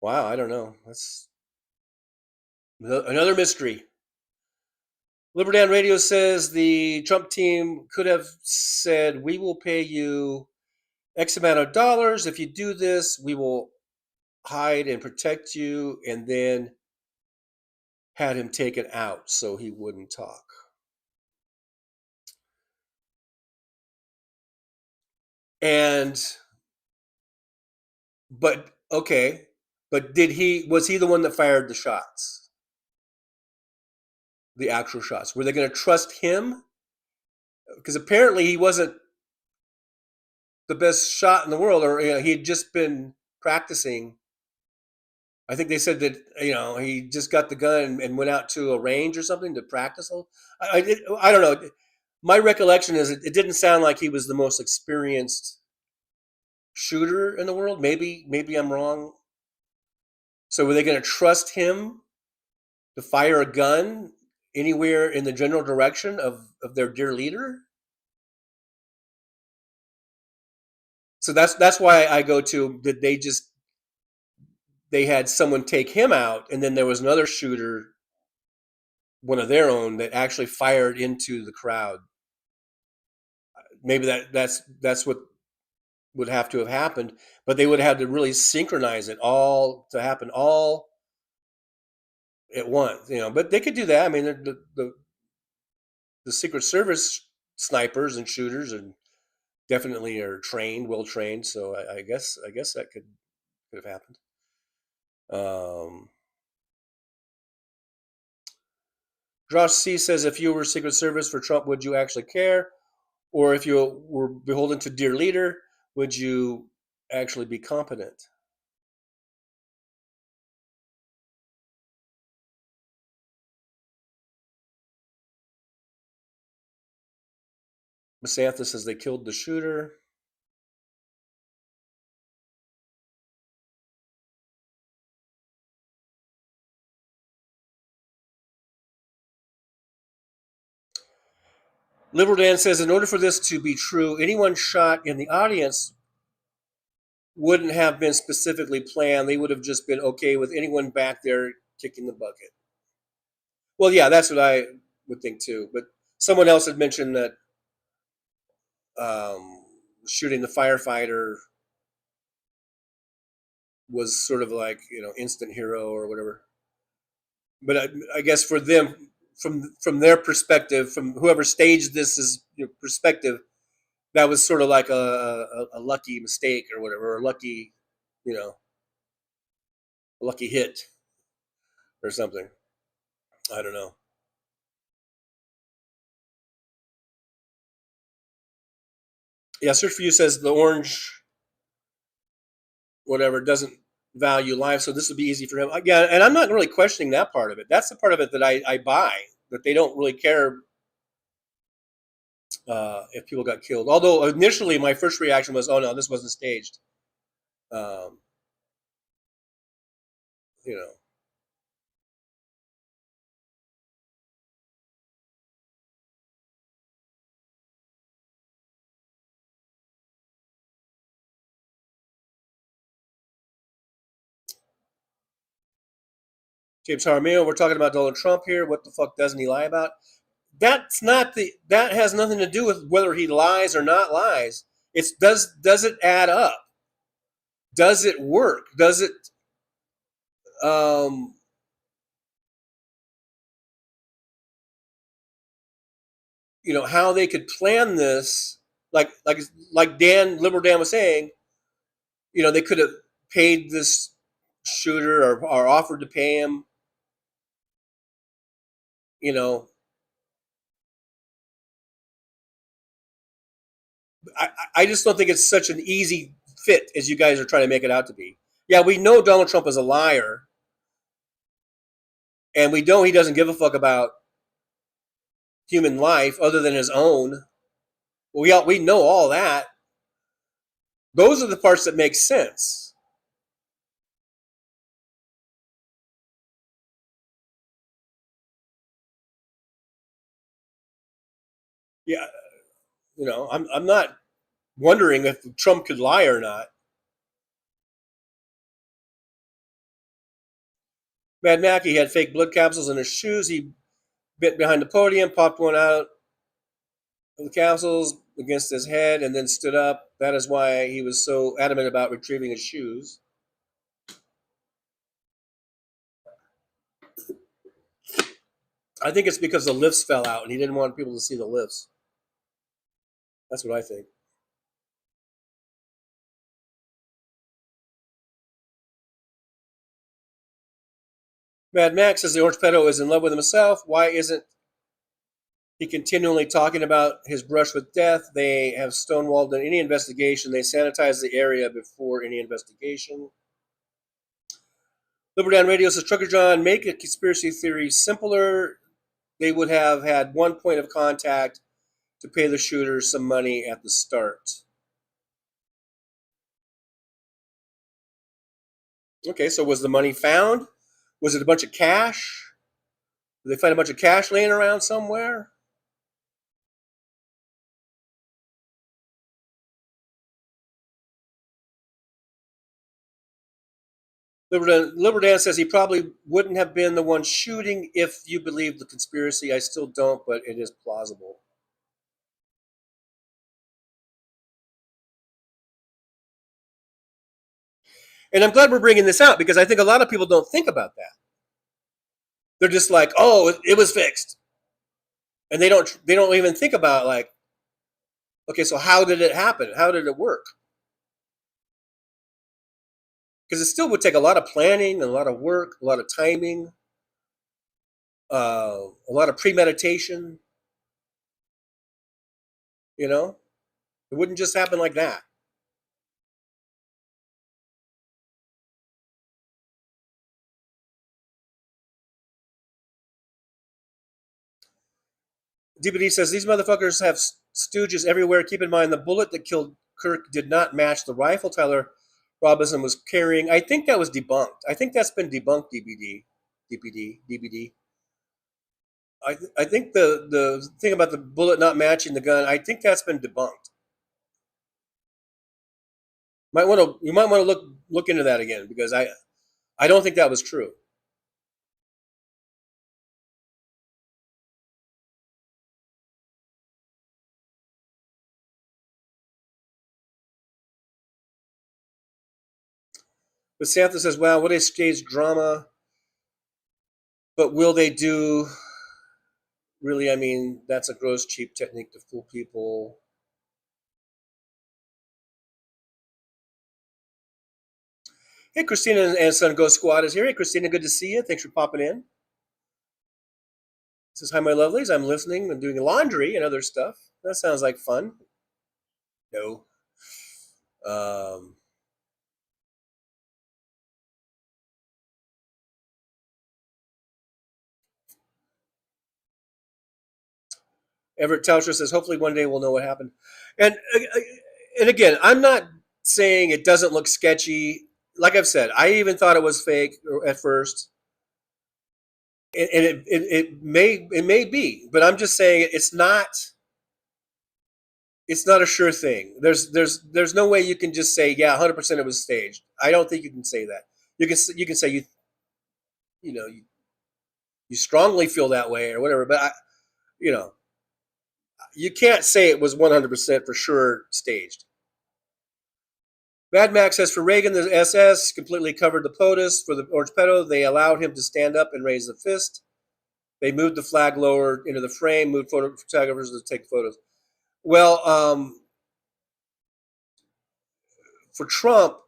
Wow, I don't know. That's another mystery. Liberdan Radio says the Trump team could have said, we will pay you X amount of dollars. If you do this, we will hide and protect you, and then had him taken out so he wouldn't talk. But was he the one that fired the shots? The actual shots? Were they going to trust him? Because apparently he wasn't the best shot in the world, or he had just been practicing. I think they said that he just got the gun and went out to a range or something to practice. I don't know. My recollection is it didn't sound like he was the most experienced shooter in the world. Maybe I'm wrong. So were they going to trust him to fire a gun anywhere in the general direction of their dear leader? So that's why I go to that they had someone take him out, and then there was another shooter, one of their own, that actually fired into the crowd. maybe that's what would have to have happened, but they would have had to really synchronize it all to happen all at once, But they could do that. I mean, the Secret Service snipers and shooters and definitely are trained, well trained. So I guess that could have happened. Josh C says, if you were Secret Service for Trump, would you actually care? Or if you were beholden to dear leader, would you actually be competent? Masantha says they killed the shooter. Liberal Dan says, in order for this to be true, anyone shot in the audience wouldn't have been specifically planned. They would have just been okay with anyone back there kicking the bucket. Well, yeah, that's what I would think too. But someone else had mentioned that shooting the firefighter was sort of like, instant hero or whatever. But I guess for them, from their perspective, from whoever staged this perspective, that was sort of like a lucky mistake or whatever, or a lucky hit or something. I don't know. Yeah, Search for You says the orange whatever doesn't value life, so this would be easy for him. Yeah, and I'm not really questioning that part of it. That's the part of it that I buy, that they don't really care if people got killed. Although initially my first reaction was, oh no, this wasn't staged. You know. James Jaramillo, we're talking about Donald Trump here. What the fuck doesn't he lie about? That has nothing to do with whether he lies or not lies. It's does it add up? Does it work? Does it how they could plan this, like Liberal Dan was saying, they could have paid this shooter or offered to pay him, I just don't think it's such an easy fit as you guys are trying to make it out to be. Yeah, we know Donald Trump is a liar, and we know he doesn't give a fuck about human life other than his own. We know all that. Those are the parts that make sense. Yeah, I'm not wondering if Trump could lie or not. Mad Mackey had fake blood capsules in his shoes. He bit behind the podium, popped one out of the capsules against his head, and then stood up. That is why he was so adamant about retrieving his shoes. I think it's because the lifts fell out and he didn't want people to see the lifts. That's what I think. Mad Max says the orange pedo is in love with himself. Why isn't he continually talking about his brush with death? They have stonewalled in any investigation. They sanitize the area before any investigation. Liberty on Radio says, Trucker John, make a conspiracy theory simpler. They would have had one point of contact to pay the shooter some money at the start. Okay, so was the money found? Was it a bunch of cash? Did they find a bunch of cash laying around somewhere? Liberal Dan says he probably wouldn't have been the one shooting if you believe the conspiracy. I still don't, but it is plausible. And I'm glad we're bringing this out because I think a lot of people don't think about that. They're just like, oh, it was fixed. And they don't even think about like, okay, so how did it happen? How did it work? Because it still would take a lot of planning, a lot of work, a lot of timing, a lot of premeditation. You know, it wouldn't just happen like that. DPD says these motherfuckers have stooges everywhere. Keep in mind the bullet that killed Kirk did not match the rifle Tyler Robinson was carrying. I think that was debunked. I think that's been debunked. DBD. I think the thing about the bullet not matching the gun. I think that's been debunked. You might want to look into that again because I don't think that was true. But Santha says, wow, what a stage drama. But will they do, really, I mean, that's a gross, cheap technique to fool people. Hey, Christina and Son Ghost Squad is here. Hey, Christina, good to see you. Thanks for popping in. Says, hi, my lovelies. I'm listening and doing laundry and other stuff. That sounds like fun. No. Everett Tauscher says, hopefully one day we'll know what happened. And again, I'm not saying it doesn't look sketchy. Like I've said, I even thought it was fake at first. And it may be, but I'm just saying it's not a sure thing. There's no way you can just say, yeah, 100% it was staged. I don't think you can say that. You can say you strongly feel that way or whatever, but you can't say it was 100% for sure staged. Mad Max says for Reagan, the SS completely covered the POTUS. For the Orange Pedo, they allowed him to stand up and raise the fist. They moved the flag lower into the frame, moved photographers to take photos. Well, for Trump,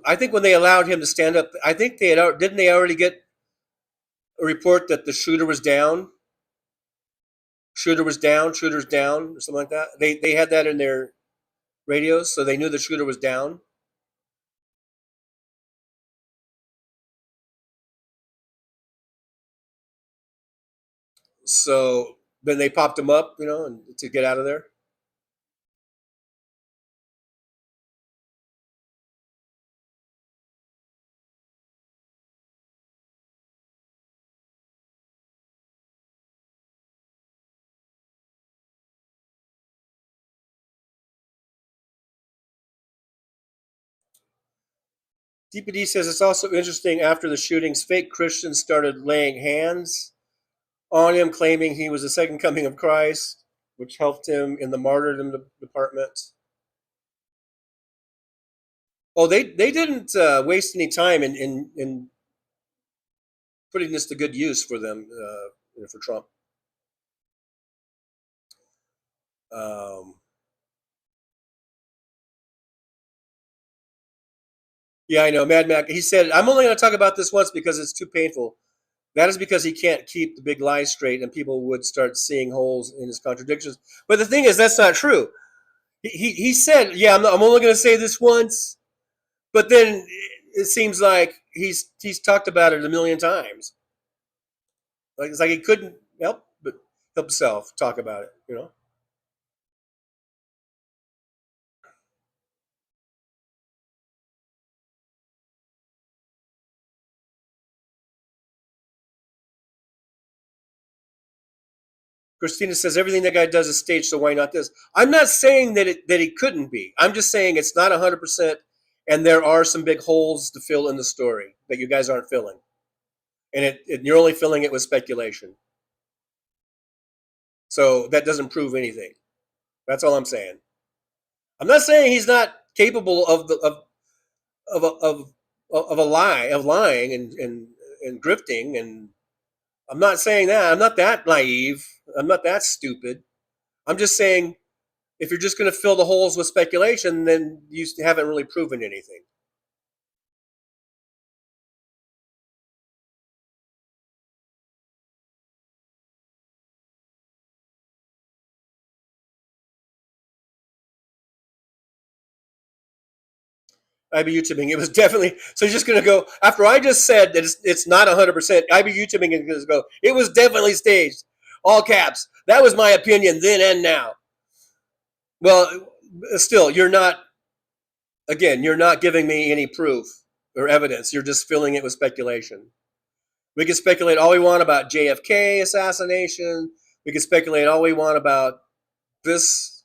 I think when they allowed him to stand up, I think didn't they already get a report that the shooter was down? Shooter's down, or something like that. They had that in their radios, so they knew the shooter was down. So then they popped him up, to get out of there. DPD says it's also interesting after the shootings, fake Christians started laying hands on him, claiming he was the second coming of Christ, which helped him in the martyrdom department. Oh, they didn't waste any time in putting this to good use for them, for Trump. Yeah, I know. Mad Mac. He said, I'm only going to talk about this once because it's too painful. That is because he can't keep the big lies straight and people would start seeing holes in his contradictions. But the thing is, that's not true. He said, yeah, I'm only going to say this once. But then it seems like he's talked about it a million times. Like it's like he couldn't help himself talk about it, Christina says everything that guy does is staged, so why not this? I'm not saying that he couldn't be. I'm just saying it's not 100%, and there are some big holes to fill in the story that you guys aren't filling, and you're only filling it with speculation. So that doesn't prove anything. That's all I'm saying. I'm not saying he's not capable of the of a lie of lying and grifting, and I'm not saying that. I'm not that naive. I'm not that stupid. I'm just saying if you're just going to fill the holes with speculation, then you haven't really proven anything. IB YouTubing. It was definitely so. You're just gonna go after I just said that it's not 100%. IB YouTubing is gonna go. It was definitely staged, all caps. That was my opinion then and now. Well, still, you're not. Again, you're not giving me any proof or evidence. You're just filling it with speculation. We can speculate all we want about JFK assassination. We can speculate all we want about this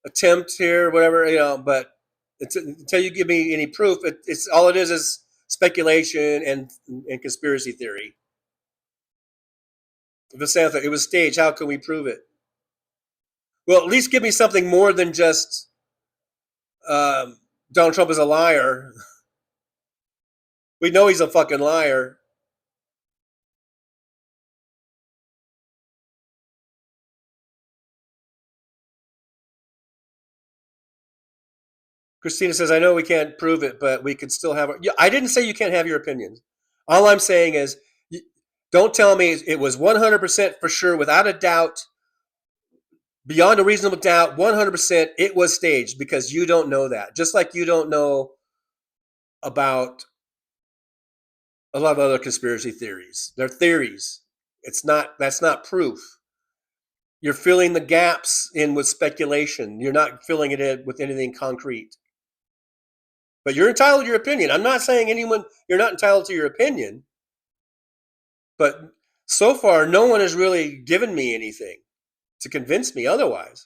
attempt here, whatever, but until you give me any proof, it's all it is speculation and conspiracy theory. Vasantha, it was staged. How can we prove it? Well, at least give me something more than just Donald Trump is a liar. We know he's a fucking liar. Christina says, I know we can't prove it, but we could still have. Yeah, I didn't say you can't have your opinions. All I'm saying is, don't tell me it was 100% for sure, without a doubt, beyond a reasonable doubt, 100% it was staged, because you don't know that. Just like you don't know about a lot of other conspiracy theories. They're theories. That's not proof. You're filling the gaps in with speculation. You're not filling it in with anything concrete. But you're entitled to your opinion. I'm not saying you're not entitled to your opinion. But so far, no one has really given me anything to convince me otherwise.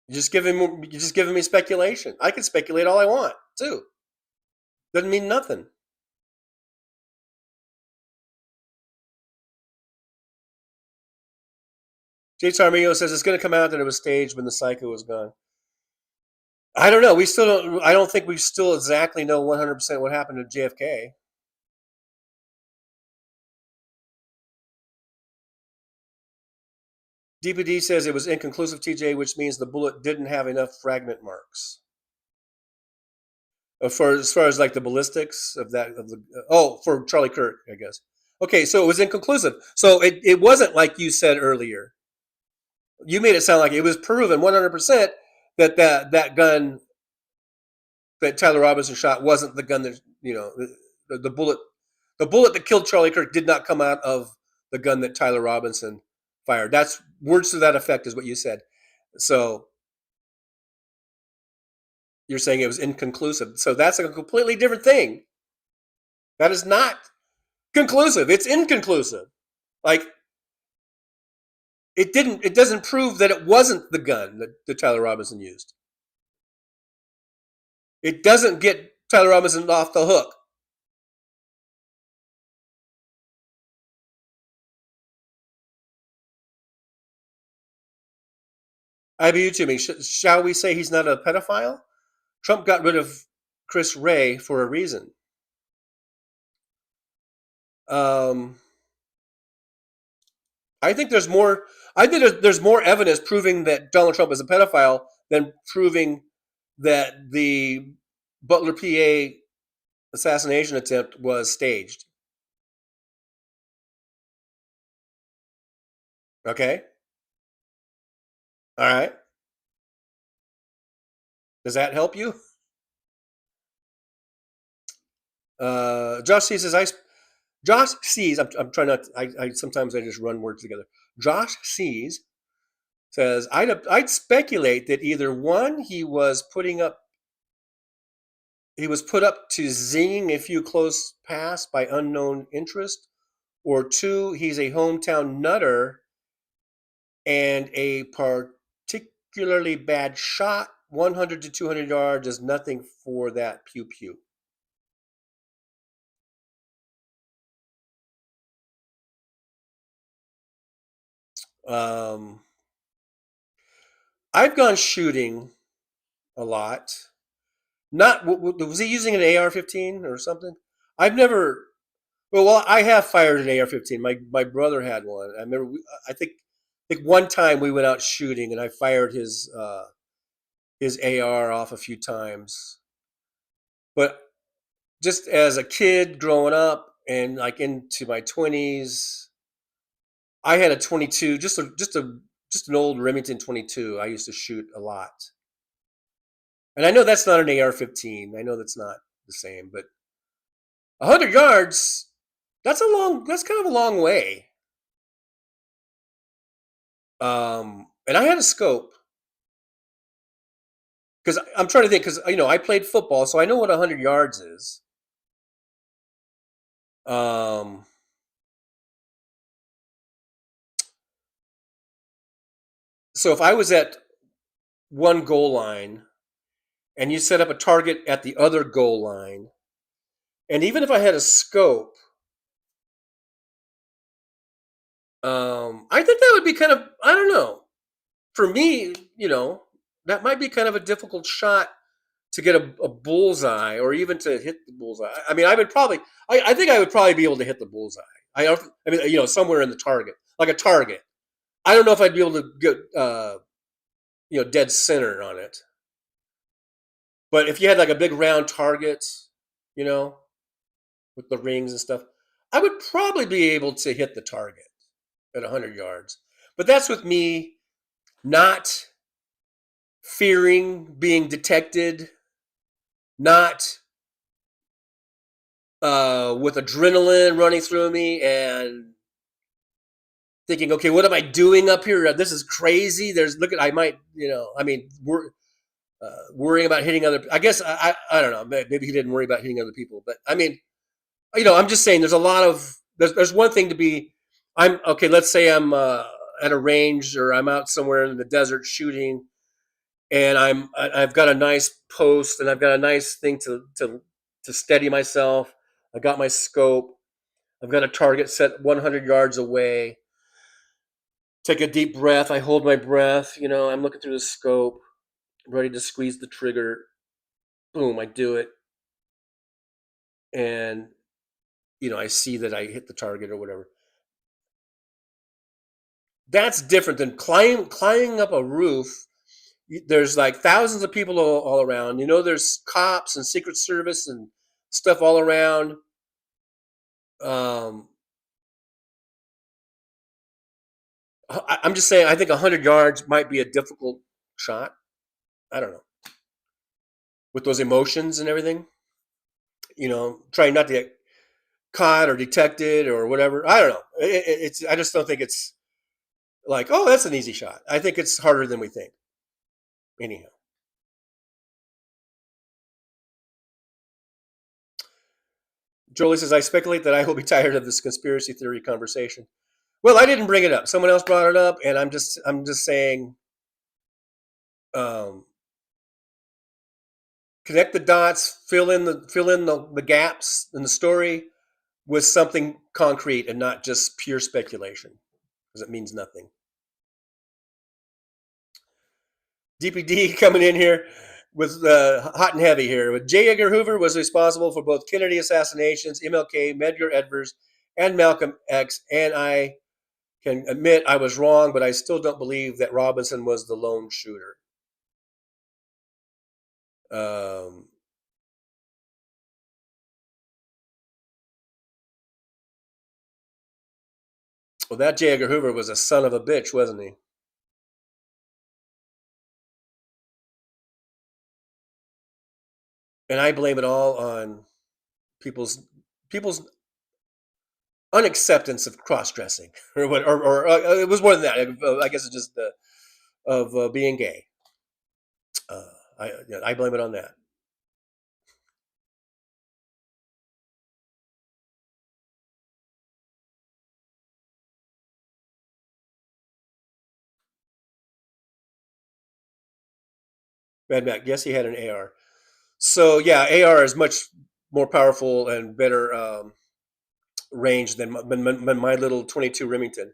You're just giving me speculation. I can speculate all I want too. Doesn't mean nothing. J. Tarmillo says it's going to come out that it was staged when the psycho was gone. I don't know. We still don't. I don't think we still exactly know 100% what happened to JFK. DPD says it was inconclusive, TJ, which means the bullet didn't have enough fragment marks. As far as like the ballistics of for Charlie Kirk, I guess. Okay, so it was inconclusive. So it wasn't like you said earlier. You made it sound like it was proven 100% that gun that Tyler Robinson shot wasn't the gun that the bullet that killed Charlie Kirk did not come out of the gun that Tyler Robinson fired. That's words to that effect is what you said. So you're saying it was inconclusive. So that's a completely different thing. That is not conclusive. It's inconclusive. Like it doesn't prove that it wasn't the gun that Tyler Robinson used. It doesn't get Tyler Robinson off the hook. IBU to me. Shall we say he's not a pedophile? Trump got rid of Chris Wray for a reason. I think there's more. I think there's more evidence proving that Donald Trump is a pedophile than proving that the Butler, PA assassination attempt was staged. Okay. All right. Does that help you? Josh sees as Josh sees. I'm trying not. I sometimes I just run words together. Josh sees says I'd speculate that either one he was put up to zinging a few close pass by unknown interest, or two, he's a hometown nutter and a particularly bad shot. 100 to 200 yards is nothing for that pew pew. I've gone shooting a lot. Not was he using an AR-15 or something? I've never. Well, I have fired an AR-15. My brother had one. I remember. I think one time we went out shooting and I fired his AR off a few times. But just as a kid growing up and like into my 20s, I had a 22, just an old Remington 22. I used to shoot a lot. And I know that's not an AR-15. I know that's not the same, but 100 yards, that's kind of a long way. And I had a scope because I'm trying to think because I played football, so I know what 100 yards is. Um, so if I was at one goal line and you set up a target at the other goal line, and even if I had a scope, I think that would be kind of, I don't know. For me, that might be kind of a difficult shot to get a bullseye or even to hit the bullseye. I mean, I think I would probably be able to hit the bullseye. I mean, somewhere in the target, like a target. I don't know if I'd be able to get, dead center on it. But if you had like a big round target, you know, with the rings and stuff, I would probably be able to hit the target at 100 yards. But that's with me not fearing being detected, not with adrenaline running through me and thinking, okay, what am I doing up here? This is crazy. I might, I mean, worrying about hitting other. I guess I don't know. Maybe he didn't worry about hitting other people, but I mean, I'm just saying. There's a lot of there's one thing to be. I'm okay. Let's say I'm at a range or I'm out somewhere in the desert shooting, and I've got a nice post and I've got a nice thing to steady myself. I got my scope. I've got a target set 100 yards away. Take a deep breath. I hold my breath. I'm looking through the scope, ready to squeeze the trigger. Boom, I do it. And, I see that I hit the target or whatever. That's different than climbing up a roof. There's like thousands of people all around. There's cops and Secret Service and stuff all around. I'm just saying, I think 100 yards might be a difficult shot. I don't know. With those emotions and everything, trying not to get caught or detected or whatever. I don't know. I just don't think it's like, oh, that's an easy shot. I think it's harder than we think. Anyhow. Jolie says, I speculate that I will be tired of this conspiracy theory conversation. Well, I didn't bring it up. Someone else brought it up, and I'm just saying, connect the dots, fill in the gaps in the story with something concrete and not just pure speculation, because it means nothing. DPD coming in here with hot and heavy here. With J. Edgar Hoover was responsible for both Kennedy assassinations, MLK, Medgar Evers, and Malcolm X, and I can admit I was wrong, but I still don't believe that Robinson was the lone shooter. Well, that J. Edgar Hoover was a son of a bitch, wasn't he? And I blame it all on people's unacceptance of cross-dressing, or what, or it was more than that. I guess it's just of being gay. I blame it on that. Mad Mac, yes, he had an AR. So yeah, AR is much more powerful and better range than my little 22 Remington.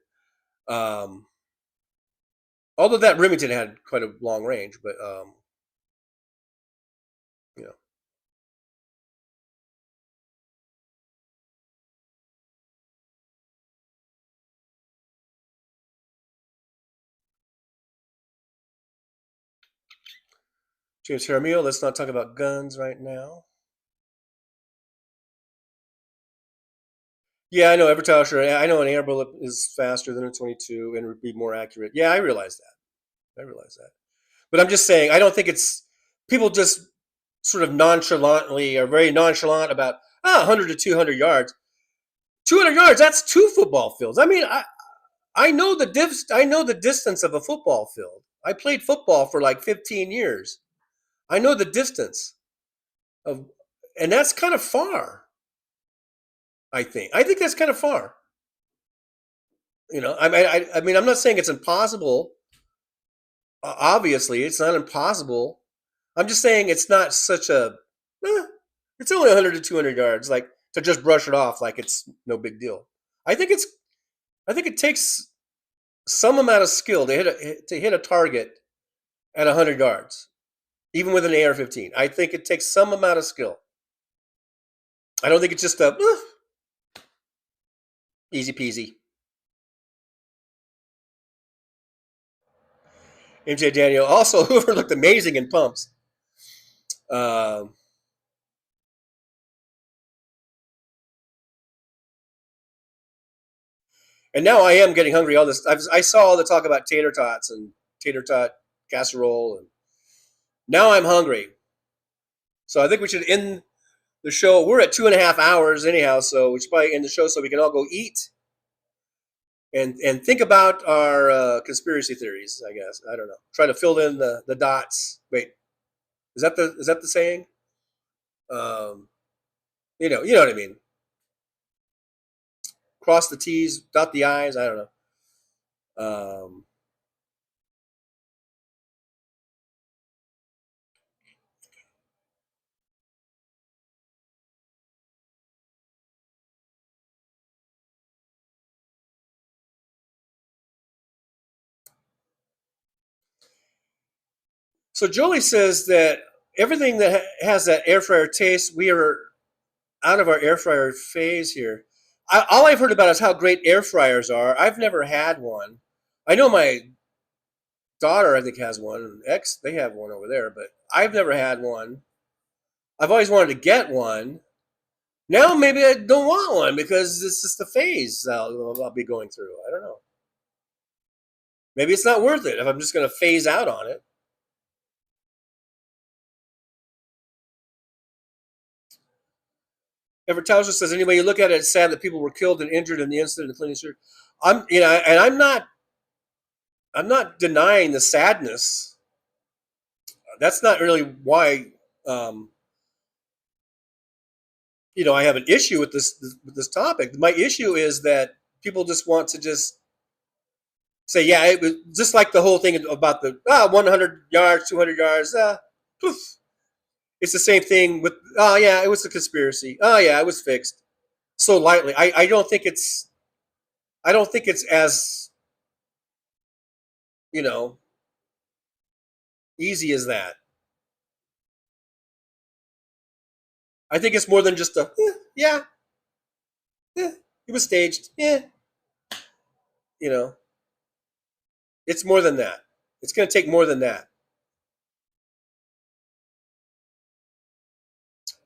Although that Remington had quite a long range, but you know. James Jaramillo, let's not talk about guns right now. Yeah, I know Evertauscher. I know an air bullet is faster than a 22 and would be more accurate. Yeah, I realize that. I realize that. But I'm just saying, I don't think it's people just sort of nonchalantly are very nonchalant about 100 to 200 yards. 200 yards, that's 2 football fields. I mean, I know I know the distance of a football field. I played football for like 15 years. I know the distance of, and that's kind of far. I think that's kind of far. I mean, I'm not saying it's impossible. Obviously, it's not impossible. I'm just saying it's not such a. It's only 100 to 200 yards, like to just brush it off like it's no big deal. I think it's. I think it takes some amount of skill to hit a target at 100 yards, even with an AR-15. I think it takes some amount of skill. I don't think it's just a easy peasy. MJ Daniel also Hoover looked amazing in pumps. And now I am getting hungry. All this I saw all the talk about tater tots and tater tot casserole, and now I'm hungry. So I think we should end the show. We're at 2.5 hours anyhow, so we should probably end the show so we can all go eat and think about our conspiracy theories. I guess I don't know. Try to fill in the dots. Wait, is that the saying? You know what I mean. Cross the T's, dot the I's. I don't know. So Jolie says that everything that has that air fryer taste, we are out of our air fryer phase here. All I've heard about is how great air fryers are. I've never had one. I know my daughter, I think, has one. They have one over there, but I've never had one. I've always wanted to get one. Now maybe I don't want one because it's just the phase I'll be going through. I don't know. Maybe it's not worth it if I'm just going to phase out on it. Everett Towser says, anyway you look at it, it's sad that people were killed and injured in the incident in Clinton Street. I'm not denying the sadness. That's not really why, I have an issue with this topic. My issue is that people just want to just say, yeah, it was just like the whole thing about the 100 yards, 200 yards. Poof. It's the same thing with, yeah, it was a conspiracy. Oh yeah, it was fixed. So lightly. I don't think it's as, easy as that. I think it's more than just yeah, it was staged. Yeah. It's more than that. It's going to take more than that.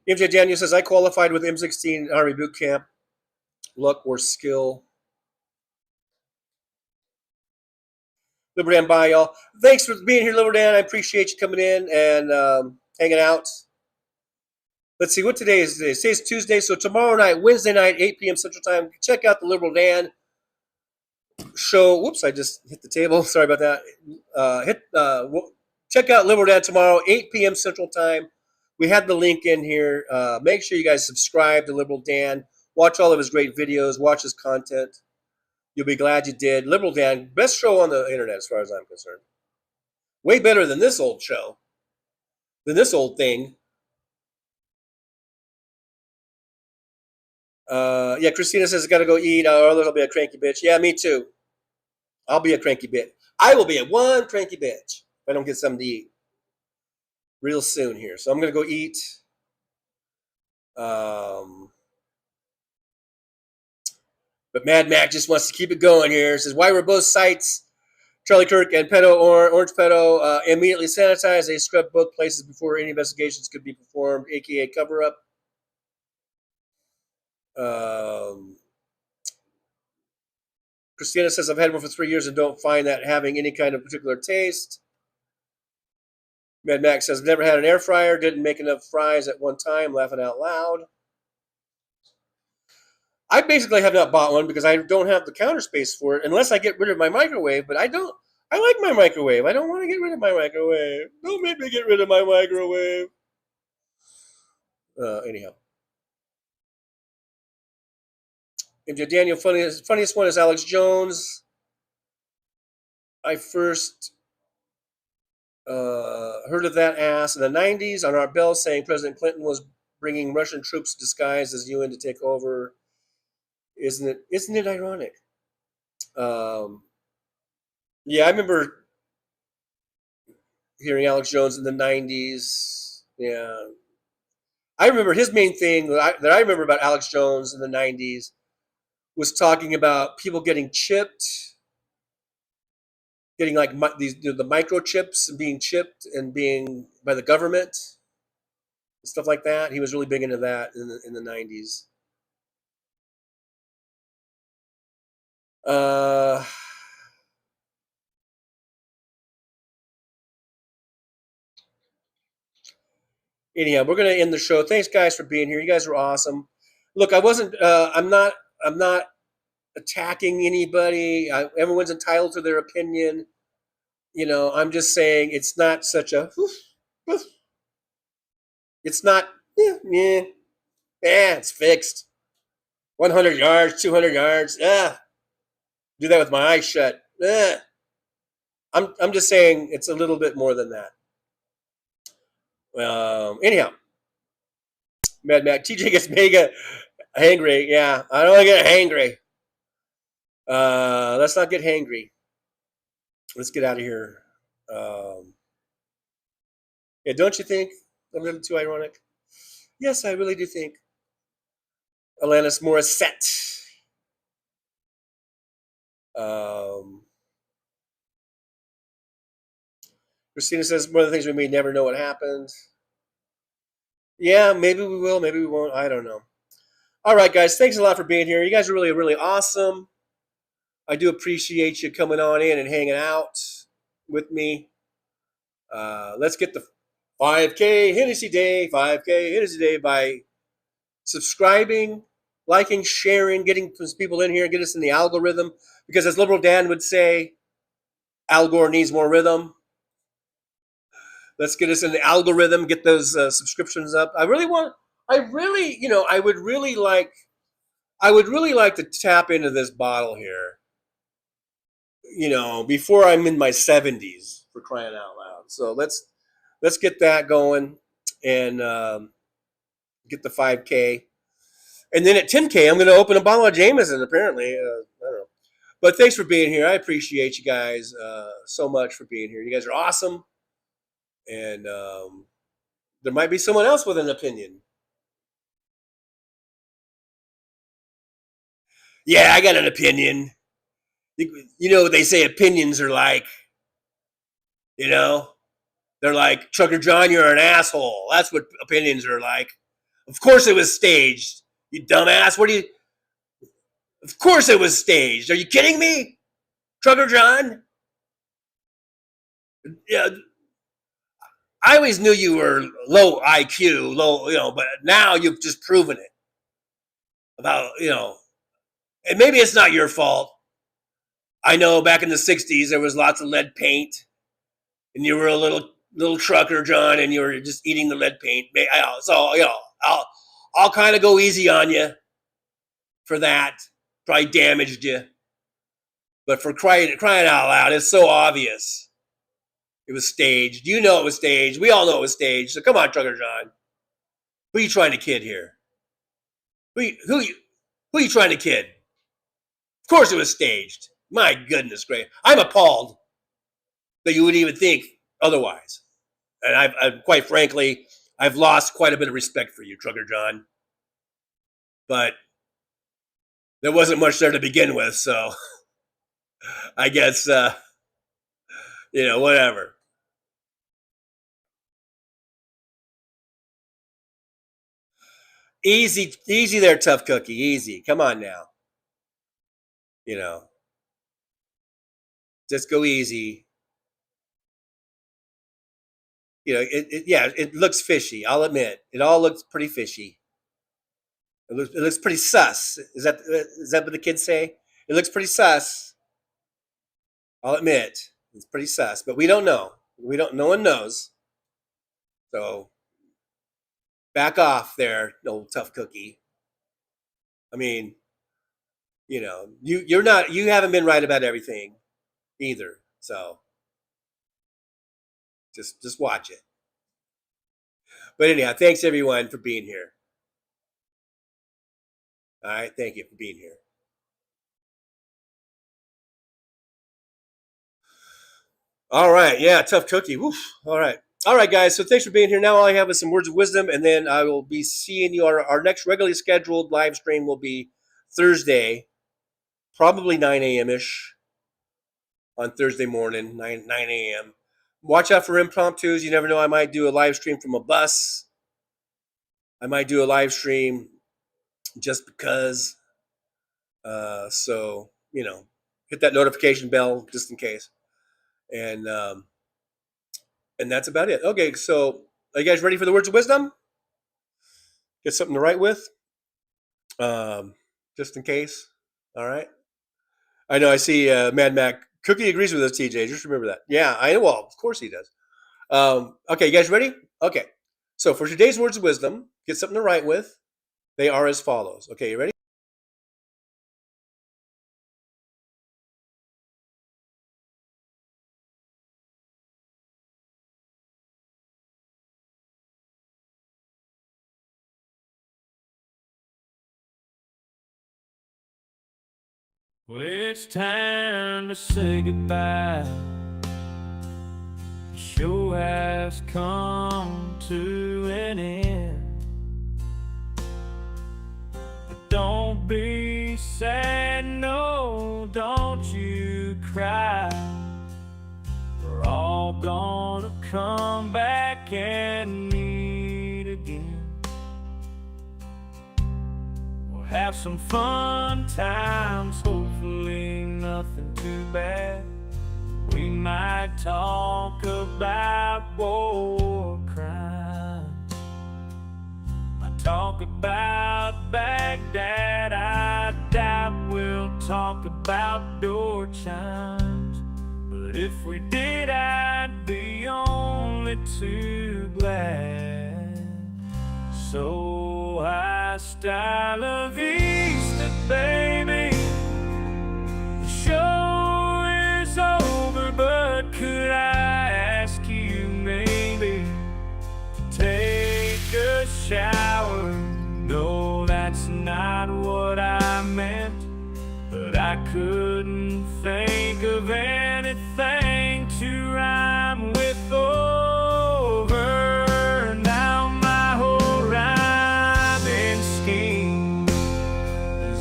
MJ Daniel says, I qualified with M16 Army Boot Camp. Luck or skill. Liberdan, bye, y'all. Thanks for being here, Liberdan. I appreciate you coming in and hanging out. Let's see, what today is today? Today's Tuesday, so tomorrow night, Wednesday night, 8 p.m. Central Time, check out the Liberal Dan show. Whoops, I just hit the table. Sorry about that. Check out Liberal Dan tomorrow, 8 p.m. Central Time. We had the link in here. Make sure you guys subscribe to Liberal Dan. Watch all of his great videos. Watch his content. You'll be glad you did. Liberal Dan, best show on the internet as far as I'm concerned. Way better than this old show. Than this old thing. Yeah, Christina says, I got to go eat or I'll be a cranky bitch. Yeah, me too. I'll be a cranky bitch. I will be at one cranky bitch if I don't get something to eat real soon here. So I'm going to go eat. But Mad Mac just wants to keep it going here. It says, why were both sites, Charlie Kirk and Pedo or Orange Pedo, immediately sanitized? They scrubbed both places before any investigations could be performed, aka cover up. Christina says, I've had one for 3 years and don't find that having any kind of particular taste. Mad Max says, never had an air fryer, didn't make enough fries at one time, laughing out loud. I basically have not bought one because I don't have the counter space for it unless I get rid of my microwave, but I don't. I like my microwave. I don't want to get rid of my microwave. Don't make me get rid of my microwave. Anyhow. MJ Daniel, funniest one is Alex Jones. I first heard of that ass in the 90s on our bell saying President Clinton was bringing Russian troops disguised as UN to take over. Isn't it ironic? Yeah, I remember hearing Alex Jones in the 90s. Yeah. I remember his main thing that I remember about Alex Jones in the 90s was talking about people getting chipped, getting like the microchips and being chipped and being by the government, stuff like that. He was really big into that in the 90s. Anyhow, we're gonna end the show. Thanks, guys, for being here. You guys are awesome. Look, I'm not attacking anybody. Everyone's entitled to their opinion. You know, I'm just saying it's not such a. It's not. It's fixed. 100 yards, 200 yards. Do that with my eyes shut. I'm just saying it's a little bit more than that. Anyhow, Mad Mac TJ gets mega hangry. Yeah, I don't want to get hangry. Let's not get hangry. Let's get out of here. Yeah, don't you think I'm a little too ironic? Yes, I really do think. Alanis Morissette. Christina says, one of the things we may never know what happened. Yeah, maybe we will, maybe we won't. I don't know. All right, guys, thanks a lot for being here. You guys are really, really awesome. I do appreciate you coming on in and hanging out with me. Let's get the 5K Hennessy Day, 5K Hennessy Day by subscribing, liking, sharing, getting some people in here, get us in the algorithm. Because as Liberal Dan would say, Al Gore needs more rhythm. Let's get us in the algorithm, get those subscriptions up. I would really like to tap into this bottle here, you know, before I'm in my 70s, for crying out loud. So let's get that going and get the 5K. And then at 10K, I'm going to open a bottle of Jameson, apparently. I don't know. But thanks for being here. I appreciate you guys so much for being here. You guys are awesome. And there might be someone else with an opinion. Yeah, I got an opinion. You know, they say opinions are like, you know, they're like, Trucker John, you're an asshole. That's what opinions are like. Of course it was staged, you dumbass. Of course it was staged. Are you kidding me, Trucker John? Yeah. I always knew you were low IQ, but now you've just proven it. About, and maybe it's not your fault. I know back in the 60s there was lots of lead paint, and you were a little trucker, John, and you were just eating the lead paint. So, I'll kind of go easy on you for that. Probably damaged you. But for crying out loud, it's so obvious. It was staged. You know it was staged. We all know it was staged. So come on, Trucker John. Who are you trying to kid here? Who are you trying to kid? Of course it was staged. My goodness, great. I'm appalled. that you would even think otherwise. And I've quite frankly, I've lost quite a bit of respect for you, Trucker John. But there wasn't much there to begin with, so I guess, whatever. Easy there, tough cookie. Easy. Come on now. Just go easy. It looks fishy. I'll admit, it all looks pretty fishy. It looks pretty sus. Is that what the kids say? It looks pretty sus. I'll admit, it's pretty sus, but we don't know. No one knows. So back off there, old tough cookie. I mean, you haven't been right about everything either. So just watch it. But anyhow, thanks everyone for being here. All right, thank you for being here. All right, yeah, tough cookie. Woof. All right, guys. So thanks for being here. Now all I have is some words of wisdom, and then I will be seeing you. Our next regularly scheduled live stream will be Thursday, probably 9 a.m. ish on Thursday morning, 9 a.m. Watch out for impromptus. You never know. I might do a live stream from a bus. I might do a live stream just because. So hit that notification bell just in case. And that's about it. Okay, so are you guys ready for the words of wisdom? Get something to write with, just in case. All right. I know. I see Mad Mac Cookie agrees with us. TJ, just remember that. Yeah, I know. Well, of course he does. Okay, you guys ready? Okay. So for today's words of wisdom, get something to write with. They are as follows. Okay, you ready? Well, it's time to say goodbye. The show has come to an end. But don't be sad, no, don't you cry. We're all gonna come back and meet again. Have some fun times, hopefully nothing too bad. We might talk about war crimes. Might talk about Baghdad. I doubt we'll talk about door chimes. But if we did, I'd be only too glad. So hasta la vista, baby. The show is over, but could I ask you maybe to take a shower? No, that's not what I meant, but I couldn't think of anything to rhyme with over.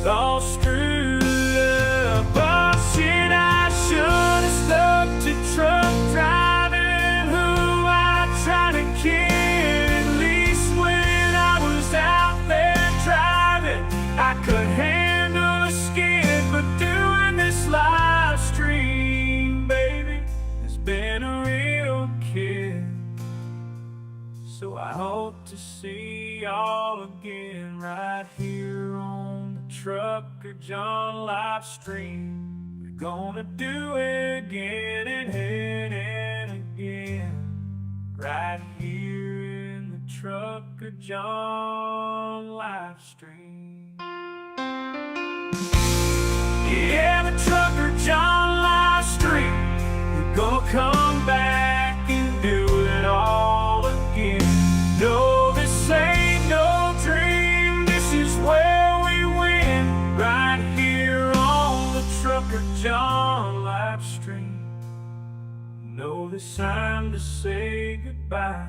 All screwed up. Oh shit, I should have stuck to truck driving, who I tried to kid. At least when I was out there driving, I could handle a skid. But doing this live stream, baby, has been a real kid. So I hope to see y'all again right here on Trucker John live stream. We're gonna do it again and again, right here in the Trucker John live stream. Yeah, the Trucker John live stream. We're gonna come back and do it all again. No, this ain't no dream. This is where right here on the Trucker John live stream. No it's time to say goodbye.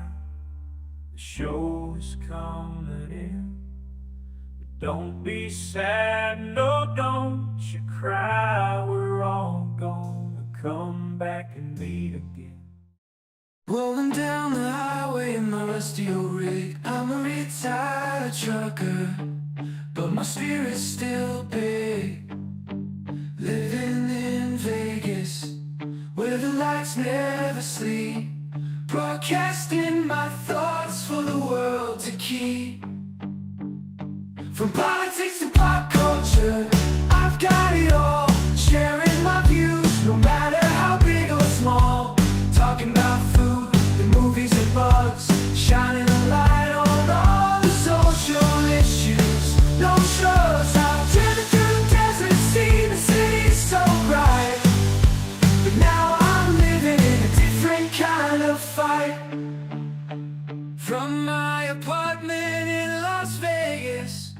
The show is coming in. But don't be sad, no, don't you cry. We're all gonna come back and meet again. Rolling down the highway in my rusty old rig. I'm a retired trucker, but my spirit's still big. Living in Vegas, where the lights never sleep. Broadcasting my thoughts for the world to keep. From politics to pop culture, I've got it all. Sharing my views, no matter how big or small. Talking about food, the movies and bugs. Shining a light on all the social issues. No shrugs, I've driven through the desert, seen the city so bright. But now I'm living in a different kind of fight. From my apartment in Las Vegas,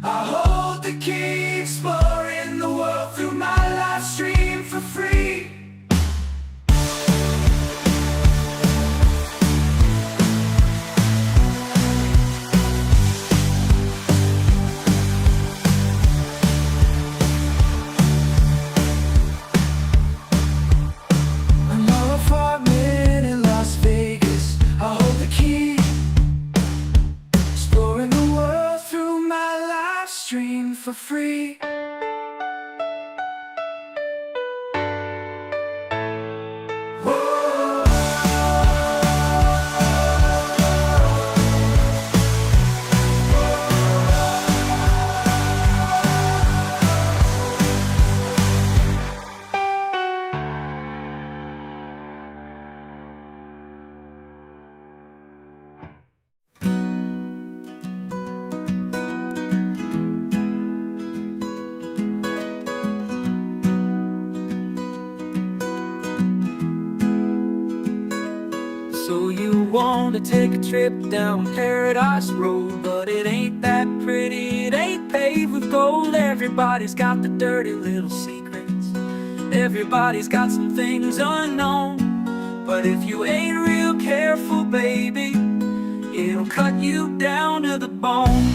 I hold the key, exploring the world through my live stream for free. My apartment in Las Vegas, I hold the key, exploring the world through my live stream for free. So you want to take a trip down Paradise Road, but it ain't that pretty, it ain't paved with gold. Everybody's got the dirty little secrets, everybody's got some things unknown. But if you ain't real careful, baby, it'll cut you down to the bone.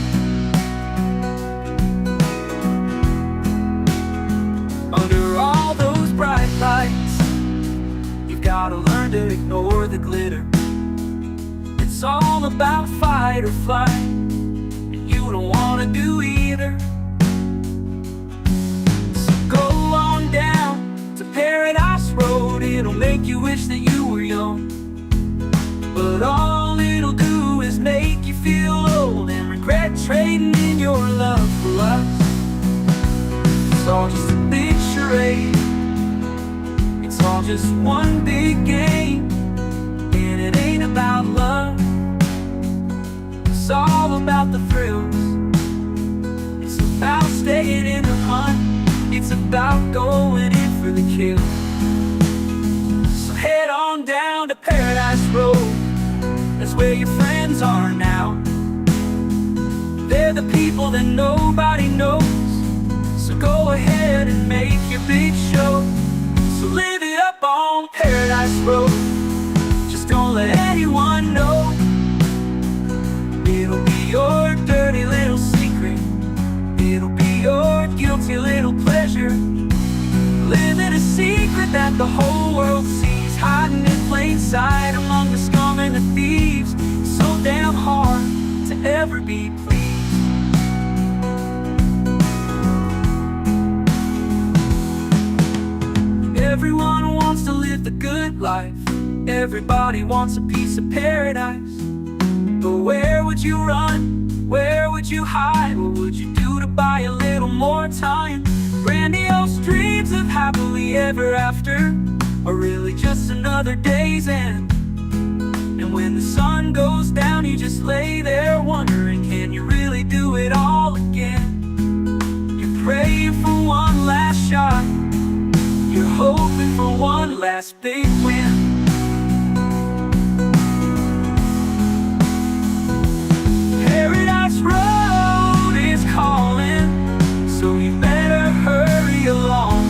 Under all those bright lights, you've gotta learn to ignore the glitter. It's all about fight or flight, and you don't wanna do either. So go on down to Paradise Road, it'll make you wish that you were young. But all it'll do is make you feel old and regret trading in your love for lust. It's all just a big charade, it's all just one big game, and it ain't about love. It's all about the thrills, it's about staying in the hunt, it's about going in for the kill. So head on down to Paradise Road, that's where your friends are now. They're the people that nobody knows. So go ahead and make your big show. So live it up on Paradise Road, just don't let anyone know. It'll be your dirty little secret, it'll be your guilty little pleasure. Living a secret that the whole world sees, hiding in plain sight among the scum and the thieves. It's so damn hard to ever be pleased. Everyone wants to live the good life, everybody wants a piece of paradise. But where would you run? Where would you hide? What would you do to buy a little more time? Grandiose dreams of happily ever after are really just another day's end. And when the sun goes down, you just lay there wondering, can you really do it all again? You're praying for one last shot, you're hoping for one last big win. Paradise Road is calling, so you better hurry along.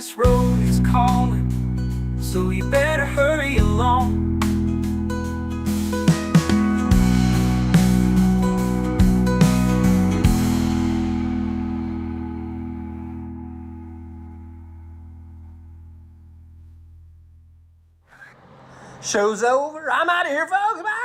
last road is calling, so you better hurry along. Show's over, I'm out of here, folks. Bye.